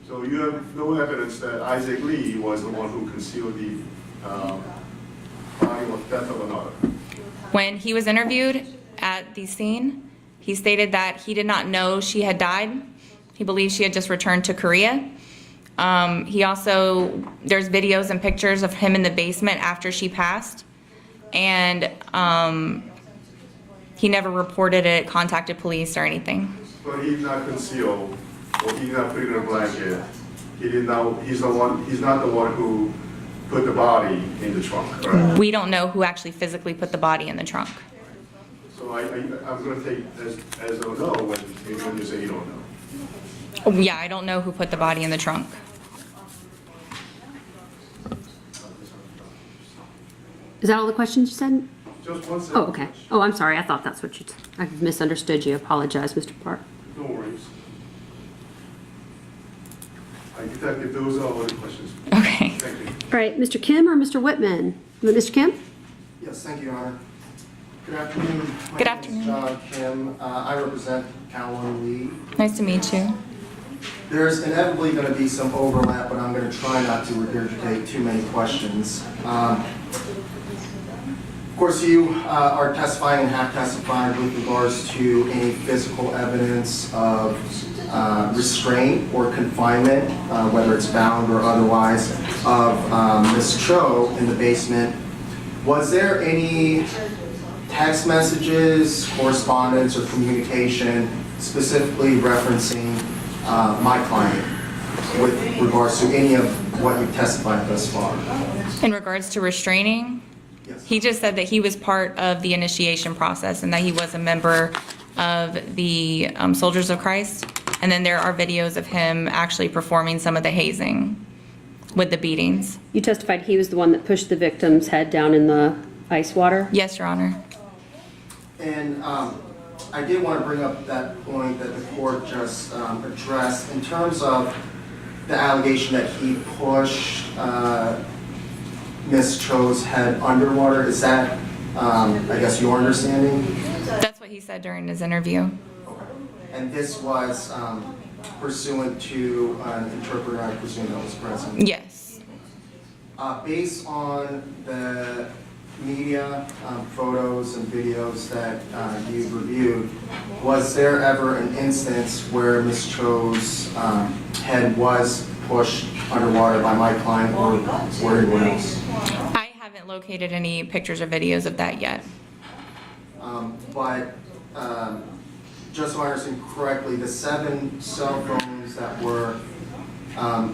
So you have no evidence that Isaac Lee was the one who concealed the body of death of another? When he was interviewed at the scene, he stated that he did not know she had died. He believed she had just returned to Korea. He also, there's videos and pictures of him in the basement after she passed, and he never reported it, contacted police or anything. But he did not conceal, or he did not put it in a blanket. He didn't know, he's not the one who put the body in the trunk, correct? We don't know who actually physically put the body in the trunk. So I'm going to take as a no when you say you don't know. Yeah, I don't know who put the body in the trunk. Is that all the questions you said? Just one second. Oh, okay. Oh, I'm sorry. I thought that's what you, I misunderstood you. I apologize, Mr. Park. No worries. Detective, those are all the questions. Okay. Thank you. All right, Mr. Kim or Mr. Whitman? Mr. Kim? Yes, thank you, Your Honor. Good afternoon. My Good name is afternoon. John Kim. I represent Gawom Lee. Nice to meet you. There's inevitably going to be some overlap, but I'm going to try not to regurgitate too many questions. Of course, you are testifying and have testified with regards to any physical evidence of restraint or confinement, whether it's bound or otherwise, of Ms. Cho in the basement. Was there any text messages, correspondence, or communication specifically referencing my client with regards to any of what you've testified thus far? In regards to restraining, Yes. he just said that he was part of the initiation process and that he was a member of the Soldiers of Christ. And then there are videos of him actually performing some of the hazing with the beatings. You testified he was the one that pushed the victim's head down in the ice water? Yes, Your Honor. And I did want to bring up that point that the court just addressed in terms of the allegation that he pushed Ms. Cho's head underwater. Is that, I guess, your understanding? That's what he said during his interview. And this was pursuant to an interpreter, I presume, that was present? Yes. Based on the media photos and videos that you've reviewed, was there ever an instance where Ms. Cho's head was pushed underwater by my client or anyone else? I haven't located any pictures or videos of that yet. But just so I understand correctly, the 7 cell phones that were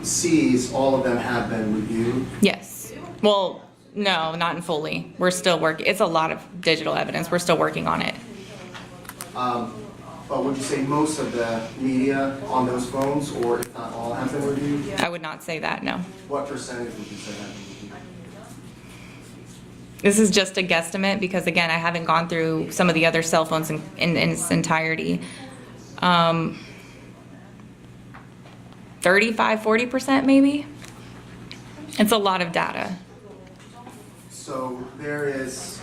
seized, all of them have been reviewed? Yes. Well, no, not in fully. We're still working. It's a lot of digital evidence. We're still working on it. But would you say most of the media on those phones, or if not all, have been reviewed? I would not say that, no. What percentage would you say have been reviewed? This is just a guesstimate because, again, I haven't gone through some of the other cell phones in its entirety. 35, 40% maybe? It's a lot of data. So there is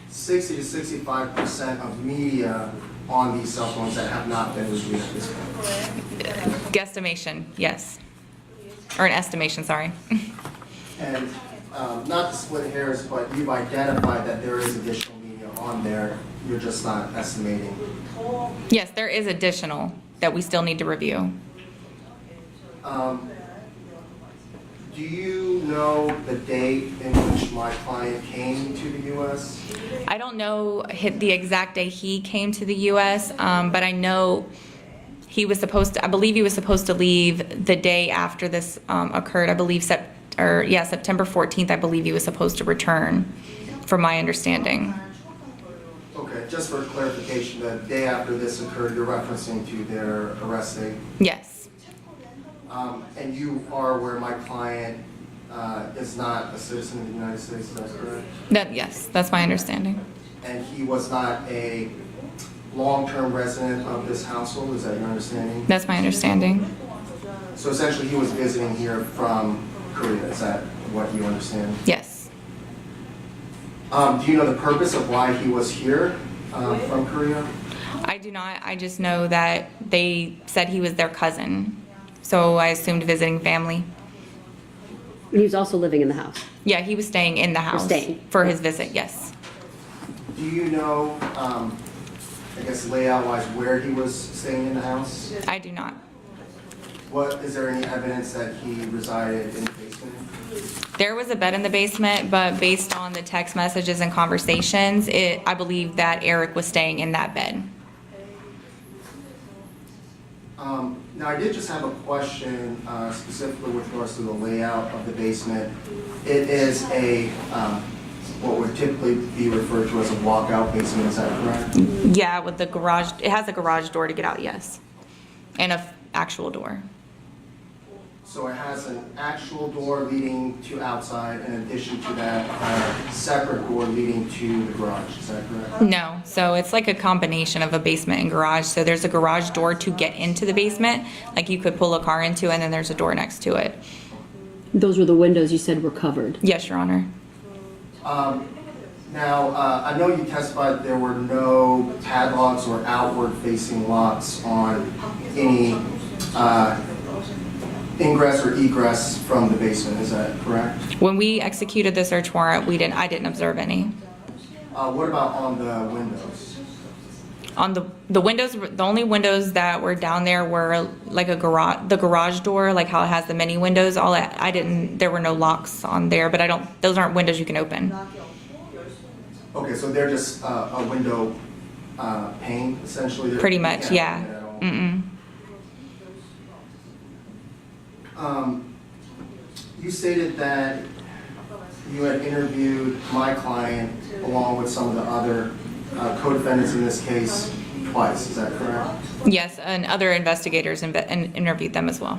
60 to 65% of media on these cell phones that have not been reviewed at this point. Guesstimation, yes. Or an estimation, sorry. And not to split hairs, but you've identified that there is additional media on there. You're just not estimating. Yes, there is additional that we still need to review. Do you know the date in which my client came to the U.S.? I don't know the exact day he came to the U.S., but I know he was supposed to, I believe he was supposed to leave the day after this occurred. I believe September 14th, I believe he was supposed to return, from my understanding. Okay, just for clarification, the day after this occurred, you're referencing to their arrest date? Yes. And you are where my client is not a citizen of the United States, is that correct? Yes, that's my understanding. And he was not a long-term resident of this household, is that your understanding? That's my understanding. So essentially, he was visiting here from Korea, is that what you understand? Yes. Do you know the purpose of why he was here from Korea? I do not. I just know that they said he was their cousin. So I assumed visiting family. He was also living in the house. Yeah, he was staying in the house staying. for his visit, yes. Do you know, I guess layout-wise, where he was staying in the house? I do not. Is there any evidence that he resided in the basement? There was a bed in the basement, but based on the text messages and conversations, I believe that Eric was staying in that bed. Now, I did just have a question specifically with regards to the layout of the basement. It is a, what would typically be referred to as a walkout basement, is that correct? Yeah, with the garage, it has a garage door to get out, yes. And an actual door. So it has an actual door leading to outside, in addition to that, a separate door leading to the garage, is that correct? No, so it's like a combination of a basement and garage. So there's a garage door to get into the basement, like you could pull a car into, and then there's a door next to it. Those were the windows you said were covered. Yes, Your Honor. Now, I know you testified there were no padlocks or outward-facing locks on any ingress or egress from the basement, is that correct? When we executed the search warrant, I didn't observe any. What about on the windows? On the windows, the only windows that were down there were like the garage door, like how it has the many windows. There were no locks on there, but those aren't windows you can open. Okay, so they're just a window pane, essentially? Pretty much, yeah. You stated that you had interviewed my client along with some of the other co-defendants in this case twice, is that correct? Yes, and other investigators interviewed them as well.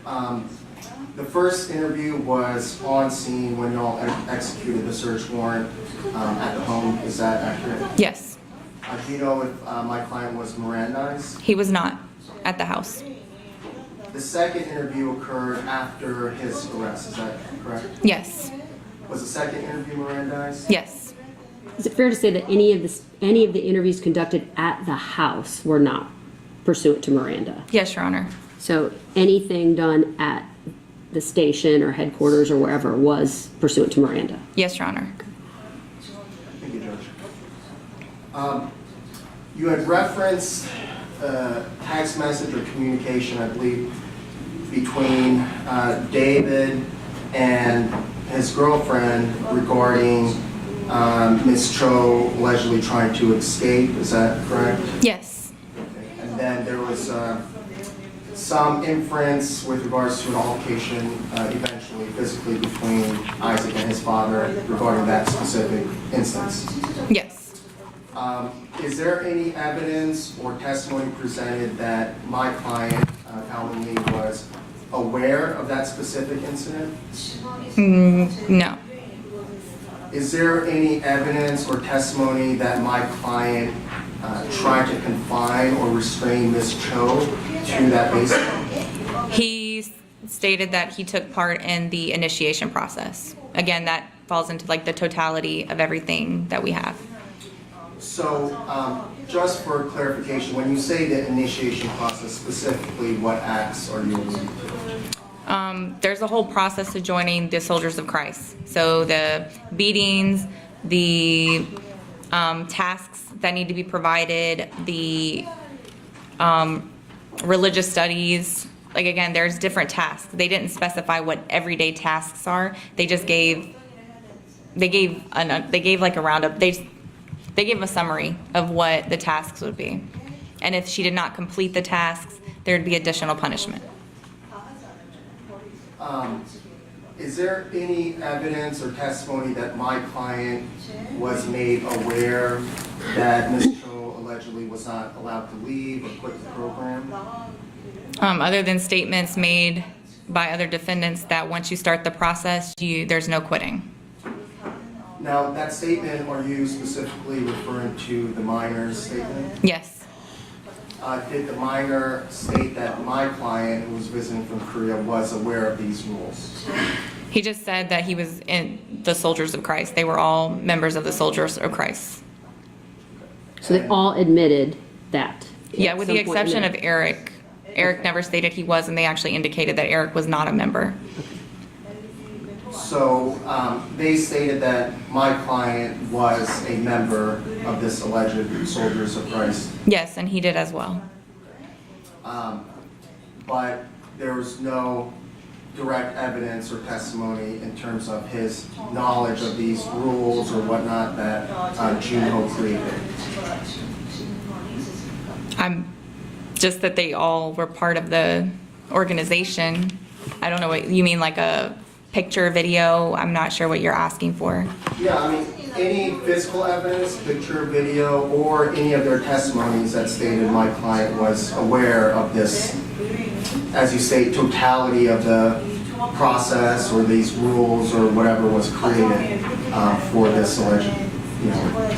The first interview was on scene when y'all executed the search warrant at the home, is that accurate? Yes. Do you know if my client was Mirandized? He was not at the house. The second interview occurred after his arrest, is that correct? Yes. Was the second interview Mirandized? Yes. Is it fair to say that any of the interviews conducted at the house were not pursuant to Miranda? Yes, Your Honor. So anything done at the station or headquarters or wherever was pursuant to Miranda? Yes, Your Honor. Thank you, Judge. You had referenced text message or communication, I believe, between David and his girlfriend regarding Ms. Cho allegedly trying to escape, is that correct? Yes. Okay. And then there was some inference with regards to an altercation eventually physically between Isaac and his father regarding that specific instance. Yes. Is there any evidence or testimony presented that my client, Hyunji Lee, was aware of that specific incident? No. Is there any evidence or testimony that my client tried to confine or restrain Ms. Cho to that basement? He stated that he took part in the initiation process. Again, that falls into like the totality of everything that we have. So, just for clarification, when you say the initiation process, specifically what acts are you alluding to? There's a whole process to joining the Soldiers of Christ. So the beatings, the tasks that need to be provided, the religious studies. Like again, there's different tasks. They didn't specify what everyday tasks are. They just gave like a roundup. They gave a summary of what the tasks would be. And if she did not complete the tasks, there would be additional punishment. Is there any evidence or testimony that my client was made aware that Ms. Cho allegedly was not allowed to leave or quit the program? Other than statements made by other defendants that once you start the process, there's no quitting. Now, that statement, are you specifically referring to the minor's statement? Yes. Did the minor state that my client, who was visiting from Korea, was aware of these rules? He just said that he was in the Soldiers of Christ. They were all members of the Soldiers of Christ. So they all admitted that? Yeah, with the exception of Eric. Eric never stated he was, and they actually indicated that Eric was not a member. So they stated that my client was a member of this alleged Soldiers of Christ. Yes, and he did as well. But there was no direct evidence or testimony in terms of his knowledge of these rules or whatnot that Joonho created. Just that they all were part of the organization. I don't know what you mean, like a picture, video. I'm not sure what you're asking for. Yeah, I mean, any physical evidence, picture, video, or any of their testimonies that stated my client was aware of this, as you say, totality of the process or these rules or whatever was created for this alleged,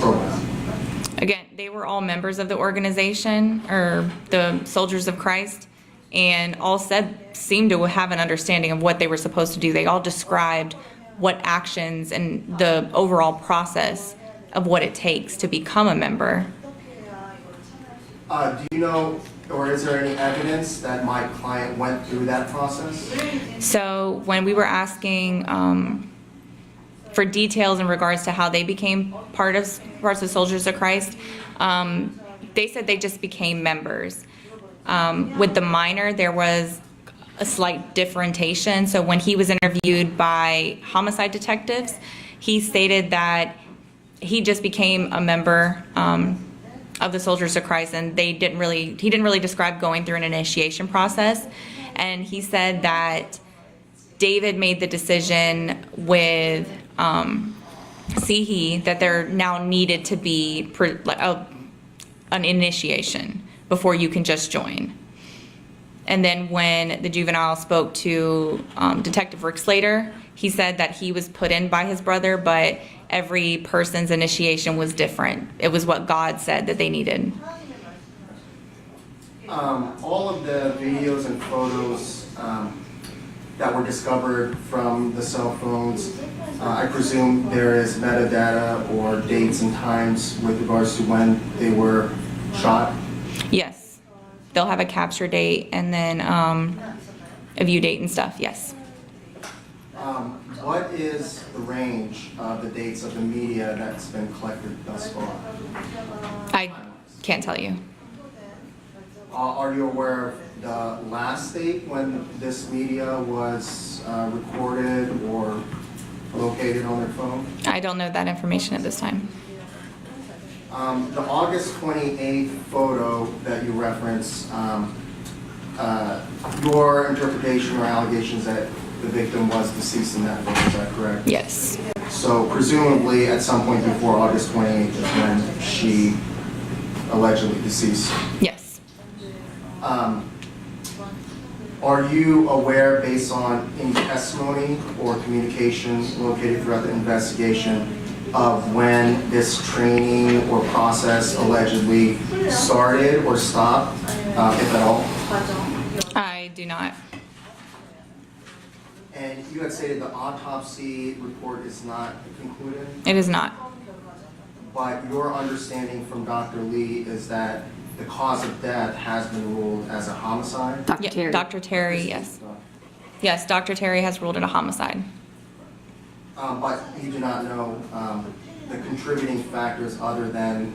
program. Again, they were all members of the organization, or the Soldiers of Christ, and all seemed to have an understanding of what they were supposed to do. They all described what actions and the overall process of what it takes to become a member. Do you know, or is there any evidence that my client went through that process? So when we were asking for details in regards to how they became part of Soldiers of Christ, they said they just became members. With the minor, there was a slight differentiation. So when he was interviewed by homicide detectives, he stated that he just became a member of the Soldiers of Christ, and he didn't really describe going through an initiation process. And he said that David made the decision with Mihee that there now needed to be an initiation before you can just join. And then when the juvenile spoke to Detective Rick Slater, he said that he was put in by his brother, but every person's initiation was different. It was what God said that they needed. All of the videos and photos that were discovered from the cell phones, I presume there is metadata or dates and times with regards to when they were shot? Yes. They'll have a capture date and then a view date and stuff, yes. What is the range of the dates of the media that's been collected thus far? I can't tell you. Are you aware of the last date when this media was recorded or located on their phone? I don't know that information at this time. The August 28th photo that you referenced, your interpretation or allegations that the victim was deceased in that photo, is that correct? Yes. So presumably at some point before August 28th is when she allegedly deceased. Yes. Are you aware, based on any testimony or communication located throughout the investigation, of when this training or process allegedly started or stopped, if at all? I do not. And you had stated the autopsy report is not concluded, It is not. but your understanding from Dr. Lee is that the cause of death has been ruled as a homicide? Dr. Yeah, Terry. Dr. Terry, yes. Yes, Dr. Terry has ruled it a homicide. But you do not know the contributing factors other than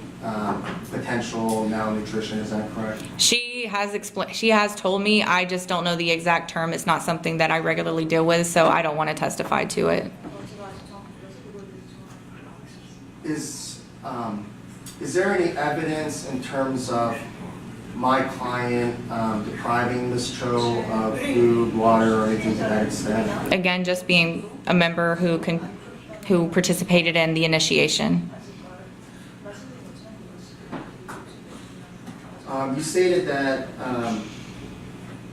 potential malnutrition, is that correct? She has told me, I just don't know the exact term. It's not something that I regularly deal with, so I don't want to testify to it. Is there any evidence in terms of my client depriving Ms. Cho of food, water, or anything to that extent? Again, just being a member who participated in the initiation. You stated that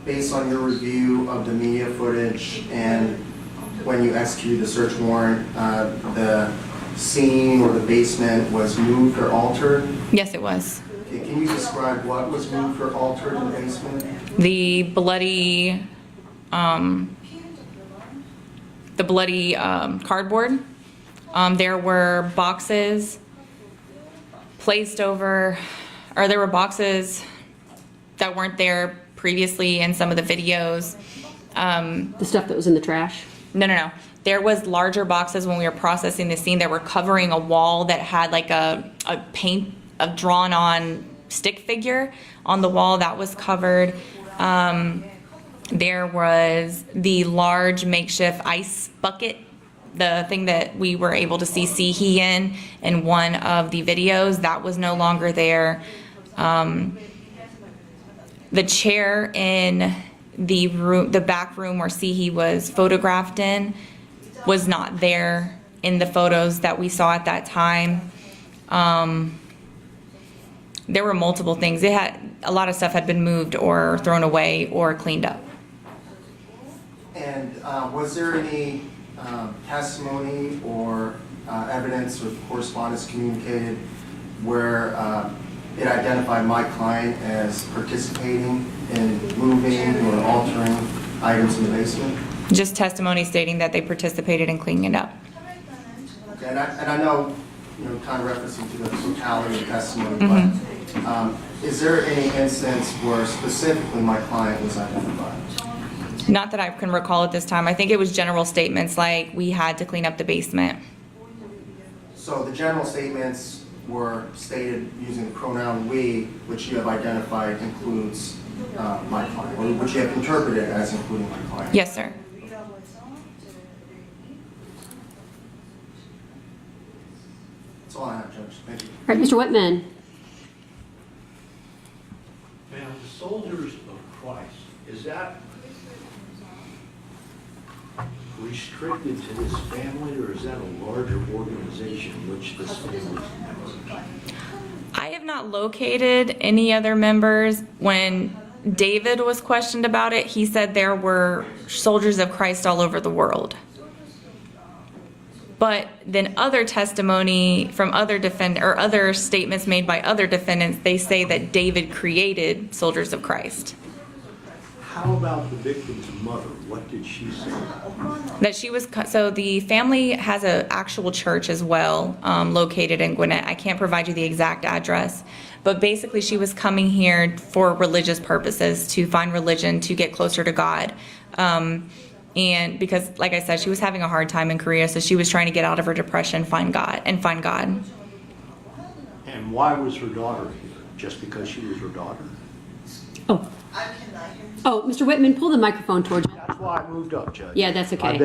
based on your review of the media footage and when you executed the search warrant, the scene or the basement was moved or altered. Yes, it was. Okay, can you describe what was moved or altered in the basement? The bloody cardboard. There were boxes placed over, or there were boxes that weren't there previously in some of the videos. The stuff that was in the trash? No. There was larger boxes when we were processing the scene that were covering a wall that had like a drawn on stick figure on the wall that was covered. There was the large makeshift ice bucket, the thing that we were able to see Mihee in one of the videos, that was no longer there. The chair in the room, the back room where Mihee was photographed in, was not there in the photos that we saw at that time. There were multiple things. A lot of stuff had been moved or thrown away or cleaned up. And was there any testimony or evidence or correspondence communicated where it identified my client as participating in moving or altering items in the basement? Just testimony stating that they participated in cleaning it up. Okay, and I know, kind of referencing to the totality of the testimony, but is there any instance where specifically my client was identified? Not that I can recall at this time. I think it was general statements like we had to clean up the basement. So the general statements were stated using the pronoun we, which you have identified includes my client, or which you have interpreted as including my client? Yes, sir. That's all I have, Judge. Thank you. All right, Mr. Whitman. Now, the Soldiers of Christ, is that restricted to this family, or is that a larger organization which this family is members? I have not located any other members. When David was questioned about it, he said there were Soldiers of Christ all over the world. But then other testimony from other statements made by other defendants, they say that David created Soldiers of Christ. How about the victim's mother? What did she say? That she was, so the family has an actual church as well, located in Gwinnett. I can't provide you the exact address, but basically she was coming here for religious purposes, to find religion, to get closer to God. And because, like I said, she was having a hard time in Korea, so she was trying to get out of her depression, find God. And why was her daughter here? Just because she was her daughter? Oh, Mr. Whitman, pull the microphone towards you. That's why I moved up, Judge. Yeah, that's okay.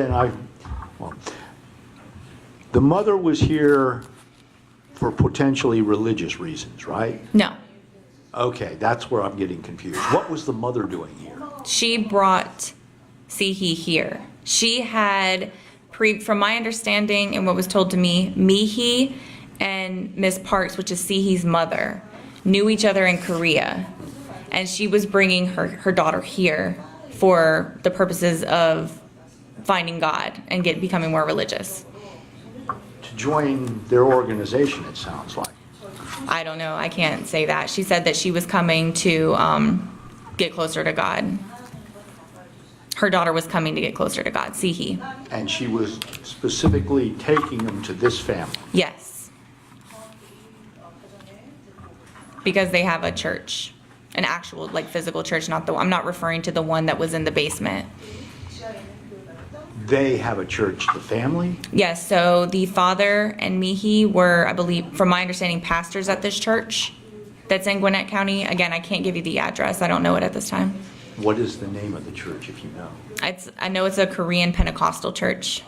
The mother was here for potentially religious reasons, right? No. Okay, that's where I'm getting confused. What was the mother doing here? She brought Mihee here. She had, from my understanding and what was told to me, Mihee and Miss Parks, which is Mihee's mother, knew each other in Korea. And she was bringing her daughter here for the purposes of finding God and becoming more religious. To join their organization, it sounds like. I don't know. I can't say that. She said that she was coming to get closer to God. Her daughter was coming to get closer to God, Sihi. And she was specifically taking him to this family. Yes. Because they have a church, an actual like physical church, I'm not referring to the one that was in the basement. They have a church, the family? Yes, so the father and Mihee were, I believe, from my understanding, pastors at this church that's in Gwinnett County. Again, I can't give you the address. I don't know it at this time. What is the name of the church, if you know? I know it's a Korean Pentecostal church.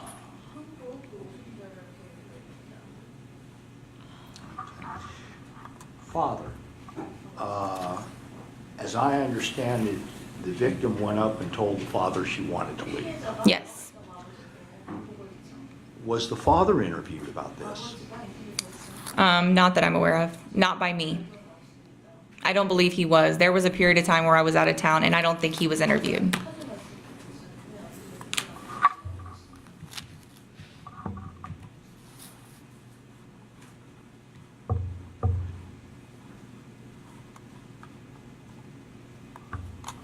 Father, as I understand it, the victim went up and told the father she wanted to leave. Yes. Was the father interviewed about this? Not that I'm aware of. Not by me. I don't believe he was. There was a period of time where I was out of town, and I don't think he was interviewed.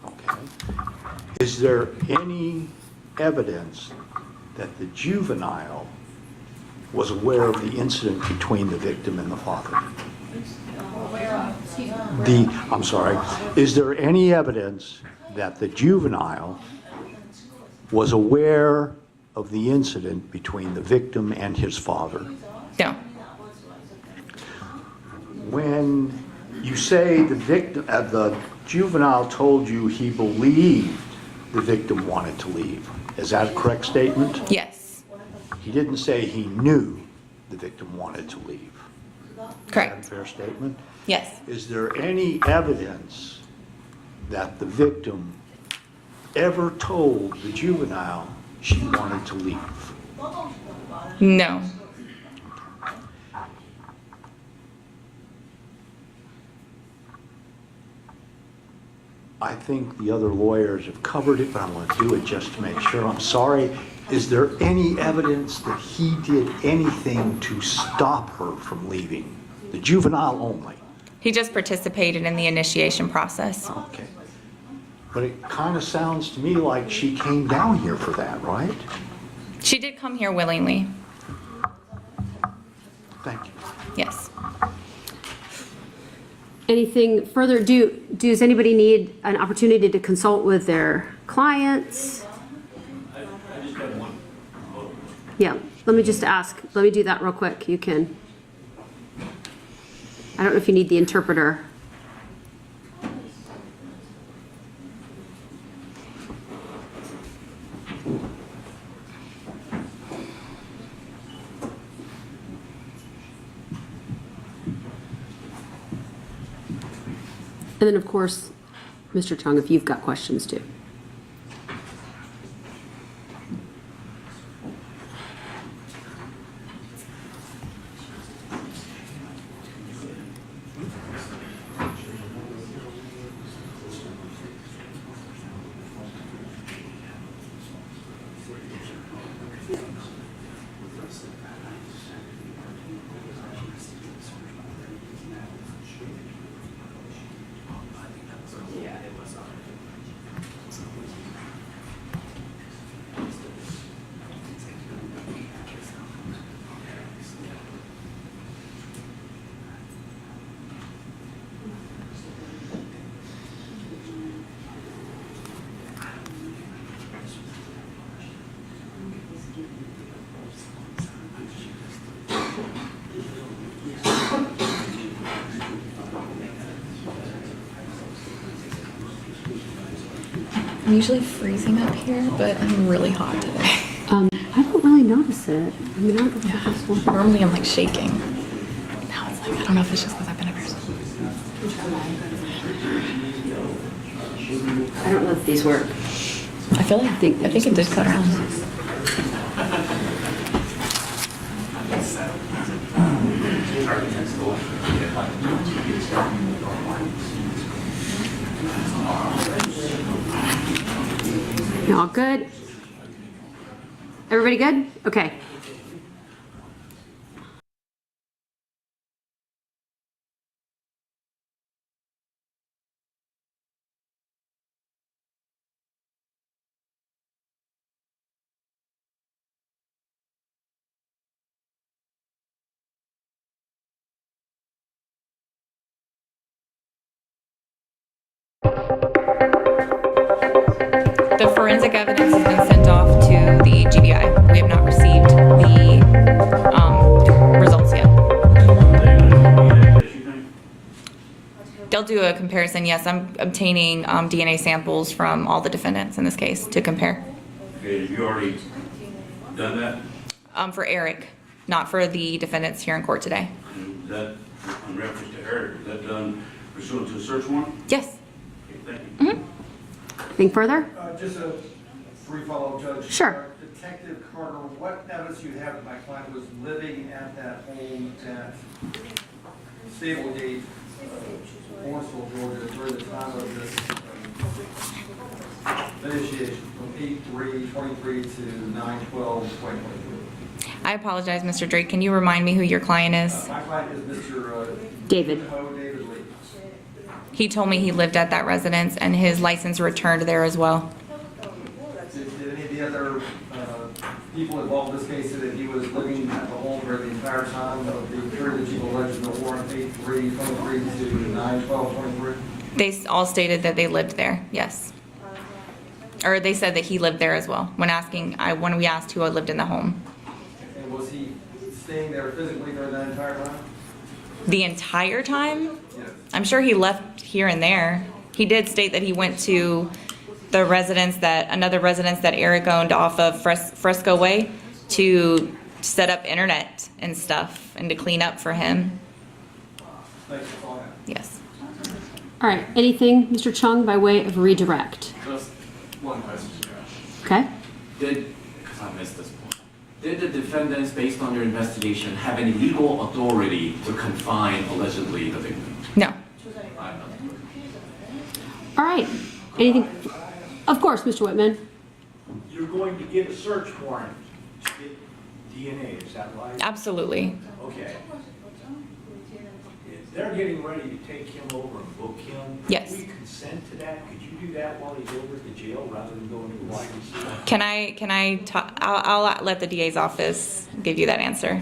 Okay. Is there any evidence that the juvenile was aware of the incident between the victim and the father? I'm sorry, is there any evidence that the juvenile was aware of the incident between the victim and his father? No. When you say the juvenile told you he believed the victim wanted to leave, is that a correct statement? Yes. He didn't say he knew the victim wanted to leave. Correct. Is that a fair statement? Yes. Is there any evidence that the victim ever told the juvenile she wanted to leave? No. I think the other lawyers have covered it, but I'm going to do it just to make sure. I'm sorry. Is there any evidence that he did anything to stop her from leaving? The juvenile only? He just participated in the initiation process. Okay. But it kind of sounds to me like she came down here for that, right? She did come here willingly. Thank you. Yes. Anything further? Does anybody need an opportunity to consult with their clients? I just have one. Yeah, let me just ask. Let me do that real quick. You can. I don't know if you need the interpreter. And then, of course, Mr. Chung, if you've got questions too. I'm usually freezing up here, but I'm really hot today. I don't really notice it. I mean, I don't know if this one. Normally I'm like shaking. Now it's like, I don't know if it's just because I've been up here so long. I don't know if these work. I feel like I think it did cut around. You all good? Everybody good? Okay. The forensic evidence has been sent off to the GBI. We have not received the results yet. They'll do a comparison, yes. I'm obtaining DNA samples from all the defendants in this case to compare. Okay, have you already done that? For Eric, not for the defendants here in court today. And is that, in reference to Eric, is that done pursuant to a search warrant? Yes. Okay, thank you. Anything further? Just a brief follow-up, Judge. Sure. Detective Carter, what evidence do you have that my client was living at that home at Stablegate, Morrisville, Georgia, during the time of this initiation, from 8/3/23 to 9/12/2023? I apologize, Mr. Drake. Can you remind me who your client is? My client is Mr. David. David Lee. He told me he lived at that residence and his license returned there as well. Did any of the other people involved in this case say that he was living at the home for the entire time of the period that you alleged in the warrant, 8/3/23 to 9/12/23? They all stated that they lived there, yes. Or they said that he lived there as well, when we asked who lived in the home. And was he staying there physically during that entire time? The entire time? Yes. I'm sure he left here and there. He did state that he went to the another residence that Eric owned off of Fresco Way to set up internet and stuff and to clean up for him. Thanks for calling. Yes. All right, anything, Mr. Chung, by way of redirect? Just one question, Josh. Okay? Because I missed this point, did the defendants, based on your investigation, have any legal authority to confine allegedly the victim? No. All right, anything? Of course, Mr. Whitman. You're going to get a search warrant to get DNA, is that right? Absolutely. Okay. If they're getting ready to take him over and book him, Yes. can we consent to that? Could you do that while he's over at the jail rather than going to the YMCA? Can I talk? I'll let the DA's office give you that answer.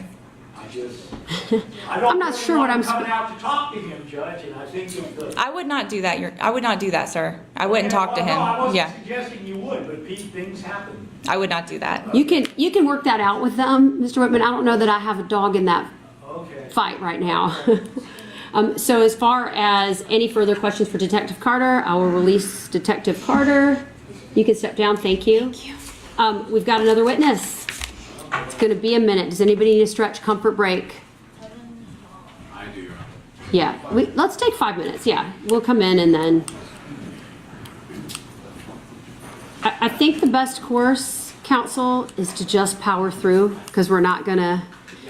I don't I'm not really sure what want I'm coming out to talk to him, Judge, and I think if the... I would not do that. I would not do that, sir. I wouldn't talk to No, I him. wasn't Yeah, suggesting you would, but things happen. I would not do that. You can work that out with them, Mr. Whitman. I don't know that I have a dog in that Okay. fight right now. So as far as any further questions for Detective Carter, I will release Detective Carter. You can step down, thank you. We've got another witness. It's gonna be a minute. Does anybody need a stretch comfort break? I do, Your Honor. Yeah, let's take 5 minutes, yeah. We'll come in and then. I think the best course, counsel, is to just power through because we're not gonna.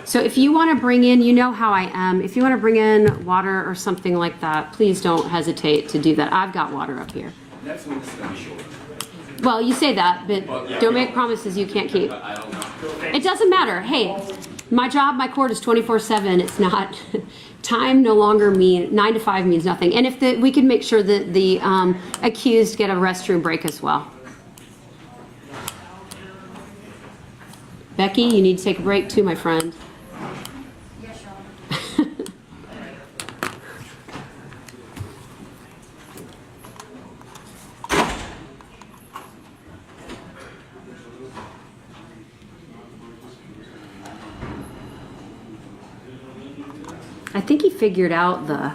So if you want to bring in, you know how I am. If you want to bring in water or something like that, please don't hesitate to do that. I've got water up here. Next one is going to be short. Well, you say that, but don't make promises you can't keep. I don't know. It doesn't matter. Hey, my job, my court is 24/7. It's not, time no longer 9 to 5 means nothing. And if we could make sure that the accused get a restroom break as well. Becky, you need to take a break too, my friend. I think he figured out the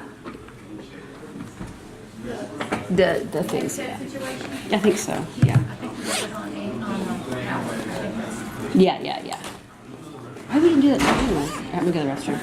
things. I think so. Yeah. Yeah. Why we didn't do that anyway? All right, we go to the restroom.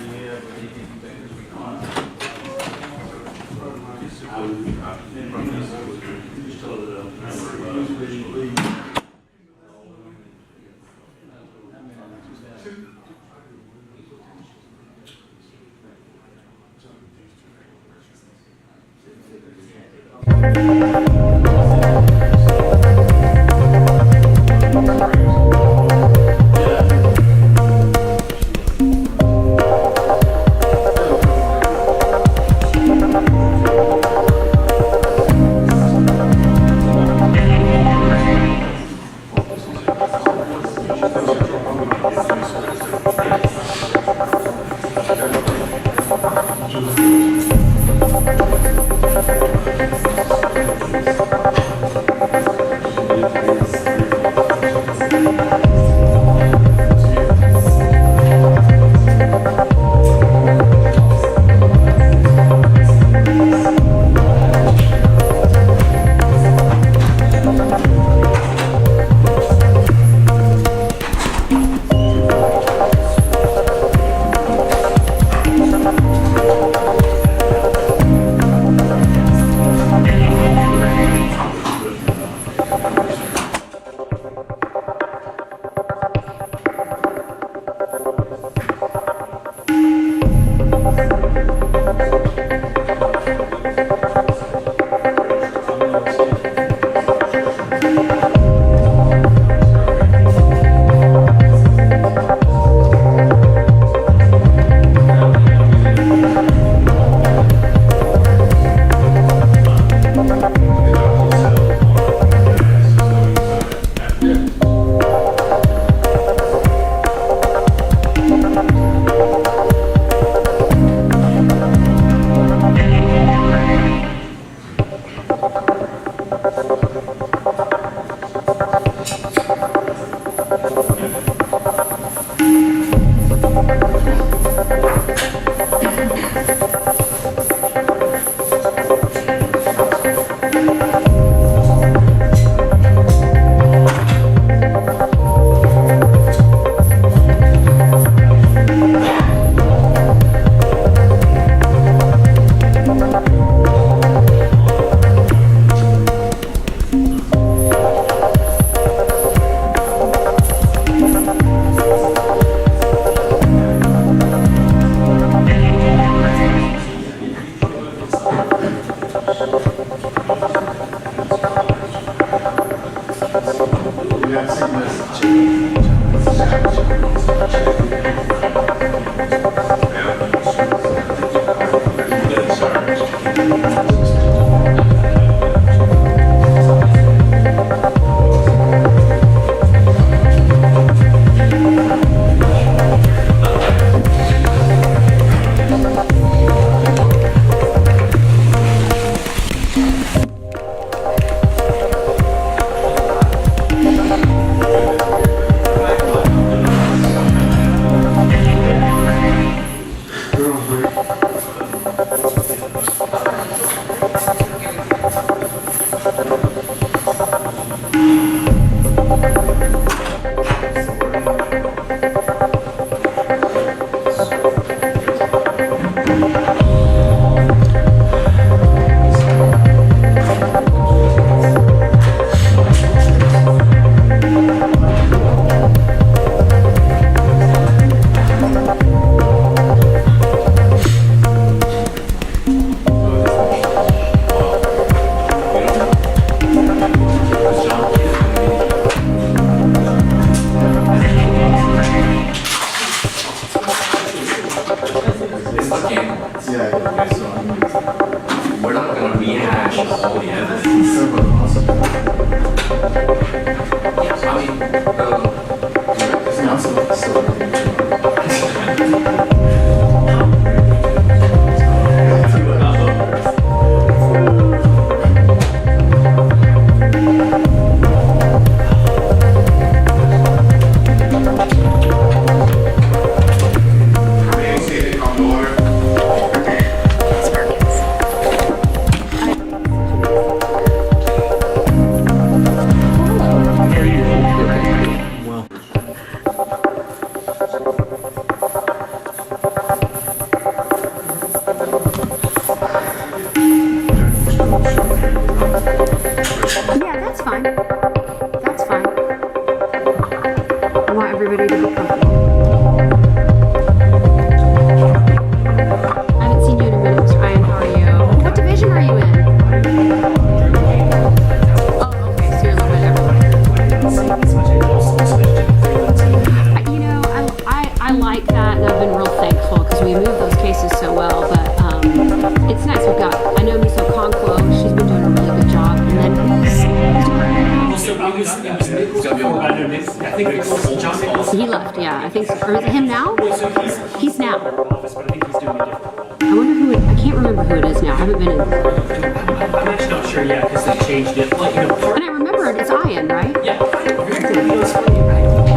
quash all the evidence. I Yeah, that's fine. That's fine. I want everybody to be comfortable. I haven't seen you in a minute, Ryan. How are you? What division are you in? Oh, okay. So you're a little bit everywhere. You know, I like that, and I've been real thankful because we moved those cases so well. But it's nice. We've got. I know Miso Conquo. She's been doing a really good job, and then. He left, yeah. I think, or is it him now? He's now. I wonder who I can't remember who it is now. I haven't been in. I'm actually not sure yet because they changed it. Like, you know, And I remembered it's Ian, right? yeah. I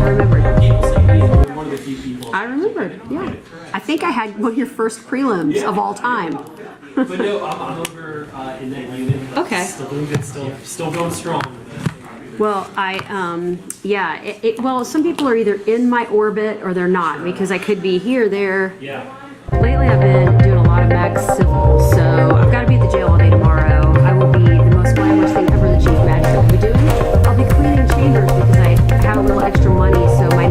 remembered. People say you're one of the few people. I remembered, yeah. I think I had one of your first prelims of all time. But no, I'm over in that unit. Okay. Still doing good, still going strong. Well, well, some people are either in my orbit or they're not, because I could be here, there. Yeah. Lately I've been doing a lot of max civil, so I've got to be at the jail all day tomorrow. I will be the most glamorous thing ever the chief magistrate will be doing. I'll be cleaning chambers because I have a little extra money, so my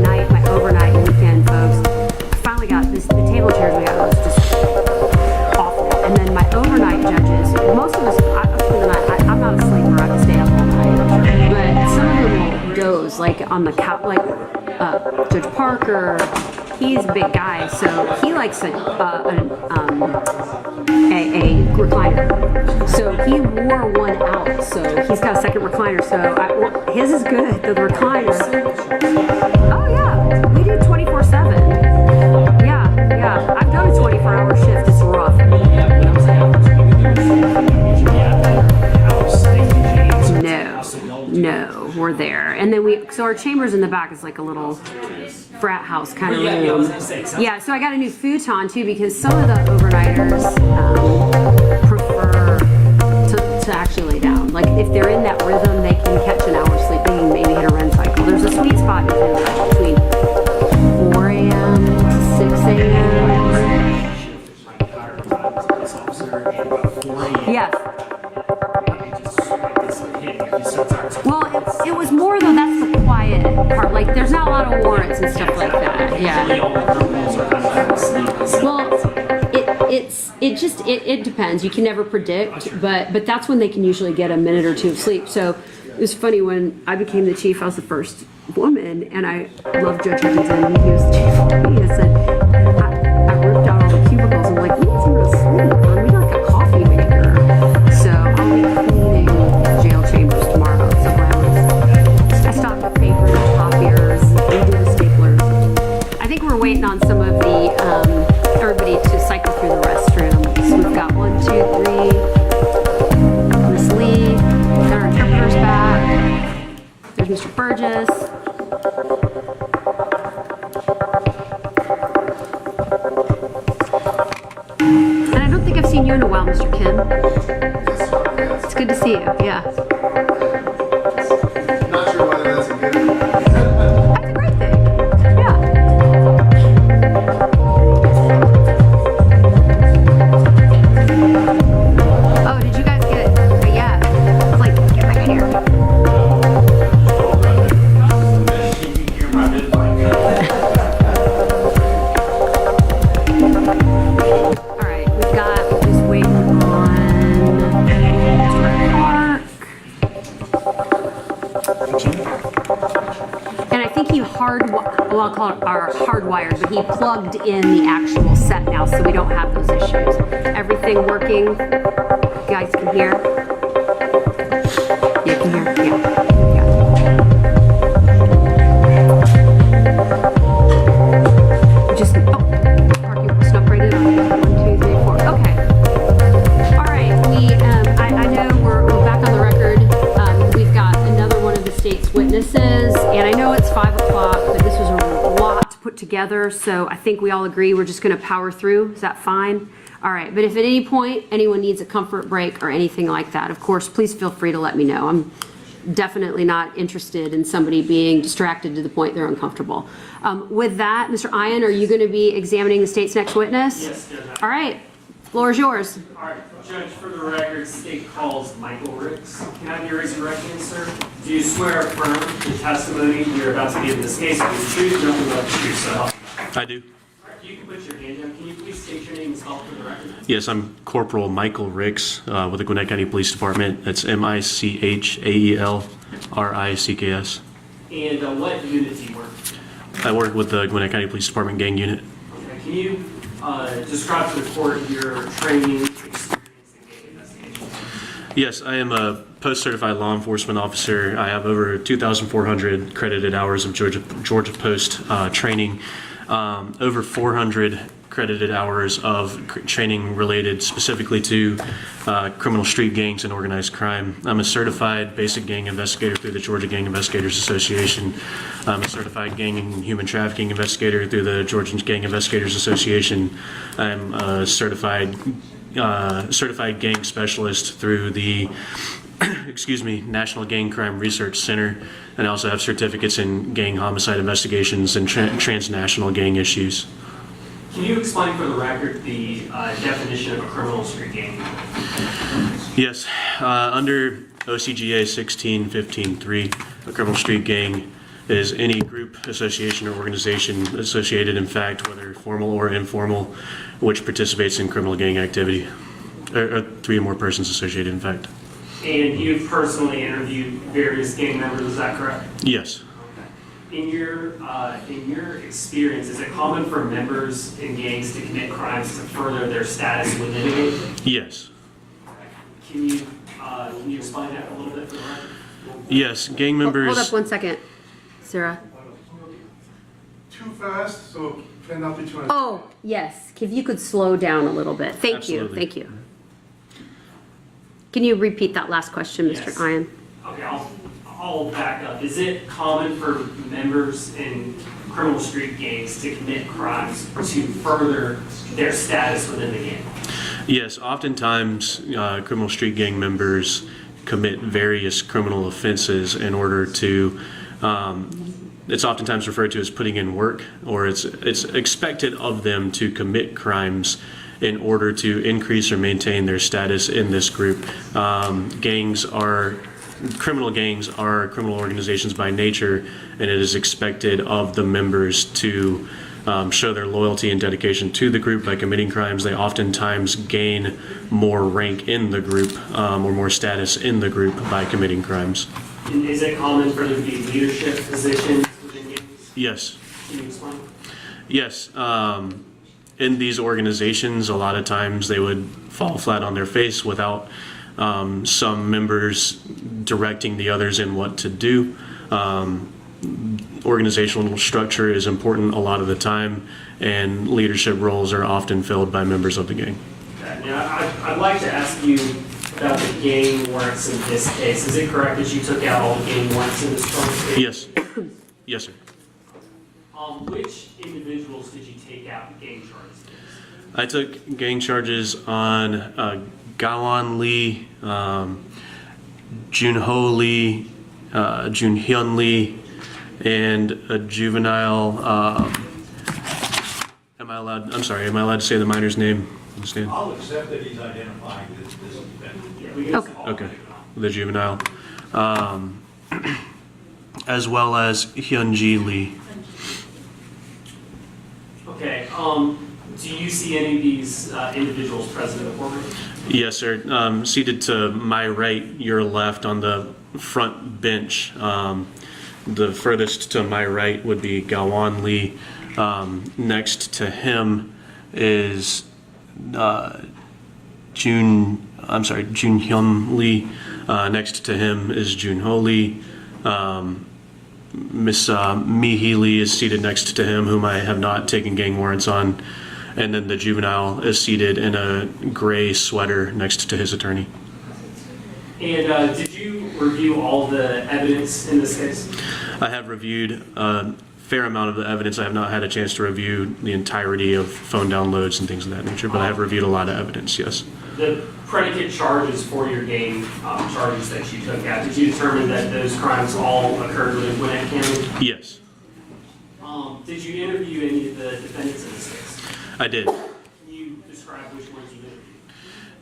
overnight and weekend folks, I finally got the table chairs we got was just awful. And then my overnight judges, most of us, I'm not a sleeper, I can stay up all night. But some of them will doze, like on the couch, like Judge Parker. He's a big guy, so he likes a recliner. So he wore one out, so he's got a second recliner. So his is good, the recliner. Oh yeah, we do 24/7. Yeah, I've done a 24-hour shift. It's rough. No, we're there, and then so our chambers in the back is like a little frat house kind of room. Yeah, so I got a new futon too because some of the overnighters prefer to actually lay down. Like if they're in that rhythm, they can catch an hour's sleep. They can maybe hit a REM cycle. There's a sweet spot between 4 a.m. to 6 a.m. Yes. Well, it was more though. That's the quiet part. Like, there's not a lot of warrants and stuff like that. Yeah. Well, it depends. You can never predict, but that's when they can usually get a minute or two of sleep. So it was funny when I became the chief. I was the first woman, and I loved Judge Hutchinson. He was the chief of me. I said, I ripped out all the cubicles. I'm like, we need someone to sleep. Or we got like a coffee maker. So I'll be cleaning jail chambers tomorrow. So I stopped the papers, copiers, redo the staplers. I think we're waiting on some of the everybody to cycle through the restrooms. So we've got 1, 2, 3. Miss Lee, got our interpreters back. There's Mr. Burgess. And I don't think I've seen you in a while, Mr. Kim. It's good to see you, yeah. Not sure whether that's a good thing. That's a great thing, yeah. Oh, did you guys get, yeah, it's like, get right in here. All right, we're just waiting on Mark. And I think he I'll call it our hardwired, but he plugged in the actual set now, so we don't have those issues. Everything working, you guys can hear? it's 5 o'clock, but this was a lot to put together, so I think we all agree we're just gonna power through. Is that fine? All right, but if at any point anyone needs a comfort break or anything like that, of course, please feel free to let me know. I'm definitely not interested in somebody being distracted to the point they're uncomfortable. With that, Mr. Ian, are you gonna be examining the state's next witness? Yes, Judge. All right, floor is yours. All right, Judge, for the record, state calls Michael Ricks. Can I have you raise your right hand, sir? Do you swear or affirm the testimony you're about to give in this case is the truth, nothing but the truth, so help you? I do. All right, you can put your hand down. Can you please state your name and spell it for the record? Yes, I'm Corporal Michael Ricks with the Gwinnett County Police Department. That's MICHAELRICKS. And what unit do you work? I work with the Gwinnett County Police Department Gang Unit. Okay, can you describe to the court your training, experience, and gang investigation? Yes, I am a post-certified law enforcement officer. I have over 2,400 credited hours of Georgia Post training, over 400 credited hours of training related specifically to criminal street gangs and organized crime. I'm a certified basic gang investigator through the Georgia Gang Investigators Association. I'm a certified gang and human trafficking investigator through the Georgia Gang Investigators Association. I'm a certified gang specialist through the National Gang Crime Research Center, and I also have certificates in gang homicide investigations and transnational gang issues. Can you explain for the record the definition of a criminal street gang? Yes, under OCGA 1615.3, a criminal street gang is any group, association, or organization associated, in fact, whether formal or informal, which participates in criminal gang activity, or 3 or more persons associated, in fact. And you've personally interviewed various gang members, is that correct? Yes. In your experience, is it common for members in gangs to commit crimes to further their status within a gang? Yes. Can you explain that a little bit for the record? Yes, gang members. Hold up 1 second, Sarah. Too fast, so cannot be too. Oh, yes, if you could slow down a little bit. Thank you, Absolutely. thank you. Can you repeat that last question, Mr. Yes. Ian? Okay, I'll back up. Is it common for members in criminal street gangs to commit crimes to further their status within the gang? Yes, oftentimes criminal street gang members commit various criminal offenses in order to, it's oftentimes referred to as putting in work, or it's expected of them to commit crimes in order to increase or maintain their status in this group. Criminal gangs are criminal organizations by nature, and it is expected of the members to show their loyalty and dedication to the group by committing crimes. They oftentimes gain more rank in the group or more status in the group by committing crimes. And is it common for there to be leadership positions within gangs? Yes. Can you explain? Yes. In these organizations, a lot of times they would fall flat on their face without some members directing the others in what to do. Organizational structure is important a lot of the time, and leadership roles are often filled by members of the gang. Okay. Now, I'd like to ask you about the gang warrants in this case. Is it correct that you took out all the gang warrants in this case? Yes. Yes, sir. Which individuals did you take out the gang charges against? I took gang charges on Gawom Lee, Juonhym Lee, Juoonhyum Lee, and a juvenile. Am I allowed to say the minor's name? Understand? I'll accept that he's identifying this defendant. Yeah, we can Okay. The juvenile, as well as Hyunji Lee. Okay. Do you see any of these individuals present in the courtroom? Yes, sir. Seated to my right, your left on the front bench. The furthest to my right would be Gawom Lee. Next to him is Juoonhyum Lee. Next to him is Joonho Lee. Miss Mihee Lee is seated next to him, whom I have not taken gang warrants on. And then the juvenile is seated in a gray sweater next to his attorney. And did you review all the evidence in this case? I have reviewed a fair amount of the evidence. I have not had a chance to review the entirety of phone downloads and things of that nature, but I have reviewed a lot of evidence, yes. The predicate charges for your gang charges that you took out, did you determine that those crimes all occurred within Gwinnett County? Yes, Did you interview any of the defendants in this case? I did. Can you describe which ones you interviewed?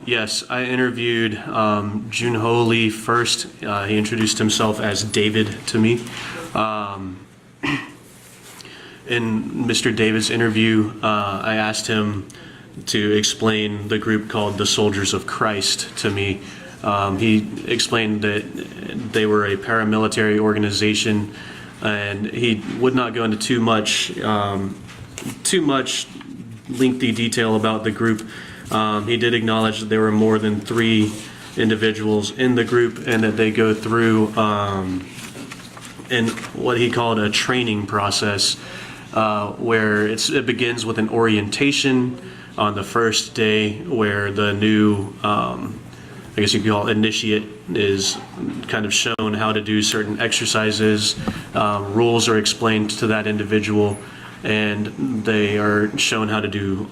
Yes, I interviewed Juoonhym Lee first. He introduced himself as David to me. In Mr. David's interview, I asked him to explain the group called the Soldiers of Christ to me. He explained that they were a paramilitary organization, and he would not go into too much lengthy detail about the group. He did acknowledge that there were more than 3 individuals in the group, and that they go through in what he called a training process, where it begins with an orientation on the first day, where the new, I guess you could call it initiate, is kind of shown how to do certain exercises. Rules are explained to that individual, and they are shown how to do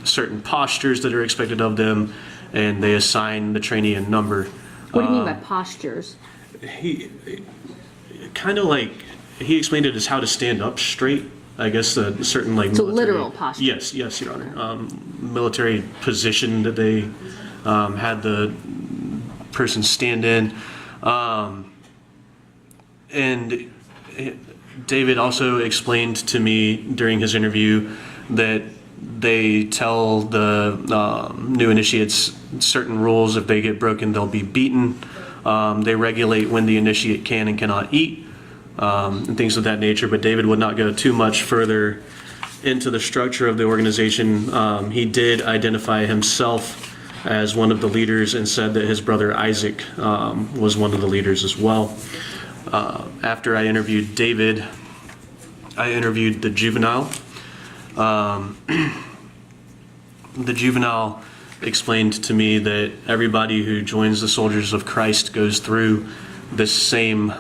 certain postures that are expected of them, and they assign the trainee a number. What do you mean by postures? He kind of like, he explained it as how to stand up straight. I guess a certain like So military, literal posture. Yes, Your Honor. Military position that they had the person stand in, and David also explained to me during his interview that they tell the new initiates certain rules. If they get broken, they'll be beaten. They regulate when the initiate can and cannot eat, and things of that nature. But David would not go too much further into the structure of the organization. He did identify himself as one of the leaders and said that his brother Isaac was one of the leaders as well. After I interviewed David, I interviewed the juvenile. The juvenile explained to me that everybody who joins the Soldiers of Christ goes through this same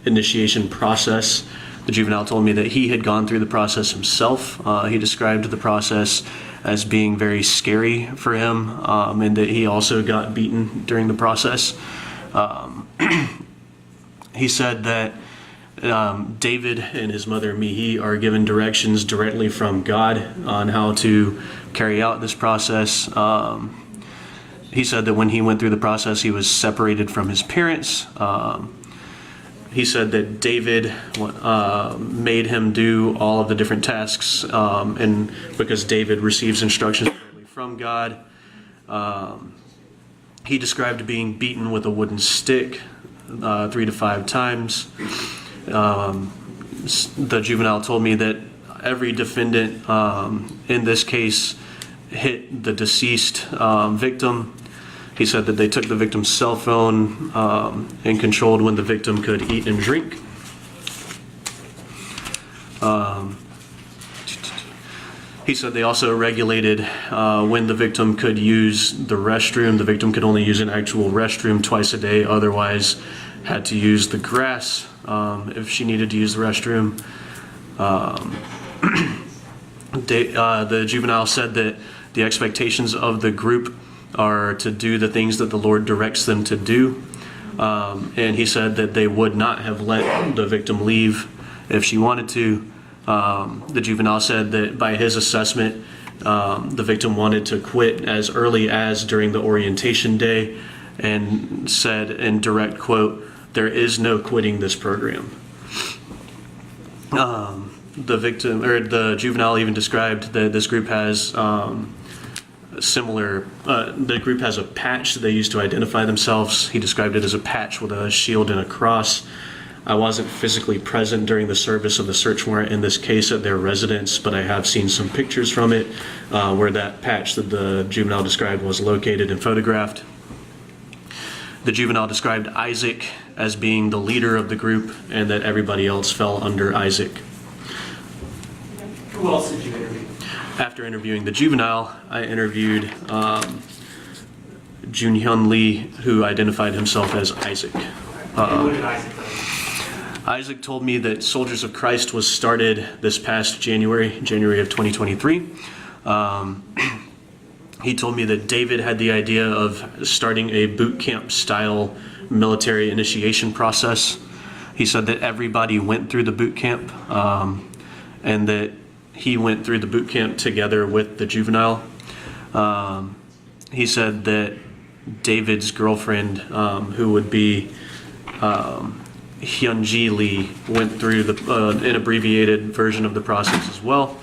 initiation process. The juvenile told me that he had gone through the process himself. He described the process as being very scary for him, and that he also got beaten during the process. He said that David and his mother Mihee are given directions directly from God on how to carry out this process. He said that when he went through the process, he was separated from his parents. He said that David made him do all of the different tasks, and because David receives instructions directly from God. He described being beaten with a wooden stick 3 to 5 times. The juvenile told me that every defendant in this case hit the deceased victim. He said that they took the victim's cell phone and controlled when the victim could eat and drink. He said they also regulated when the victim could use the restroom. The victim could only use an actual restroom twice a day, otherwise had to use the grass if she needed to use the restroom. The juvenile said that the expectations of the group are to do the things that the Lord directs them to do. And he said that they would not have let the victim leave if she wanted to. The juvenile said that by his assessment, the victim wanted to quit as early as during the orientation day, and said in direct quote, "There is no quitting this program." The juvenile even described that this group has the group has a patch that they use to identify themselves. He described it as a patch with a shield and a cross. I wasn't physically present during the service of the search warrant in this case at their residence, but I have seen some pictures from it where that patch that the juvenile described was located and photographed. The juvenile described Isaac as being the leader of the group and that everybody else fell under Isaac. Who else did you interview? After interviewing the juvenile, I interviewed Juoonhym Lee, who identified himself as Isaac. And what did Isaac tell Isaac told me that Soldiers of Christ was started this past January of 2023. He told me that David had the idea of starting a boot camp style military initiation process. He said that everybody went through the boot camp, and that he went through the boot camp together with the juvenile. He said that David's girlfriend, who would be Hyunji Lee, went through an abbreviated version of the process as well.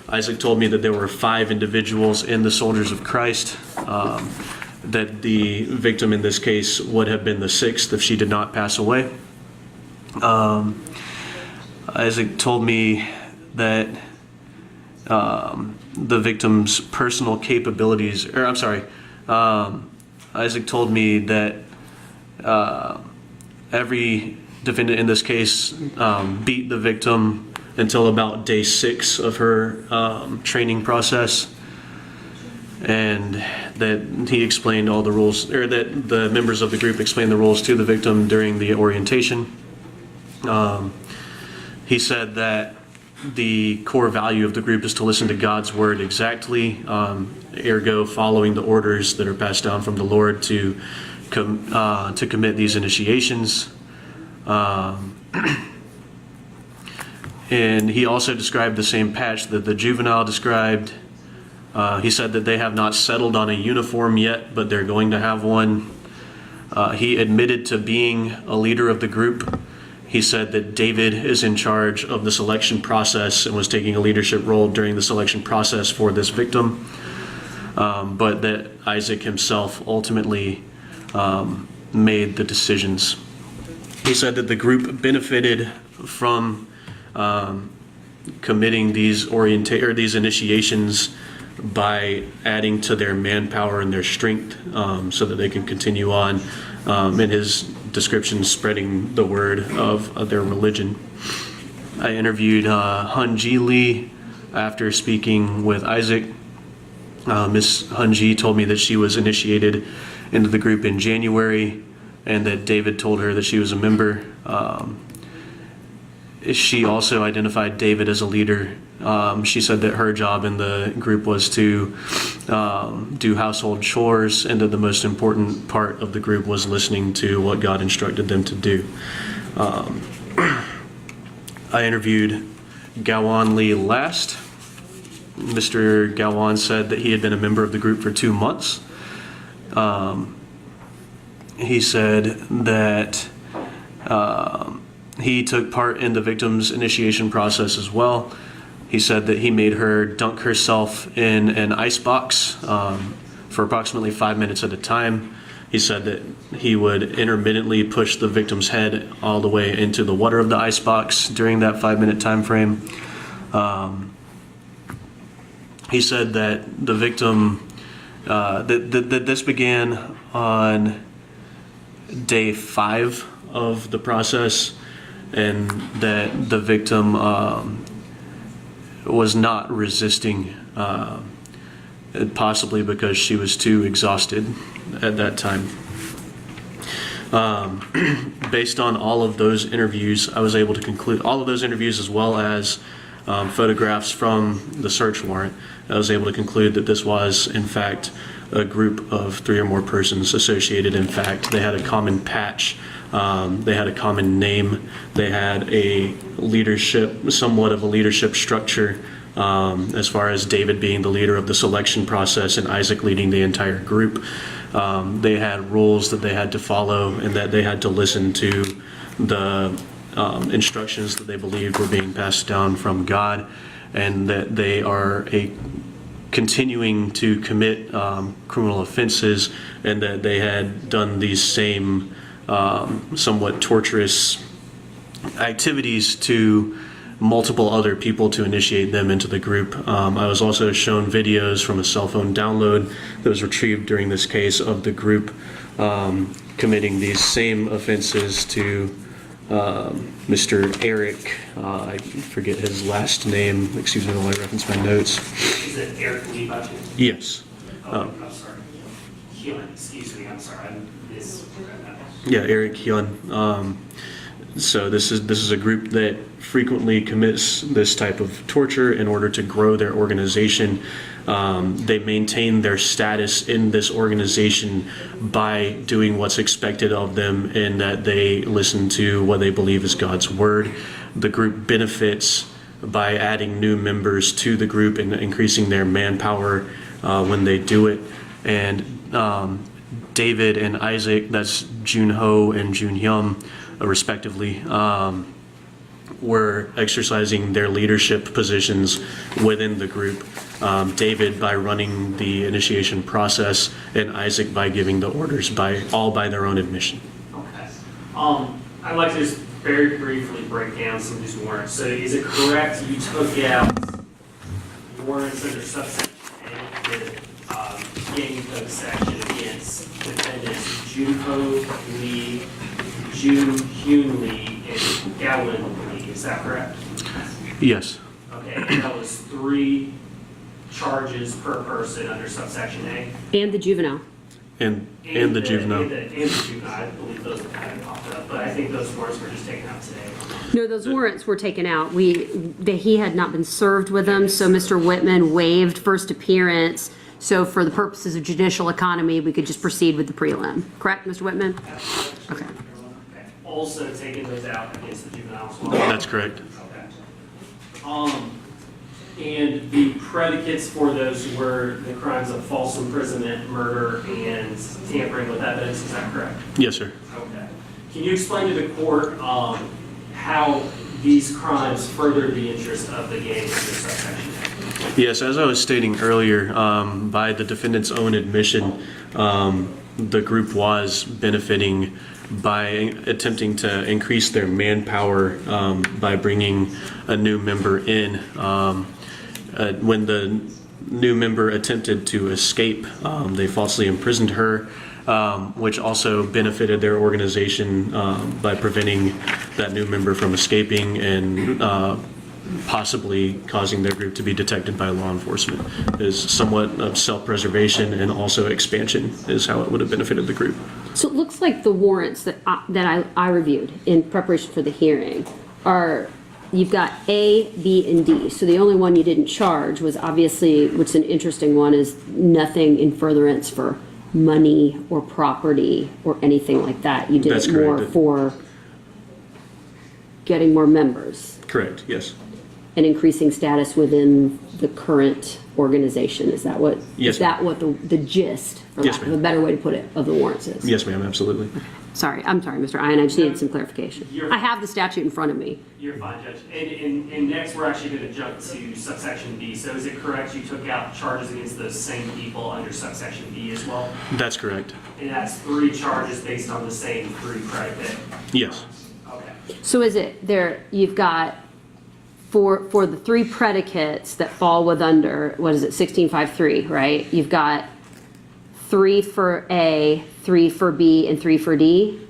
Isaac told me that there were 5 individuals in the Soldiers of Christ, that the victim in this case would have been the 6th if she did not pass away. Isaac told me that the victim's personal capabilities, Isaac told me that every defendant in this case beat the victim until about day 6 of her training process, and that he explained all the rules, or that the members of the group explained the rules to the victim during the orientation. He said that the core value of the group is to listen to God's word exactly, ergo following the orders that are passed down from the Lord to commit these initiations. And he also described the same patch that the juvenile described. He said that they have not settled on a uniform yet, but they're going to have one. He admitted to being a leader of the group. He said that David is in charge of the selection process and was taking a leadership role during the selection process for this victim, but that Isaac himself ultimately made the decisions. He said that the group benefited from committing these initiations by adding to their manpower and their strength, so that they can continue on in his description spreading the word of their religion. I interviewed Hyunji Lee after speaking with Isaac. Miss Hyunji told me that she was initiated into the group in January, and that David told her that she was a member. She also identified David as a leader. She said that her job in the group was to do household chores, and that the most important part of the group was listening to what God instructed them to do. I interviewed Gawom Lee last. Mr. Gawom said that he had been a member of the group for 2 months. He said that he took part in the victim's initiation process as well. He said that he made her dunk herself in an ice box for approximately 5 minutes at a time. He said that he would intermittently push the victim's head all the way into the water of the ice box during that 5-minute time frame. He said that the victim, that this began on day 5 of the process, and that the victim was not resisting, possibly because she was too exhausted at that time. Based on all of those interviews, I was able to conclude, all of those interviews as well as photographs from the search warrant, I was able to conclude that this was, in fact, a group of 3 or more persons associated. In fact, they had a common patch, they had a common name, they had a leadership, somewhat of a leadership structure, as far as David being the leader of the selection process and Isaac leading the entire group. They had rules that they had to follow, and that they had to listen to the instructions that they believed were being passed down from God, and that they are continuing to commit criminal offenses, and that they had done these same somewhat torturous activities to multiple other people to initiate them into the group. I was also shown videos from a cell phone download that was retrieved during this case of the group committing these same offenses to Mr. Eric, I forget his last name, excuse me while I reference my notes. Is it Eric Lee? Yes. I'm sorry. Hyun, excuse me, I'm sorry. Yeah, Eric Hyun. So this is a group that frequently commits this type of torture in order to grow their organization. They maintain their status in this organization by doing what's expected of them, and that they listen to what they believe is God's word. The group benefits by adding new members to the group and increasing their manpower when they do it. And David and Isaac, that's Joonho and Juonhyum, respectively, were exercising their leadership positions within the group. David by running the initiation process, and Isaac by giving the orders, all by their own admission. Okay. I'd like to just very briefly break down some of these warrants. So is it correct you took out warrants under subsection A, the gang code section against defendants Juoonhym Lee, Juoonhym Lee, and Gawom Lee? Is that correct? Yes. Okay, and that was 3 charges per person under subsection A? And the juvenile. And the juvenile. And the juvenile, I believe those were kind of popped up, but I think those warrants were just taken out today. No, those warrants were taken out. He had not been served with them, so Mr. Whitman waived first appearance. So for the purposes of judicial economy, we could just proceed with the prelim. Correct, Mr. Whitman? Okay. Okay. Also taking those out against the juvenile as well? That's correct. Okay. And the predicates for those were the crimes of false imprisonment, murder, and tampering with evidence, is that correct? Yes, sir. Okay. Can you explain to the court how these crimes furthered the interest of the gang under subsection A? Yes, as I was stating earlier, by the defendant's own admission, the group was benefiting by attempting to increase their manpower by bringing a new member in. When the new member attempted to escape, they falsely imprisoned her, which also benefited their organization by preventing that new member from escaping and possibly causing their group to be detected by law enforcement. Is somewhat of self-preservation and also expansion is how it would have benefited the group. So it looks like the warrants that I reviewed in preparation for the hearing are, you've got A, B, and D. So the only one you didn't charge was obviously, which is an interesting one, is nothing in furtherance for money or property or anything like that. You did That's it more correct. for getting more members Correct, yes. and increasing status within the current organization. Is that what? Yes, Is that what the gist, for Yes, lack of a ma'am. better way to put it, of the warrants is? Yes, ma'am, absolutely. I'm sorry, Mr. Ian, I just needed some clarification. You're- I have the statute in front of me. You're fine, Judge. And next, we're actually going to jump to subsection B. So is it correct you took out charges against those same people under subsection B as well? That's correct. And that's 3 charges based on the same 3 predicate? Yes. Okay. So is it there, you've got, for the 3 predicates that fall with under, what is it, 1653, right? You've got 3 for A, 3 for B, and 3 for D?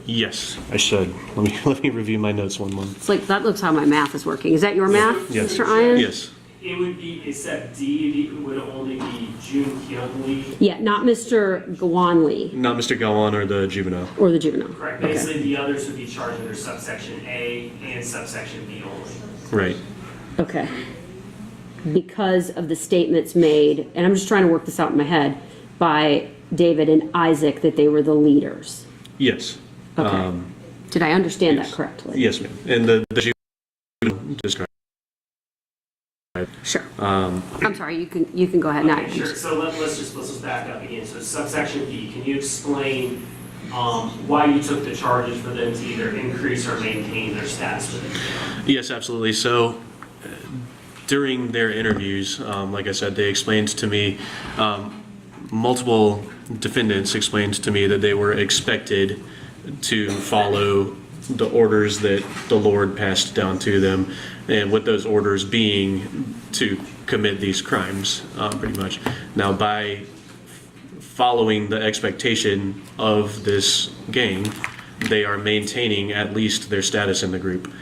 Yes, I should. Let me review my notes one moment. It's like, that looks how my math is working. Is that your math, Yes. Mr. Ian? Yes. It would be, except D would only be Juoonhyum Lee. Yeah, not Mr. Gawom Lee Not Mr. Gawom or the juvenile. or the juvenile. Correct. Okay. Basically, the others would be charged under subsection A and subsection B only. Right. Okay. Because of the statements made, and I'm just trying to work this out in my head, by David and Isaac that they were the leaders. Yes. Okay. Did I understand yes. that correctly? Yes, ma'am. And the juvenile described. Sure. I'm sorry, you can go ahead now. Okay, sure. So let's just back up again. So subsection B, can you explain why you took the charges for them to either increase or maintain their status within the jail? Yes, absolutely. So during their interviews, like I said, they explained to me, multiple defendants explained to me that they were expected to follow the orders that the Lord passed down to them, and with those orders being to commit these crimes, pretty much. Now, by following the expectation of this gang, they are maintaining at least their status in the group.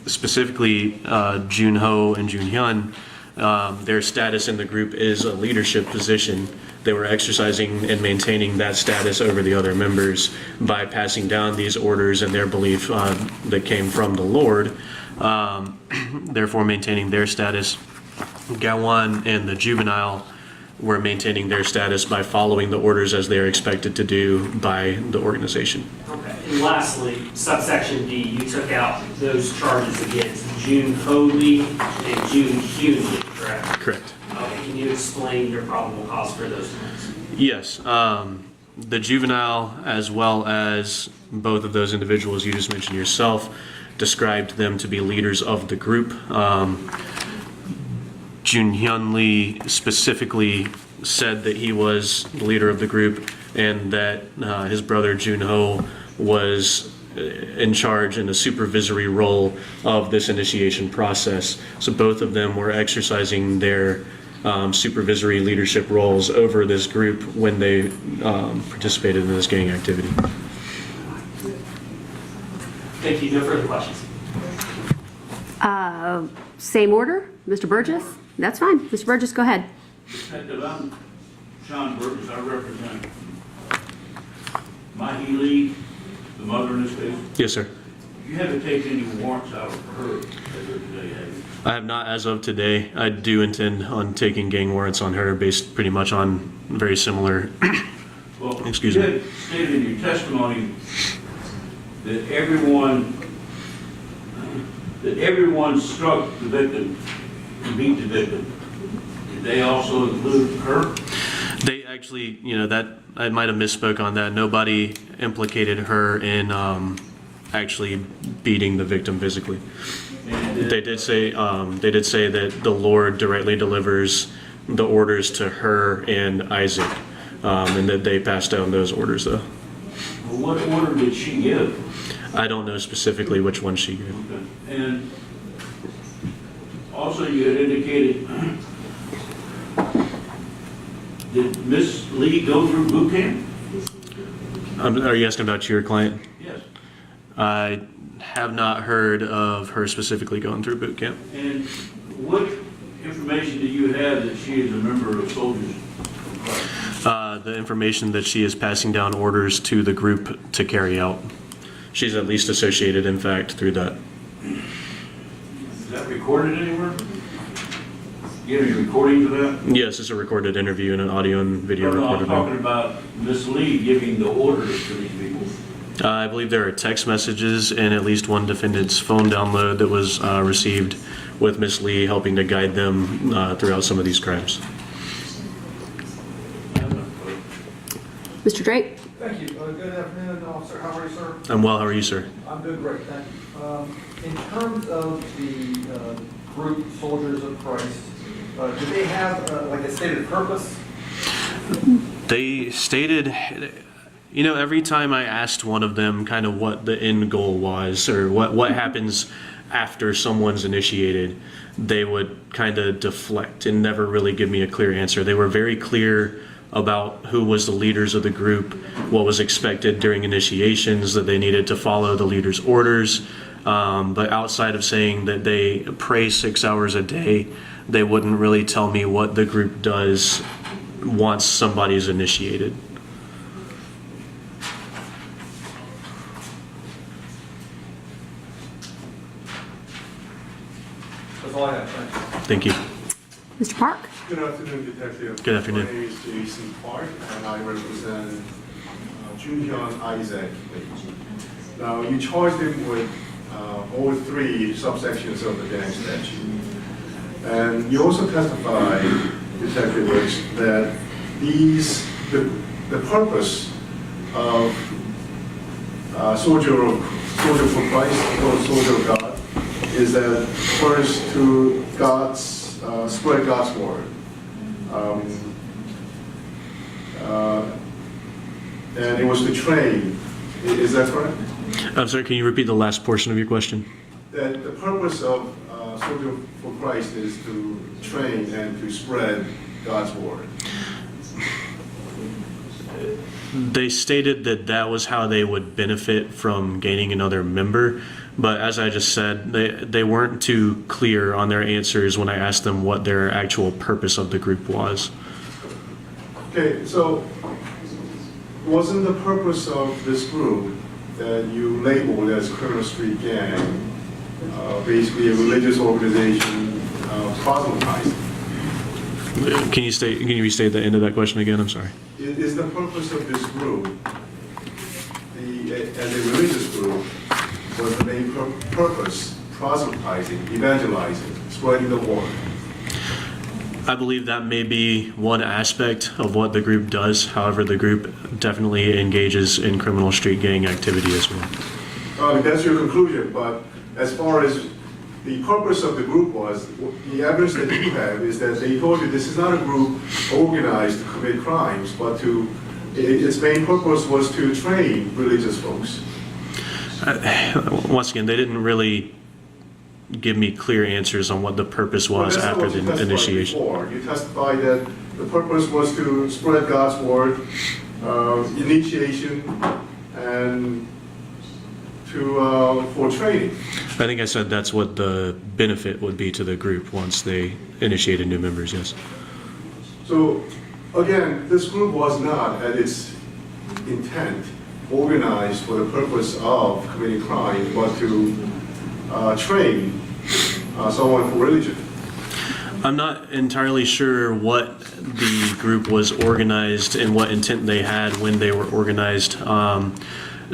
Specifically, Joonho and Joonhyun, their status in the group is a leadership position. They were exercising and maintaining that status over the other members by passing down these orders and their belief that came from the Lord, therefore maintaining their status. Gawom and the juvenile were maintaining their status by following the orders as they are expected to do by the organization. Okay. And lastly, subsection D, you took out those charges against Juoonhym Lee and Juoonhyum Lee, correct? Correct. Okay, can you explain your probable cause for those terms? Yes. The juvenile, as well as both of those individuals you just mentioned yourself, described them to be leaders of the group. Juoonhym Lee specifically said that he was the leader of the group and that his brother Joonho was in charge in a supervisory role of this initiation process. So both of them were exercising their supervisory leadership roles over this group when they participated in this gang activity. Thank you. No further questions. Same order, Mr. Burgess? That's fine. Mr. Burgess, go ahead. Detective, I'm Sean Burgess. I represent Mihee Lee, the mother in this case. Yes, sir. You haven't taken any warrants out of her as of today, have you? I have not as of today. I do intend on taking gang warrants on her based pretty much on very similar, Well, excuse you me. had stated in your testimony that everyone struck the victim to beat the victim. Did they also include her? They actually, that I might have misspoke on that. Nobody implicated her in actually beating the victim physically. And They did say that the Lord directly delivers the orders to her and Isaac, and that they passed down those orders though. what order did she give? I don't know specifically which one she gave. Okay. And also you had indicated, did Miss Lee go through boot camp? Are you asking about your client? Yes. I have not heard of her specifically going through boot camp. And what information do you have that she is a member of Soldiers? The information that she is passing down orders to the group to carry out. She's at least associated, in fact, through that. Is that recorded anywhere? You have any recordings of that? Yes, it's a recorded interview and an audio and video No, I'm recorded. talking about Miss Lee giving the orders to these people. I believe there are text messages and at least one defendant's phone download that was received with Miss Lee helping to guide them throughout some of these crimes. Mr. Drake? Thank you. Good afternoon, officer. How are you, sir? I'm well. How are you, sir? I'm doing great, thank you. In terms of the group Soldiers of Christ, do they have like a stated purpose? They stated, every time I asked one of them kind of what the end goal was or what happens after someone's initiated, they would kind of deflect and never really give me a clear answer. They were very clear about who was the leaders of the group, what was expected during initiations, that they needed to follow the leader's orders. But outside of saying that they pray 6 hours a day, they wouldn't really tell me what the group does once somebody's initiated. That's all I have, thank you. Thank you. Mr. Park? Good afternoon, Detective. Good afternoon. My name is Jason Park, and I represent Juonhyum Isaac Lee. Now, you charged him with all three subsections of the gang statute. And you also testified, Detective Rich, that the purpose of Soldier for Christ or Soldier of God is that first to spread God's word. And it was to train. Is that correct? I'm sorry, can you repeat the last portion of your question? That the purpose of Soldier for Christ is to train and to spread God's word. They stated that that was how they would benefit from gaining another member, But as I just said, they weren't too clear on their answers when I asked them what their actual purpose of the group was. Okay, so wasn't the purpose of this group that you labeled as Criminal Street Gang basically a religious organization proselytizing? Can you restate the end of that question again? I'm sorry. Is the purpose of this group, as a religious group, was the main purpose proselytizing, evangelizing, spreading the word? I believe that may be one aspect of what the group does. However, the group definitely engages in criminal street gang activity as well. That's your conclusion, but as far as the purpose of the group was, the evidence that you have is that they told you this is not a group organized to commit crimes, but its main purpose was to train religious folks. Once again, they didn't really give me clear answers on what the purpose was after the initiation. You testified that the purpose was to spread God's word, initiation, and for training. I think I said that's what the benefit would be to the group once they initiated new members, yes. So, again, this group was not, at its intent, organized for the purpose of committing crime, but to train someone for religion. I'm not entirely sure what the group was organized and what intent they had when they were organized.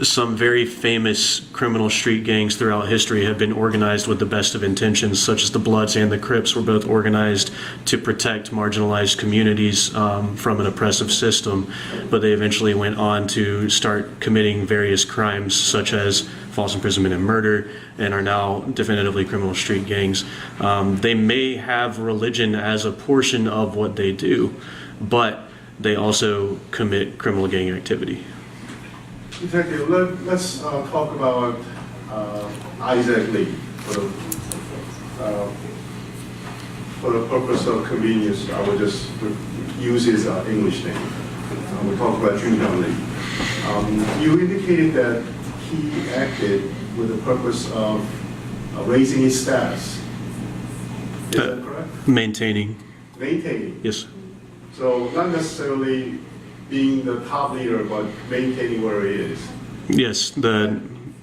Some very famous criminal street gangs throughout history have been organized with the best of intentions, such as the Bloods and the Crips were both organized to protect marginalized communities from an oppressive system, but they eventually went on to start committing various crimes such as false imprisonment and murder, and are now definitively criminal street gangs. They may have religion as a portion of what they do, but they also commit criminal gang activity. Detective, let's talk about Isaac Lee for the purpose of convenience. I will just use his English name. We'll talk about Juoonhyum Lee. You indicated that he acted with the purpose of raising his status. Is that correct? Maintaining. Maintaining. Yes. So not necessarily being the top leader, but maintaining where he is. Yes,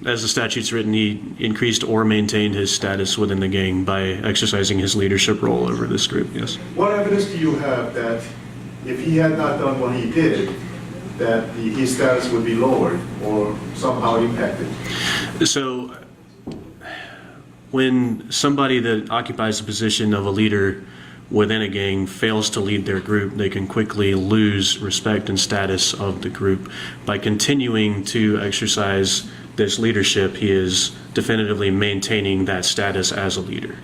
as the statute's written, he increased or maintained his status within the gang by exercising his leadership role over this group, yes. What evidence do you have that if he had not done what he did, that his status would be lowered or somehow impacted? So, when somebody that occupies the position of a leader within a gang fails to lead their group, they can quickly lose respect and status of the group. By continuing to exercise this leadership, he is definitively maintaining that status as a leader.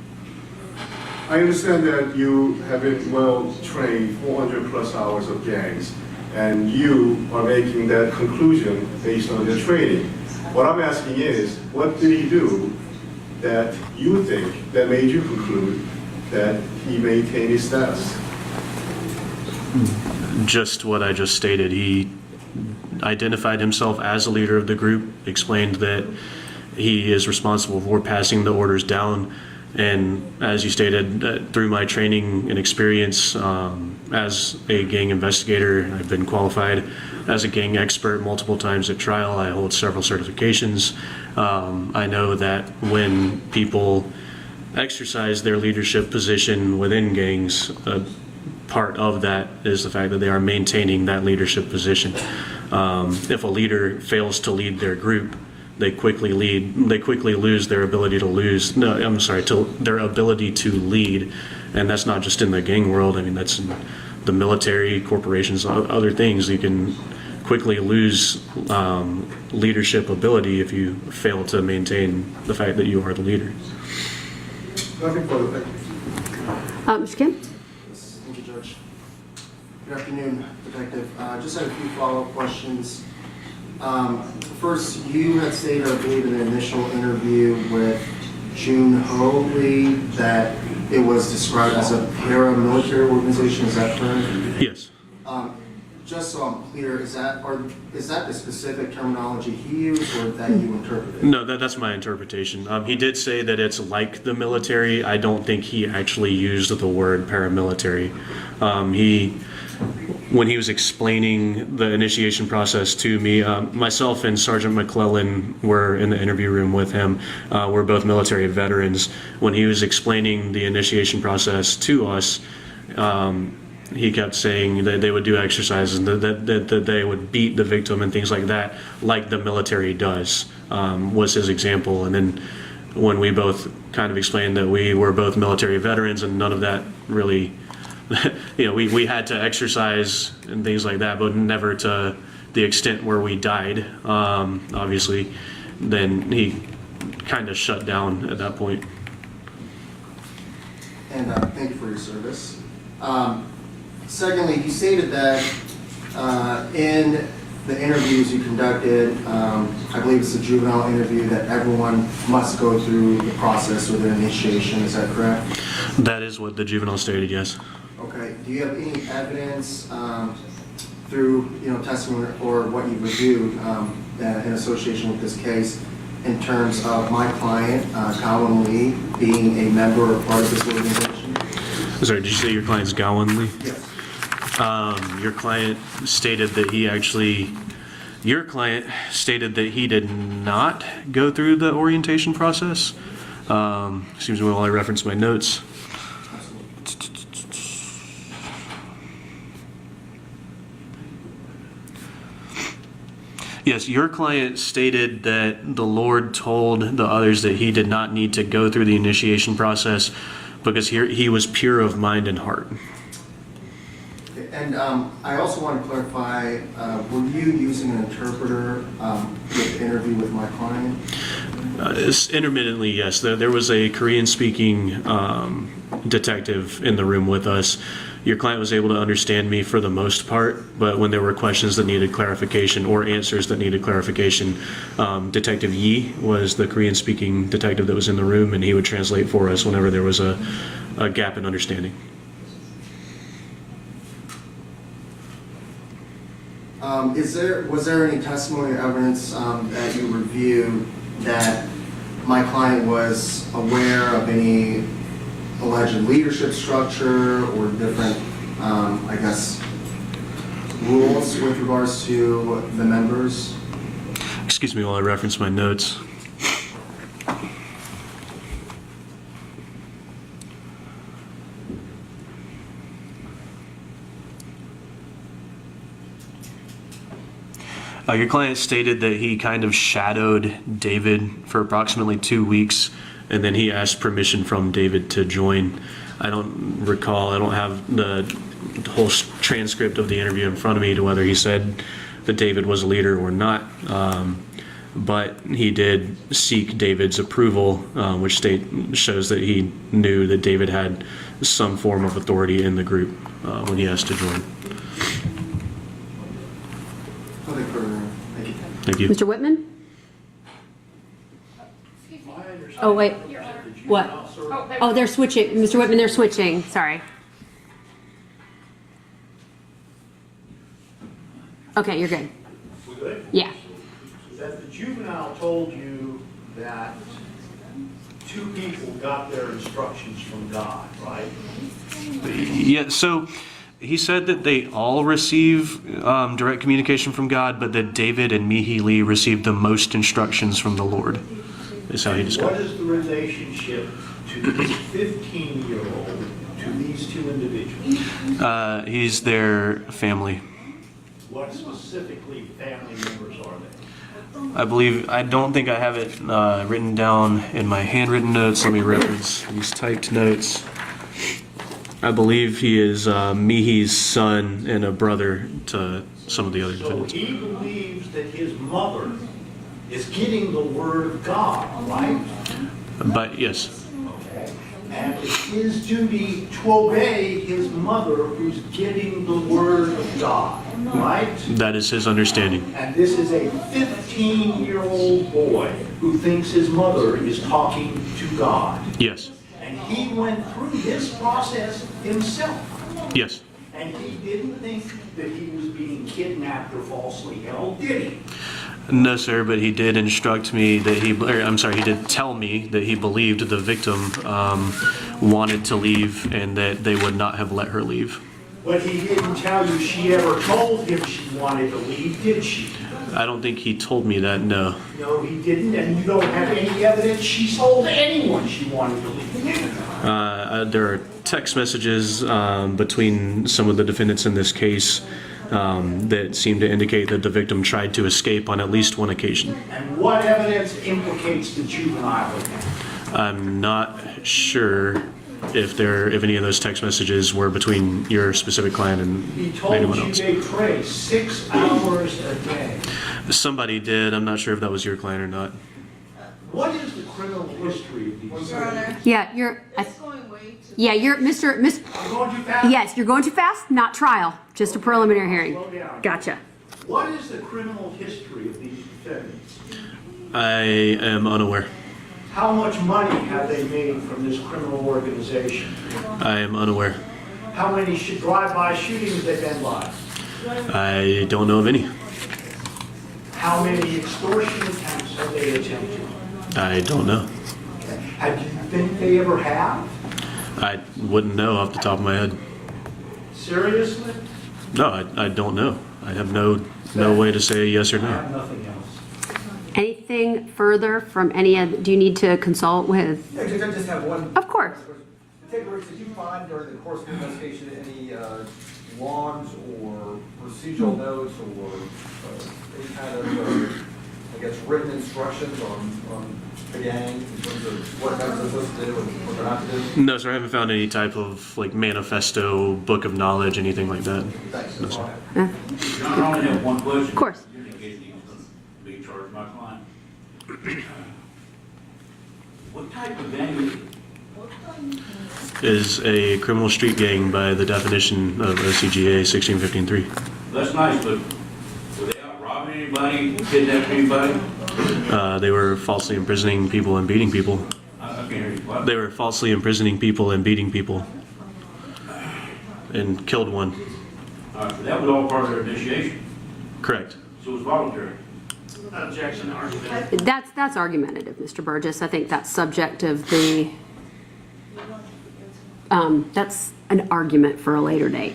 I understand that you have been well trained, 400 plus hours of gangs, and you are making that conclusion based on your training. What I'm asking is, what did he do that you think that made you conclude that he maintained his status? Just what I just stated. He identified himself as a leader of the group, explained that he is responsible for passing the orders down, and as you stated, through my training and experience as a gang investigator, I've been qualified as a gang expert multiple times at trial. I hold several certifications. I know that when people exercise their leadership position within gangs, part of that is the fact that they are maintaining that leadership position. If a leader fails to lead their group, they quickly lose their ability to their ability to lead, and that's not just in the gang world. I mean, that's in the military, corporations, other things. You can quickly lose leadership ability if you fail to maintain the fact that you are the leader. Nothing further, thank you. Mr. Kim? Thank you, Judge. Good afternoon, Detective. Just had a few follow-up questions. First, you had stated, I believe, in the initial interview with Juoonhym Lee that it was described as a paramilitary organization. Is that correct? Yes. just so I'm clear, is that the specific terminology he used or that you interpreted? No, that's my interpretation. He did say that it's like the military. I don't think he actually used the word paramilitary. When he was explaining the initiation process to me, myself and Sergeant McClellan were in the interview room with him. We're both military veterans. When he was explaining the initiation process to us, he kept saying that they would do exercises and that they would beat the victim and things like that, like the military does, was his example. And then when we both kind of explained that we were both military veterans and none of that really, we had to exercise and things like that, but never to the extent where we died, obviously, then he kind of shut down at that point. And thank you for your service. Secondly, you stated that in the interviews you conducted, I believe it's a juvenile interview, that everyone must go through the process with an initiation. Is that correct? That is what the juvenile stated, yes. Okay. Do you have any evidence through testimony or what you've reviewed in association with this case in terms of my client, Gawom Lee, being a member or part of this organization? Sorry, did you say your client's Gawom Lee? Yes. Your client stated that your client stated that he did not go through the orientation process. Excuse me while I reference my notes. Yes, your client stated that the Lord told the others that he did not need to go through the initiation process because he was pure of mind and heart. And I also want to clarify, were you using an interpreter with the interview with my client? Intermittently, yes. There was a Korean-speaking detective in the room with us. Your client was able to understand me for the most part, but when there were questions that needed clarification or answers that needed clarification, Detective Yi was the Korean-speaking detective that was in the room, and he would translate for us whenever there was a gap in understanding. Was there any testimony or evidence that you reviewed that my client was aware of any alleged leadership structure or different, rules with regards to the members? Excuse me while I reference my notes. Your client stated that he kind of shadowed David for approximately 2 weeks, and then he asked permission from David to join. I don't recall, I don't have the whole transcript of the interview in front of me to whether he said that David was a leader or not, but he did seek David's approval, which shows that he knew that David had some form of authority in the group when he asked to join. Thank you. Mr. Whitman? Oh, wait. What? Oh, they're switching. Mr. Whitman, they're switching. Sorry. Okay, you're good. We good? Yeah. That the juvenile told you that 2 people got their instructions from God, right? Yeah, so he said that they all receive direct communication from God, but that David and Mihee Lee received the most instructions from the Lord, is how he described it. What is the relationship to this 15-year-old to these 2 individuals? He's their family. What specifically family members are they? I don't think I have it written down in my handwritten notes. Let me reference these typed notes. I believe he is Mihee's son and a brother to some of the other defendants. So he believes that his mother is getting the word of God, right? But yes. Okay. And it's his duty to obey his mother who's getting the word of God, right? That is his understanding. And this is a 15-year-old boy who thinks his mother is talking to God. Yes. And he went through this process himself. Yes. And he didn't think that he was being kidnapped or falsely held, did he? No, sir, but he did instruct me that he did tell me that he believed the victim wanted to leave and that they would not have let her leave. But he didn't tell you she ever told him she wanted to leave, did she? I don't think he told me that, no. No, he didn't, and you don't have any evidence she told anyone she wanted to leave. There are text messages between some of the defendants in this case that seem to indicate that the victim tried to escape on at least one occasion. And what evidence implicates the juvenile in that? I'm not sure if any of those text messages were between your specific client and He told anyone you else. they pray 6 hours a day. Somebody did. I'm not sure if that was your client or not. What is the criminal history of these? Yeah, you're Mr. I'm going too fast? Yes, you're going too fast. Not trial, just a preliminary hearing. Slow down. Gotcha. What is the criminal history of these defendants? I am unaware. How much money have they made from this criminal organization? I am unaware. How many drive-by shootings they've been by? I don't know of any. How many extortion attempts have they attempted? I don't know. Do you think they ever have? I wouldn't know off the top of my head. Seriously? No, I don't know. I have no way to say yes or I have no. nothing else. Anything further from any of, do you need to consult with? Yeah, I just have one. Of course. Did you find during the course of the investigation any logs or procedural notes or any kind of, I guess, written instructions on the gang in terms of what they're supposed to do and what they're not to do? No, sir. I haven't found any type of like manifesto, book of knowledge, anything like that. Thanks. No, sir. John, I only have one question. Of course. You indicated he was going to be charged my client. What type of gang is it? Is a criminal street gang by the definition of OCGA 1615-3. That's nice, but were they out robbing anybody, kidnapping anybody? They were falsely imprisoning people and beating people. I can't hear you. What? They were falsely imprisoning people and beating people. And killed one. All right, so that was all part of their initiation, Correct. so it was voluntary. Objection, argument. That's argumentative, Mr. Burgess. I think that's subject of the, that's an argument for a later date.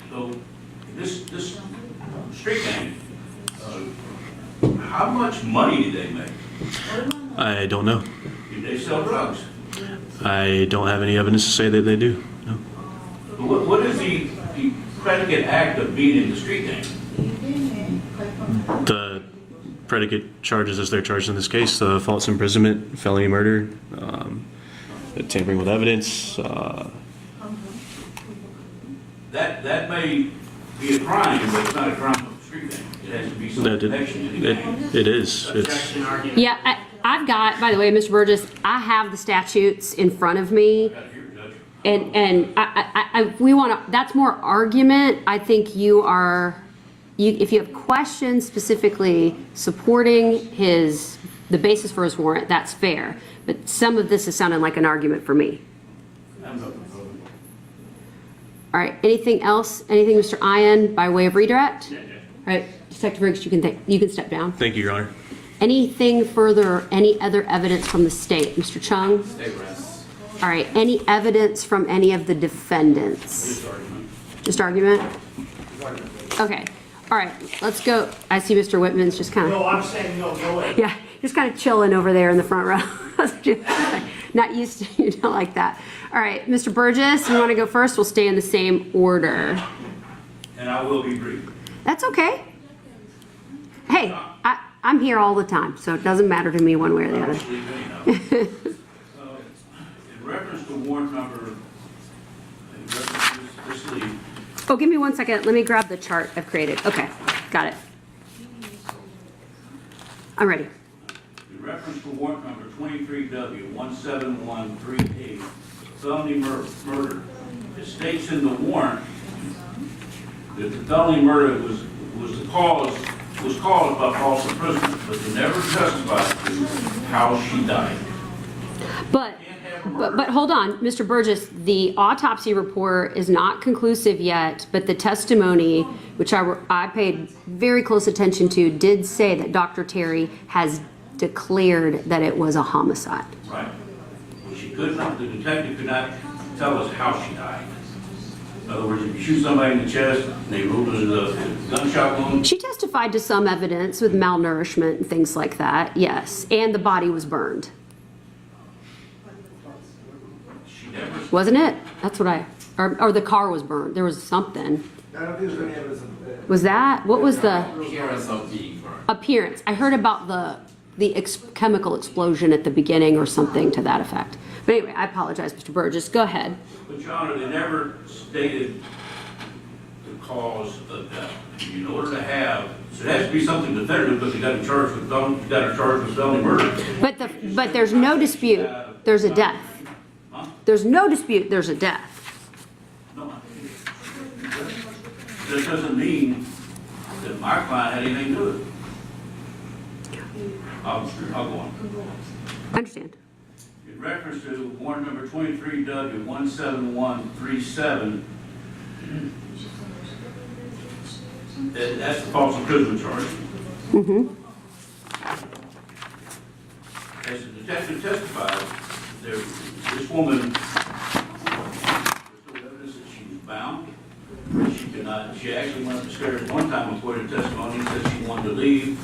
So this street gang, how much money did they make? I don't know. Did they sell drugs? I don't have any evidence to say that they do. No. What is the predicate act of being in the street gang? The predicate charges as they're charged in this case, false imprisonment, felony murder, tampering with evidence. That may be a crime, but it's not a crime of the street gang. It has to be some connection to the gang. It is. It's, Objection, argument. Yeah, I've got, by the way, Mr. Burgess, I have the statutes in front of me. Got it here, Judge. And we want to, that's more argument. I think you are, if you have questions specifically supporting the basis for his warrant, that's fair. But some of this is sounding like an argument for me. All right, anything else? Anything, Mr. Ian, by way of redirect? Yeah, yeah. All right, Detective Riggs, you can step down. thank you, Your Honor. Anything further, any other evidence from the state? Mr. Chung? State rests. All right, any evidence from any of the defendants? Just argument? Okay, all right, let's go. I see Mr. Whitman's just kind of, No, I'm saying no, go ahead. yeah, just kind of chilling over there in the front row. Not used to, like that. All right, Mr. Burgess, you want to go first? We'll stay in the same order. And I will be brief. That's okay. Hey, I'm here all the time, so it doesn't matter to me one way or the other. In reference to warrant number, in reference to this lead, Oh, give me 1 second. Let me grab the chart I've created. Okay, got it. I'm ready. in reference to warrant number 23W17138, felony murder, it states in the warrant that the felony murder was caused by false imprisonment, but they never testified to how she died. But You can't have But hold on, Mr. Burgess, the autopsy report is not conclusive yet, but the testimony, which I paid very close attention to, did say that Dr. Terry has declared that it was a homicide. Right. She could not, the detective could not tell us how she died. In other words, if you shoot somebody in the chest and they ruled it as a gunshot wound. She testified to some evidence with malnourishment and things like that, yes, and the body was burned. She never, Wasn't it? That's what or the car was burned. There was something. I don't think there's any evidence of that. Was that? What was the Appearance of being burned. appearance? I heard about the chemical explosion at the beginning or something to that effect. But anyway, I apologize, Mr. Burgess. Go ahead. but Your Honor, they never stated the cause of death. In order to have, so it has to be something definitive, because you got to charge with felony murder. But there's no dispute. There's a death. Huh? There's no dispute. There's a death. No. That doesn't mean that my client had anything to do with it. I'll go on. I understand. In reference to warrant number 23W17137, that's the false imprisonment charge. Mm-hmm. As the detective testified, this woman, there's no evidence that she was bound. She could not, she actually went upstairs one time and quoted testimony and said she wanted to leave.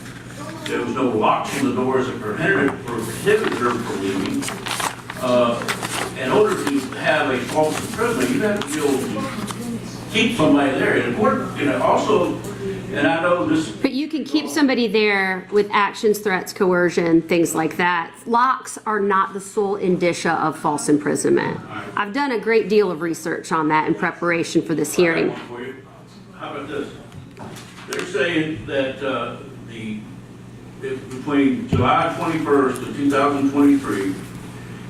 There was no locks on the doors that prohibited her from leaving. In order to have a false imprisonment, you have to be able to keep somebody there. And also, and I know this. But you can keep somebody there with actions, threats, coercion, things like that. Locks are not the sole indicia of false imprisonment. I've done a great deal of research on that in preparation for this hearing. How about this? They're saying that between July 21st of 2023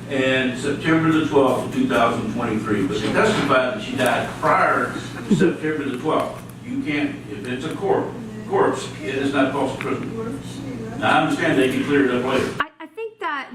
and September the 12th of 2023, but they testified that she died prior to September the 12th. You can't, if it's a corpse, it is not false imprisonment. Now, I understand they can clear it up later. I think that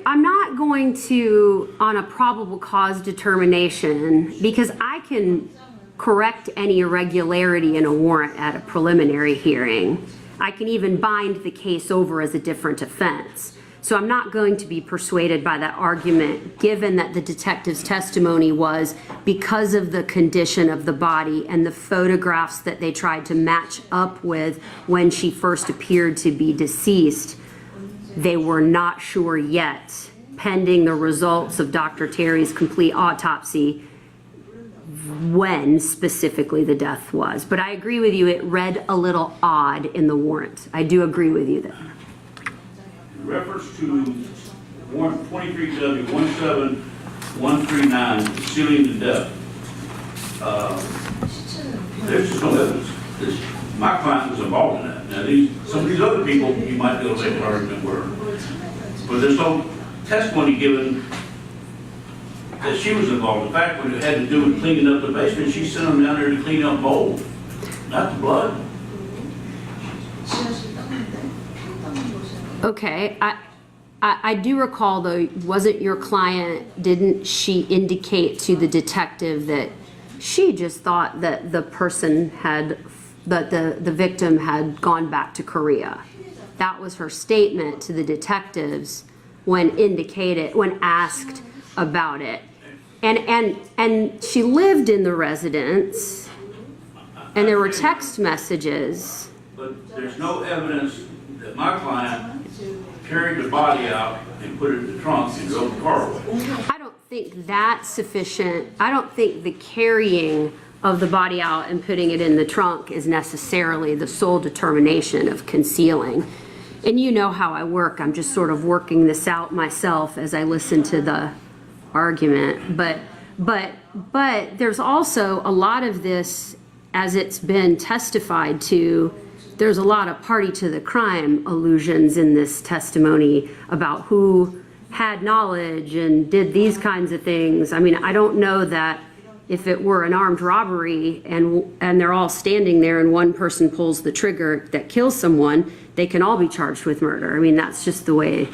I'm not going to, on a probable cause determination, because I can correct any irregularity in a warrant at a preliminary hearing. I can even bind the case over as a different offense. So I'm not going to be persuaded by that argument, given that the detective's testimony was because of the condition of the body and the photographs that they tried to match up with when she first appeared to be deceased. They were not sure yet, pending the results of Dr. Terry's complete autopsy, when specifically the death was. But I agree with you, it read a little odd in the warrant. I do agree with you there. In reference to warrant 23W17139, concealing the death, there's just no evidence. My client was involved in that. Now, some of these other people, you might be able to make an argument were, but there's no testimony given that she was involved. In fact, when it had to do with cleaning up the basement, she sent them down there to clean up mold, not the blood. Okay, I do recall though, wasn't your client, didn't she indicate to the detective that she just thought that the person had, that the victim had gone back to Korea? That was her statement to the detectives when asked about it. And she lived in the residence and there were text messages. But there's no evidence that my client carried the body out and put it in the trunk and drove the car away. I don't think that's sufficient. I don't think the carrying of the body out and putting it in the trunk is necessarily the sole determination of concealing. And you know how I work. I'm just sort of working this out myself as I listen to the argument. But there's also a lot of this, as it's been testified to, there's a lot of party to the crime allusions in this testimony about who had knowledge and did these kinds of things. I mean, I don't know that if it were an armed robbery and they're all standing there and one person pulls the trigger that kills someone, they can all be charged with murder. I mean, that's just the way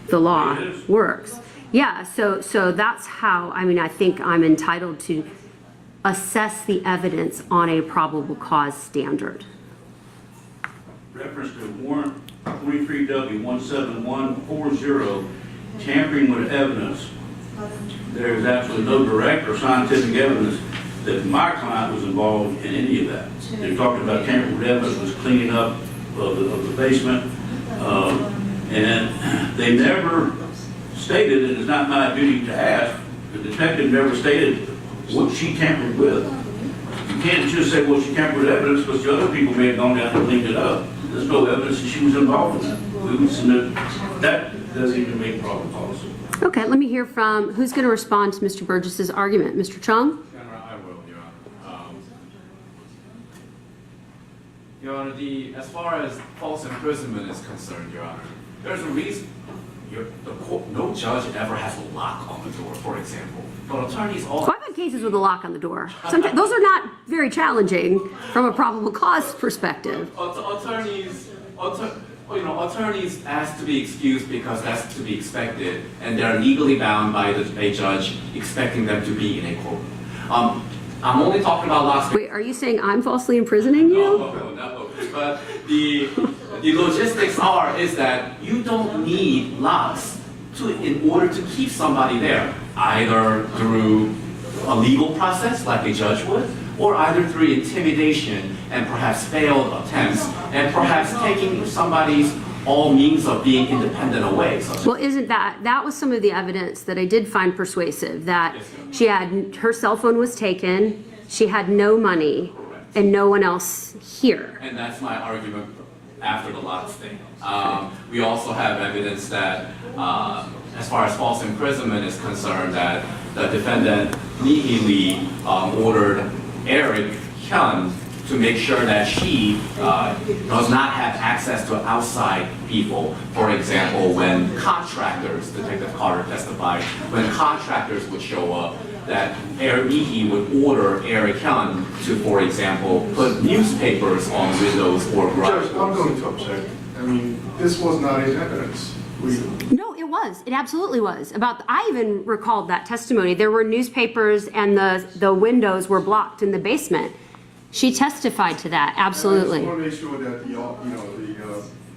the law works. Yeah, so that's how, I mean, I think I'm entitled to assess the evidence on a probable cause standard. Reference to warrant 23W17140, tampering with evidence. There is absolutely no direct or scientific evidence that my client was involved in any of that. They're talking about tampering with evidence, was cleaning up of the basement, and they never stated, and it's not my duty to ask, the detective never stated what she tampered with. You can't just say, well, she tampered with evidence, because the other people may have gone down and cleaned it up. There's no evidence that she was involved in that. We would submit, that doesn't even make probable cause. Okay, let me hear from, who's going to respond to Mr. Burgess's argument? Mr. Chung? Your Honor, I will, Your Honor. Your Honor, as far as false imprisonment is concerned, Your Honor, there's a reason. No judge ever has a lock on the door, for example. But attorneys also. Well, I've had cases with a lock on the door. Sometimes, those are not very challenging from a probable cause perspective. Attorneys ask to be excused because that's to be expected, and they're legally bound by a judge expecting them to be in a courtroom. I'm only talking about locks. Wait, are you saying I'm falsely imprisoning you? No. But the logistics is that you don't need locks in order to keep somebody there, either through a legal process like a judge would, or either through intimidation and perhaps failed attempts, and perhaps taking somebody's all means of being independent away. Well, isn't that was some of the evidence that I did find persuasive, that she had, her cell phone was taken, she had no money, and no one else here. And that's my argument after the locks thing. We also have evidence that, as far as false imprisonment is concerned, that the defendant, Mihee Lee, ordered Eric Hyun to make sure that she does not have access to outside people. For example, when contractors, Detective Carter testified, when contractors would show up, that Mihee would order Eric Hyun to, for example, put newspapers on windows or garage Judge, I'm going to object. I mean, this was not in evidence. No, it was. It absolutely was. I even recalled that testimony. There were newspapers and the windows were blocked in the basement. She testified to that, absolutely. I just want to make sure that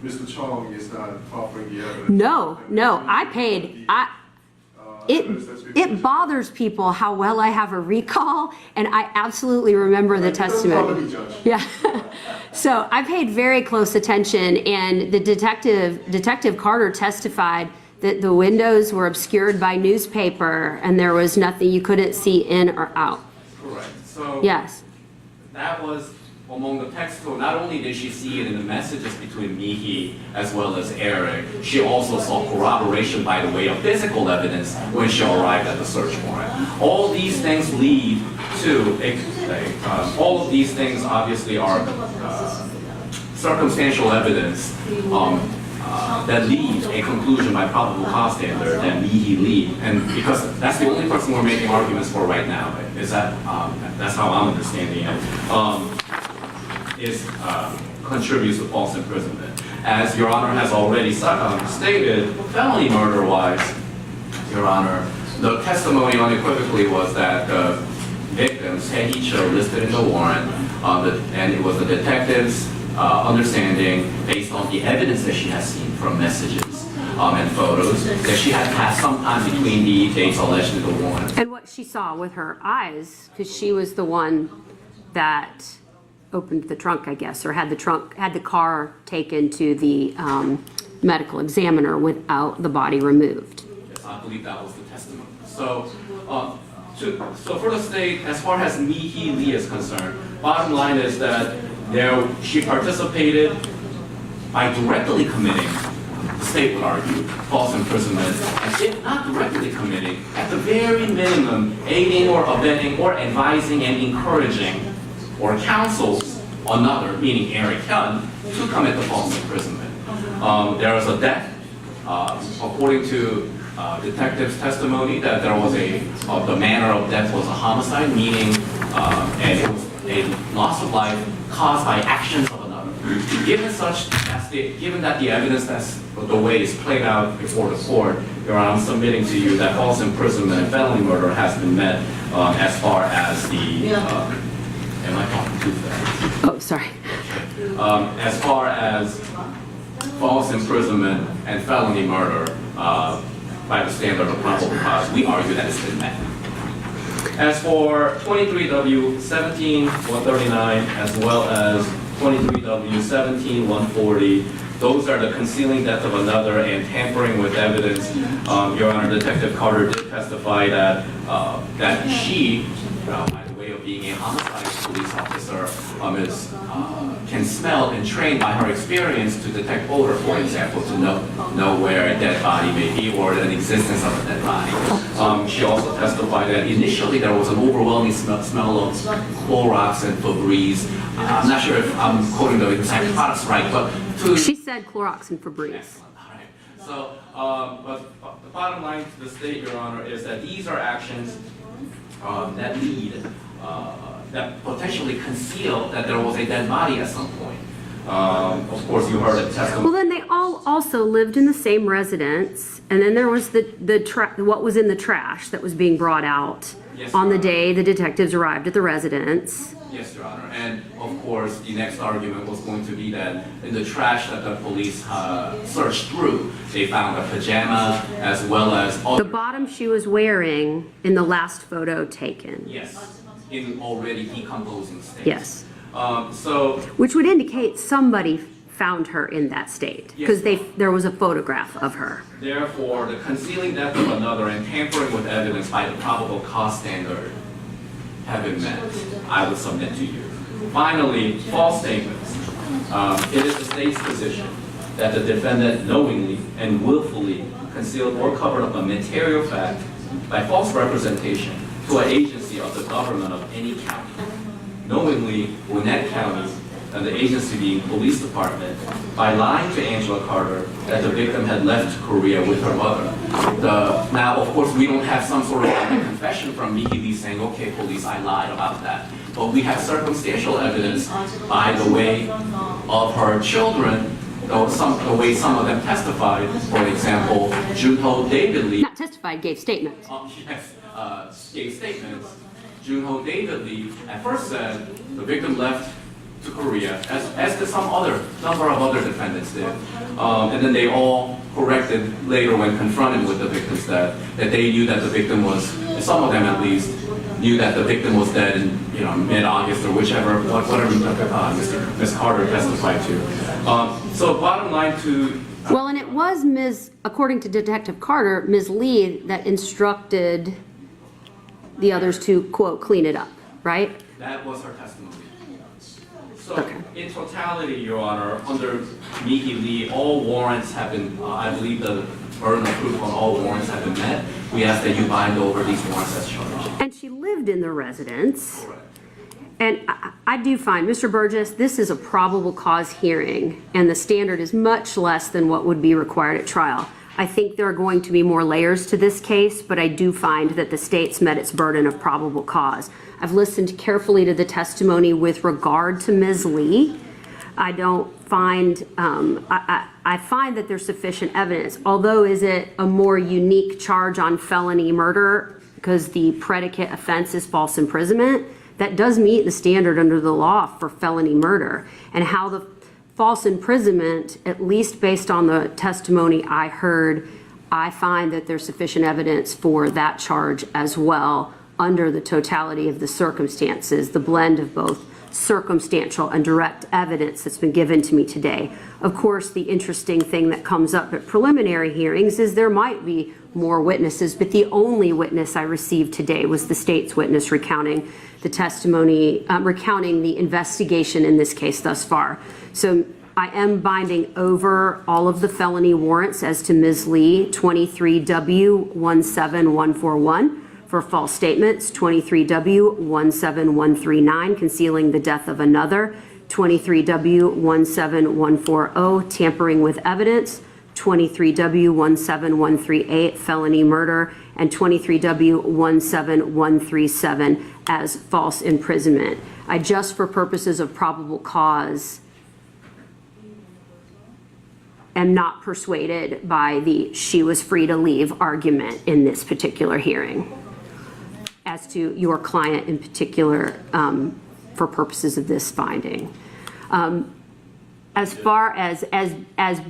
Mr. Chong is not offering the evidence. No, I paid. It bothers people how well I have a recall, and I absolutely remember the testimony. Yeah. So I paid very close attention, and the Detective Carter testified that the windows were obscured by newspaper, and there was nothing, you couldn't see in or out. Correct. So yes. That was among the textual. Not only did she see it in the messages between Mihee as well as Eric, she also saw corroboration by the way of physical evidence when she arrived at the search warrant. All these things lead to, all of these things obviously are circumstantial evidence that leads a conclusion by probable cause standard that Mihee Lee, and because that's the only person we're making arguments for right now, is that, that's how I'm understanding it, contributes to false imprisonment. As Your Honor has already stated, felony murder-wise, Your Honor, the testimony unequivocally was that the victim, Sehee Cho, listed in the warrant, and it was the detective's understanding, based on the evidence that she has seen from messages and photos, that she had passed some time between the dates alleged in the warrant. And what she saw with her eyes, because she was the one that opened the trunk, I guess, or had the car taken to the medical examiner without the body removed. Yes, I believe that was the testimony. So, so for the state, as far as Mihee Lee is concerned, bottom line is that she participated by directly committing, the state would argue, false imprisonment, and if not directly committing, at the very minimum, aiding or abetting or advising and encouraging or counsels another, meaning Eric Hyun, to commit the false imprisonment. There was a death, according to detective's testimony, that there was the manner of death was a homicide, meaning and it was a loss of life caused by actions of another. Given that the evidence that's the way it's played out before the court, Your Honor, I'm submitting to you that false imprisonment and felony murder has been met as far as the, am I talking too fast? Oh, sorry. As far as false imprisonment and felony murder by the standard of probable cause, we argue that it's been met. As for 23W17-139 as well as 23W17-140, those are the concealing death of another and tampering with evidence. Your Honor, Detective Carter did testify that she, by the way of being a homicide police officer, can smell and train by her experience to detect odor, for example, to know where a dead body may be or the existence of a dead body. She also testified that initially there was an overwhelming smell of Clorox and Febreze. I'm not sure if I'm quoting the exact products right, but She said Clorox and Febreze. Excellent. All right. So, but the bottom line to the state, Your Honor, is that these are actions that lead, that potentially conceal that there was a dead body at some point. Of course, you heard the testimony. Well, then they all also lived in the same residence, and then there was what was in the trash that was being brought out on the day the detectives arrived at the residence. Yes, Your Honor. And of course, the next argument was going to be that in the trash that the police searched through, they found a pajama as well as all The bottom she was wearing in the last photo taken. Yes, in already decomposing state. Yes. Which would indicate somebody found her in that state, because there was a photograph of her. Therefore, the concealing death of another and tampering with evidence by the probable cause standard have been met. I would submit to you. Finally, false statements. It is the state's position that the defendant knowingly and willfully concealed or covered up a material fact by false representation to an agency of the government of any county. Knowingly, Gwinnett County, and the agency being police department, by lying to Angela Carter that the victim had left Korea with her mother. Now, of course, we don't have some sort of confession from Mihee Lee saying, okay, police, I lied about that. But we have circumstantial evidence by the way of her children, the way some of them testified. For example, Joonho David Lee. Not testified, gave statements. Yes, gave statements. Joonho David Lee at first said the victim left to Korea, as did some number of other defendants did. And then they all corrected later when confronted with the victim's death, that they knew that the victim was, some of them at least, knew that the victim was dead in mid-August or whatever Ms. Carter testified to. So bottom line to... Well, and it was according to Detective Carter, Ms. Lee that instructed the others to, quote, clean it up, right? That was her testimony. So, in totality, Your Honor, under Mihee Lee, all warrants have been, I believe the burden of proof on all warrants have been met. We ask that you bind over these warrants as charged. And she lived in the residence. Correct. And I do find, Mr. Burgess, this is a probable cause hearing, and the standard is much less than what would be required at trial. I think there are going to be more layers to this case, but I do find that the state's met its burden of probable cause. I've listened carefully to the testimony with regard to Ms. Lee. I don't find, I find that there's sufficient evidence, although is it a more unique charge on felony murder because the predicate offense is false imprisonment? That does meet the standard under the law for felony murder, and how the false imprisonment, at least based on the testimony I heard, I find that there's sufficient evidence for that charge as well under the totality of the circumstances, the blend of both circumstantial and direct evidence that's been given to me today. Of course, the interesting thing that comes up at preliminary hearings is there might be more witnesses, but the only witness I received today was the state's witness recounting the testimony, recounting the investigation in this case thus far. So I am binding over all of the felony warrants as to Ms. Lee, 23W17141 for false statements, 23W17139, concealing the death of another, 23W17140, tampering with evidence, 23W17138, felony murder, and 23W17137 as false imprisonment. I just, for purposes of probable cause, am not persuaded by the "she was free to leave" argument in this particular hearing as to your client in particular for purposes of this finding. As far as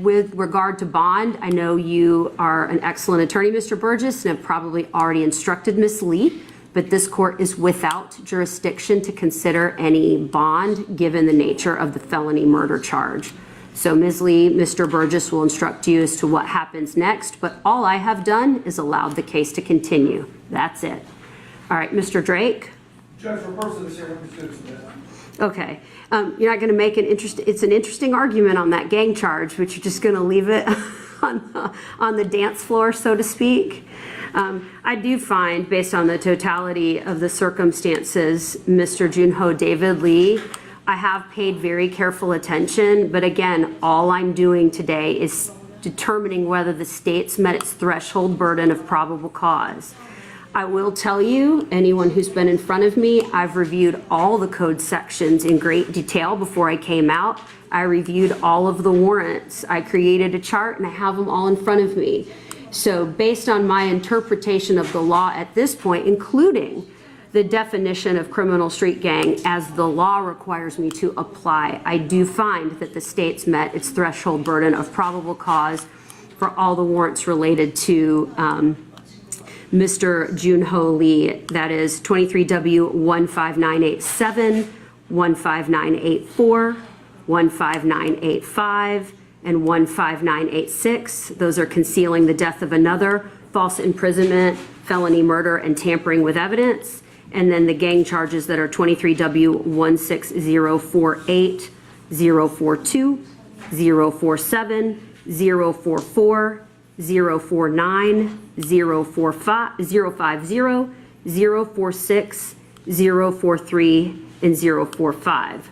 with regard to bond, I know you are an excellent attorney, Mr. Burgess, and have probably already instructed Ms. Lee, but this court is without jurisdiction to consider any bond given the nature of the felony murder charge. So Ms. Lee, Mr. Burgess will instruct you as to what happens next, but all I have done is allowed the case to continue. That's it. All right, Mr. Drake? Judge, for purposes of this hearing, I'm just going to Okay. You're not going to make it's an interesting argument on that gang charge, but you're just going to leave it on the dance floor, so to speak. I do find, based on the totality of the circumstances, Mr. Joonho David Lee, I have paid very careful attention, but again, all I'm doing today is determining whether the state's met its threshold burden of probable cause. I will tell you, anyone who's been in front of me, I've reviewed all the code sections in great detail before I came out. I reviewed all of the warrants. I created a chart and I have them all in front of me. So based on my interpretation of the law at this point, including the definition of criminal street gang as the law requires me to apply, I do find that the state's met its threshold burden of probable cause for all the warrants related to Mr. Juoonhym Lee, that is 23W 15987, 15984, 15985, and 15986. Those are concealing the death of another, false imprisonment, felony murder, and tampering with evidence. And then the gang charges that are 23W 16048, 042, 047, 044, 049, 050, 046, 043, and 045.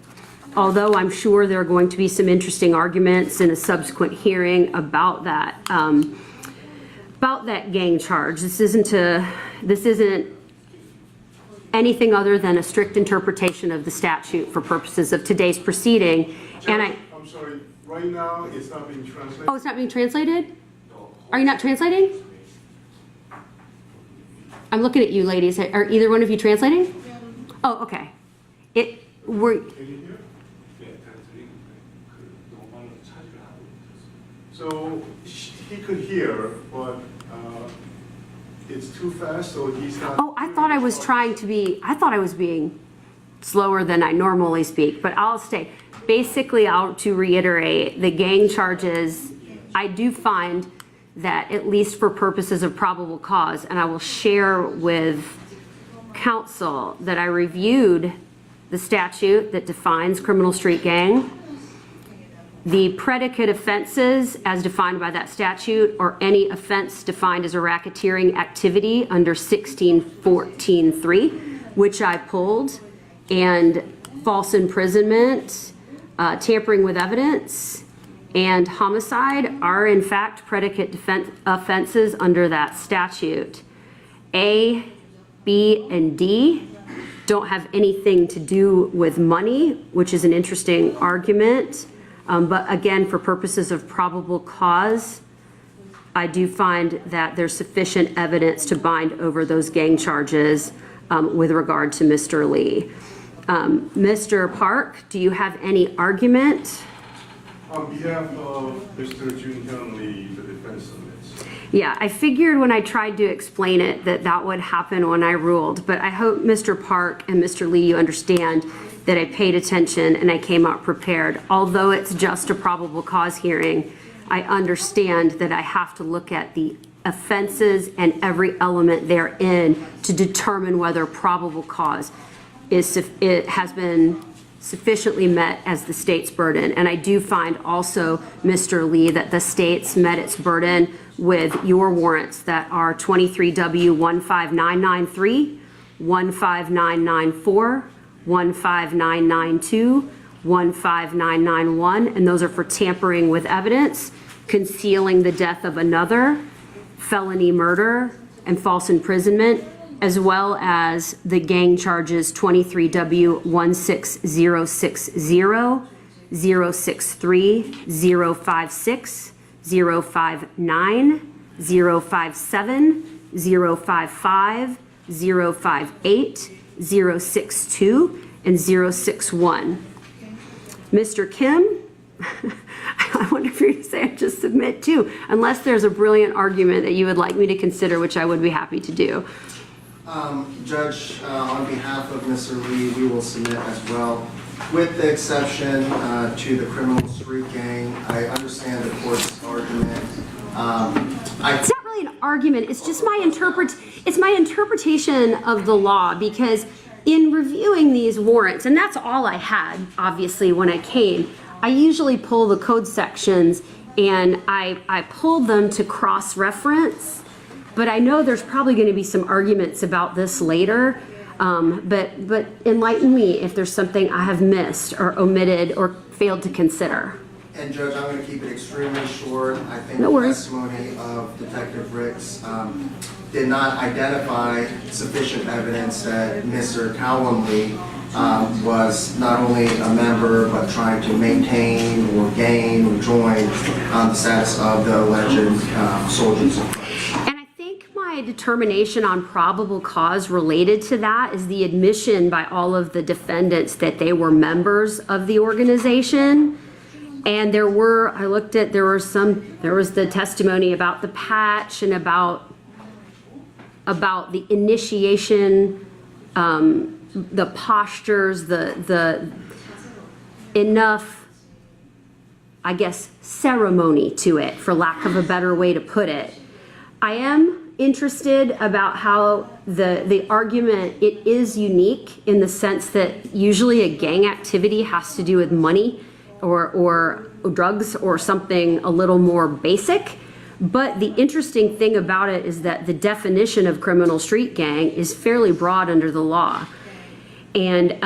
Although I'm sure there are going to be some interesting arguments in a subsequent hearing about that gang charge. This isn't anything other than a strict interpretation of the statute for purposes of today's proceeding. And I'm sorry, right now it's not being translated. Oh, it's not being translated? Are you not translating? I'm looking at you, ladies. Are either one of you translating? Oh, okay. Can you hear? So he could hear, but it's too fast, so he's not. Oh, I thought I was being slower than I normally speak, but I'll stay. Basically, to reiterate, the gang charges, I do find that at least for purposes of probable cause, and I will share with counsel that I reviewed the statute that defines criminal street gang. The predicate offenses as defined by that statute or any offense defined as a racketeering activity under 1614.3, which I pulled, and false imprisonment, tampering with evidence, and homicide are in fact predicate offenses under that statute. A, B, and D don't have anything to do with money, which is an interesting argument. But again, for purposes of probable cause, I do find that there's sufficient evidence to bind over those gang charges with regard to Mr. Lee. Mr. Park, do you have any argument? On behalf of Mr. Juoonhyum Lee, the defense submits. Yeah, I figured when I tried to explain it that would happen when I ruled, but I hope Mr. Park and Mr. Lee, you understand that I paid attention and I came out prepared. Although it's just a probable cause hearing, I understand that I have to look at the offenses and every element therein to determine whether probable cause it has been sufficiently met as the state's burden. And I do find also, Mr. Lee, that the state's met its burden with your warrants that are 23W 15993, 15994, 15992, 15991, and those are for tampering with evidence, concealing the death of another, felony murder, and false imprisonment, as well as the gang charges 23W 16060, 063, 056, 059, 057, 055, 058, 062, and 061. Mr. Kim, I wonder if you're going to say I just submit too, unless there's a brilliant argument that you would like me to consider, which I would be happy to do. Judge, on behalf of Mr. Lee, we will submit as well. With the exception to the criminal street gang, I understand the court's argument. It's not really an argument, it's just my interpretation of the law, because in reviewing these warrants, and that's all I had, obviously, when I came, I usually pull the code sections and I pulled them to cross-reference, but I know there's probably going to be some arguments about this later, but enlighten me if there's something I have missed or omitted or failed to consider. And Judge, I'm going to keep it extremely short. I think No the worries. testimony of Detective Ricks did not identify sufficient evidence that Mr. Gawom Lee was not only a member but trying to maintain or gain or join the status of the alleged soldiers. And I think my determination on probable cause related to that is the admission by all of the defendants that they were members of the organization. And there was the testimony about the patch and about the initiation, the postures, the enough, I guess, ceremony to it, for lack of a better way to put it. I am interested about how the argument, it is unique in the sense that usually a gang activity has to do with money or drugs or something a little more basic. But the interesting thing about it is that the definition of criminal street gang is fairly broad under the law. And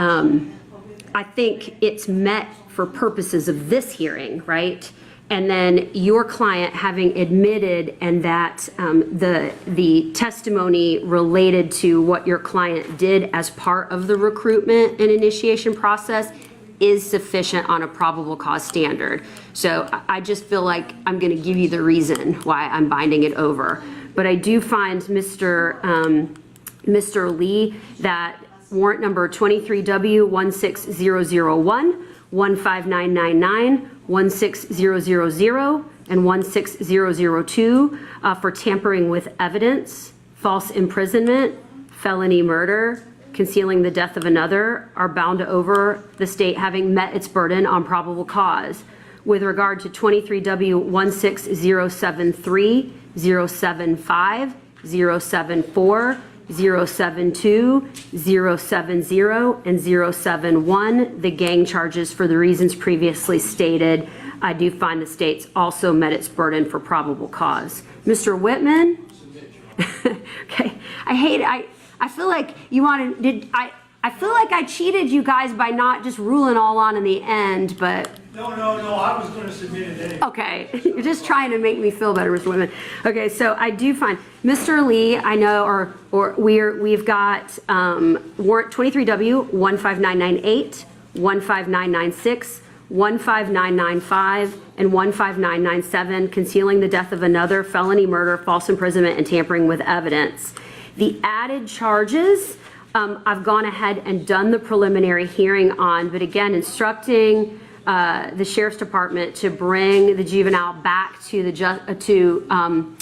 I think it's met for purposes of this hearing, right? And then your client having admitted and that the testimony related to what your client did as part of the recruitment and initiation process is sufficient on a probable cause standard. So I just feel like I'm going to give you the reason why I'm binding it over. But I do find Mr. Lee that warrant number 23W16001, 15999, 16000, and 16002 for tampering with evidence, false imprisonment, felony murder, concealing the death of another are bound over the state having met its burden on probable cause. With regard to 23W16073, 075, 074, 072, 070, and 071, the gang charges for the reasons previously stated, I do find the state's also met its burden for probable cause. Mr. Whitman? Okay, I feel like you wanted, I feel like I cheated you guys by not just ruling all on in the end, but. No, I was going to submit it anyway. Okay, you're just trying to make me feel better, Mr. Whitman. Okay, so I do find, Mr. Lee, I know, we've got warrant 23W15998, 15996, 15995, and 15997, concealing the death of another, felony murder, false imprisonment, and tampering with evidence. The added charges, I've gone ahead and done the preliminary hearing on, but again, instructing the Sheriff's Department to bring the juvenile back to the I'm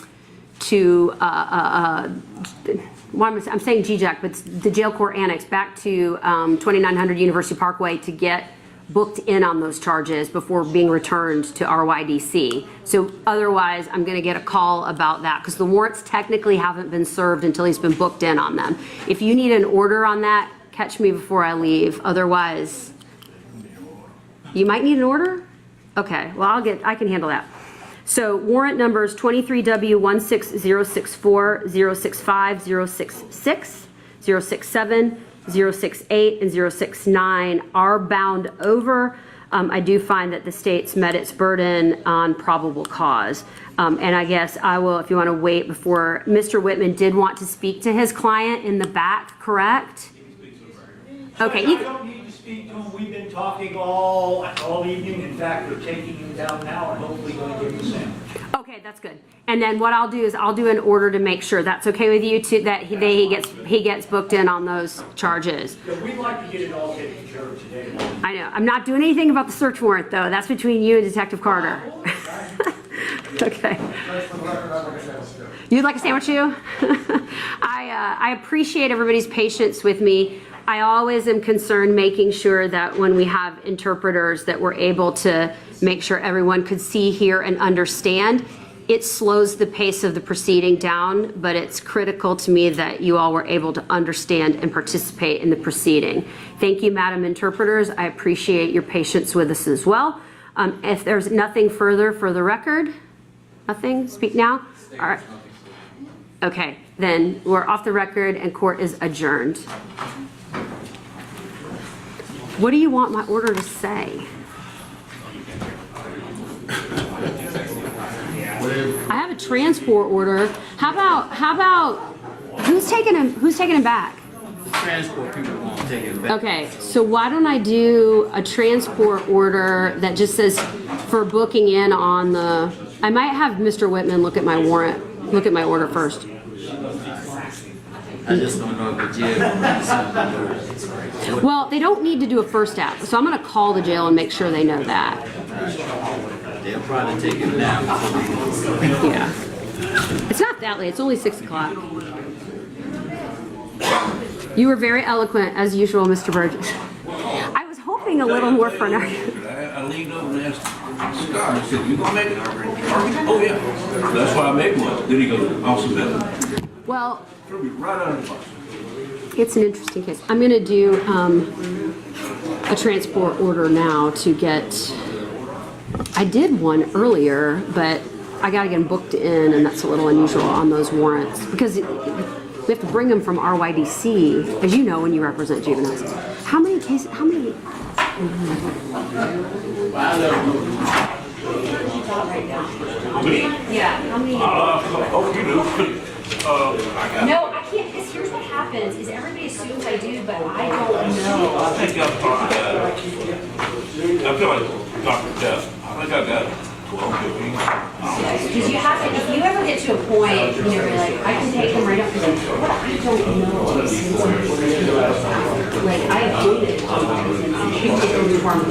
saying GJAC, but the jail court annex back to 2900 University Parkway to get booked in on those charges before being returned to RYDC. So otherwise, I'm going to get a call about that because the warrants technically haven't been served until he's been booked in on them. If you need an order on that, catch me before I leave. Otherwise, you might need an order? Okay, well, I can handle that. So warrant numbers 23W16064, 065, 066, 067, 068, and 069 are bound over. I do find that the state's met its burden on probable cause. And I guess I will, if you want to wait before, Mr. Whitman did want to speak to his client in the back, correct? Okay. I don't need to speak to him. We've been talking all evening. In fact, we're taking him down now and hopefully going to give him a sandwich. that's good. And then what I'll do is I'll do an order to make sure that's okay with you too, that he gets booked in on those charges. Yeah, we'd like to get it all taken care of today. I know. I'm not doing anything about the search warrant though. That's between you and Detective Carter. Okay. You'd like a sandwich too? I appreciate everybody's patience with me. I always am concerned making sure that when we have interpreters that we're able to make sure everyone could see, hear, and understand. It slows the pace of the proceeding down, but it's critical to me that you all were able to understand and participate in the proceeding. Thank you, Madam Interpreters. I appreciate your patience with us as well. If there's nothing further for the record, nothing, speak now? All right. Okay, then we're off the record and court is adjourned. What do you want my order to say? I have a transport order. How about who's taking him back? Transport people won't take it back. Okay, so why don't I do a transport order that just says for booking in on the, I might have Mr. Whitman look at my warrant, look at my order first. I just don't know if the jail. Well, they don't need to do a first app, so I'm gonna call the jail and make sure they know that. They'll probably take it down. Yeah. It's not that late, it's only 6 o'clock. You were very eloquent, as usual, Mr. Burgess. I was hoping a little more for an argument. I leaned over and asked Scott, I said, you gonna make an argument? Oh, yeah. That's why I made one. Then he goes, awesome, man. Well, Threw me right out of the box. it's an interesting case. I'm gonna do a transport order now to get, I did one earlier, but I gotta get them booked in, and that's a little unusual on those warrants, because we have to bring them from RYDC, as you know, when you represent juveniles. How many cases, how many? Yeah, how many? Oh, you do. No, I can't, because here's what happens, is everybody assumes I do, but I don't know. I think I feel like Dr. Jeff. I think I got 12, 15. Because you have to, if you ever get to a point, you know, you're like, I can take them right up, because I don't know. Like, I have dated, people get over farm, so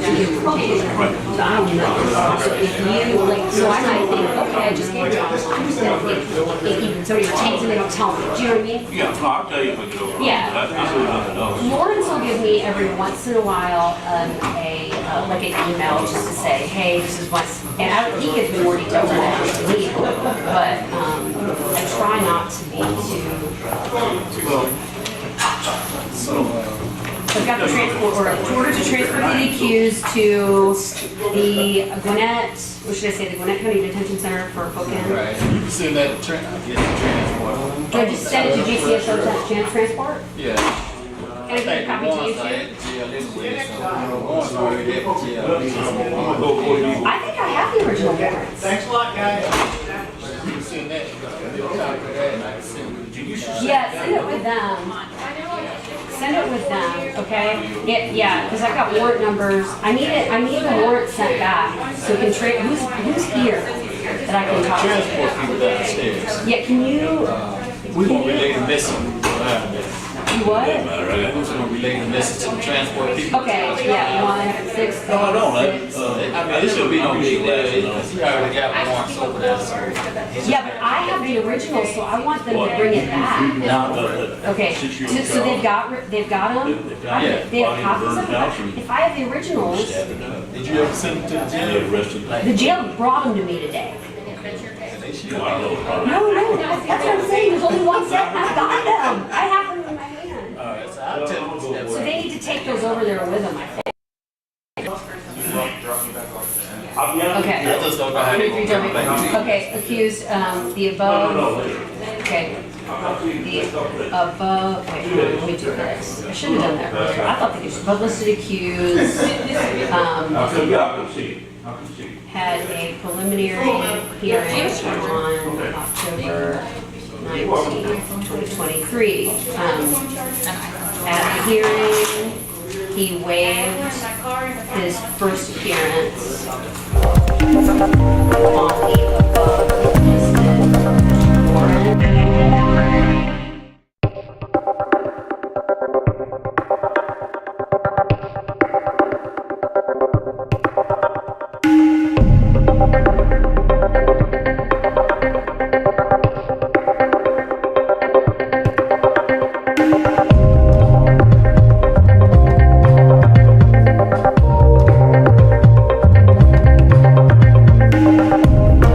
I don't know. So if you, like, so I might think, okay, I just gave you all if somebody retains and they don't tell me, do you know what I mean? Yeah, no, I'll tell you if I get over. Yeah. That's really nothing else. Lawrence will give me every once in a while like an email just to say, hey, this is what's, and he gives me more details than I actually need, but I try not to be too. So I've got the transport order to transfer the accused to the Gwinnett, what should I say, the Gwinnett County Detention Center for Focan. Right. You can send that transport. Can I just send it to GCSO transport? Yeah. Can I get a copy to you too? I think I have the original warrants. Thanks a lot, guys. You can send that. Yeah, send it with them. Send it with them, okay? Yeah, because I've got warrant numbers. I need the warrant sent back so we can trade. Who's here that I can talk to? Transport people downstairs. Yeah, can you? We won't relay the message. You what? Who's going to relay the message to the transport people? Okay, yeah, 1, 6, No, I don't. 6. I mean, this should be no big deal, because he already got warrants over there, so. Yeah, but I have the original, so I want them to bring it back. Okay, so they've got them? They have copies of them? If I have the originals, Did you ever send them to the jail? the jail brought them to me today. No, that's what I'm saying, there's only one set, and I've got them. I have them in my hand. Alright, so I'll tell them. So they need to take those over there with them, I think. Okay. I just don't know how they gonna come back. Okay, accused, the above, okay. The above, wait, let me do this. I should have done that earlier. I thought the above listed accused, had a preliminary hearing on October 19th, 2023. At the hearing, he waived his first appearance on the above Thank you.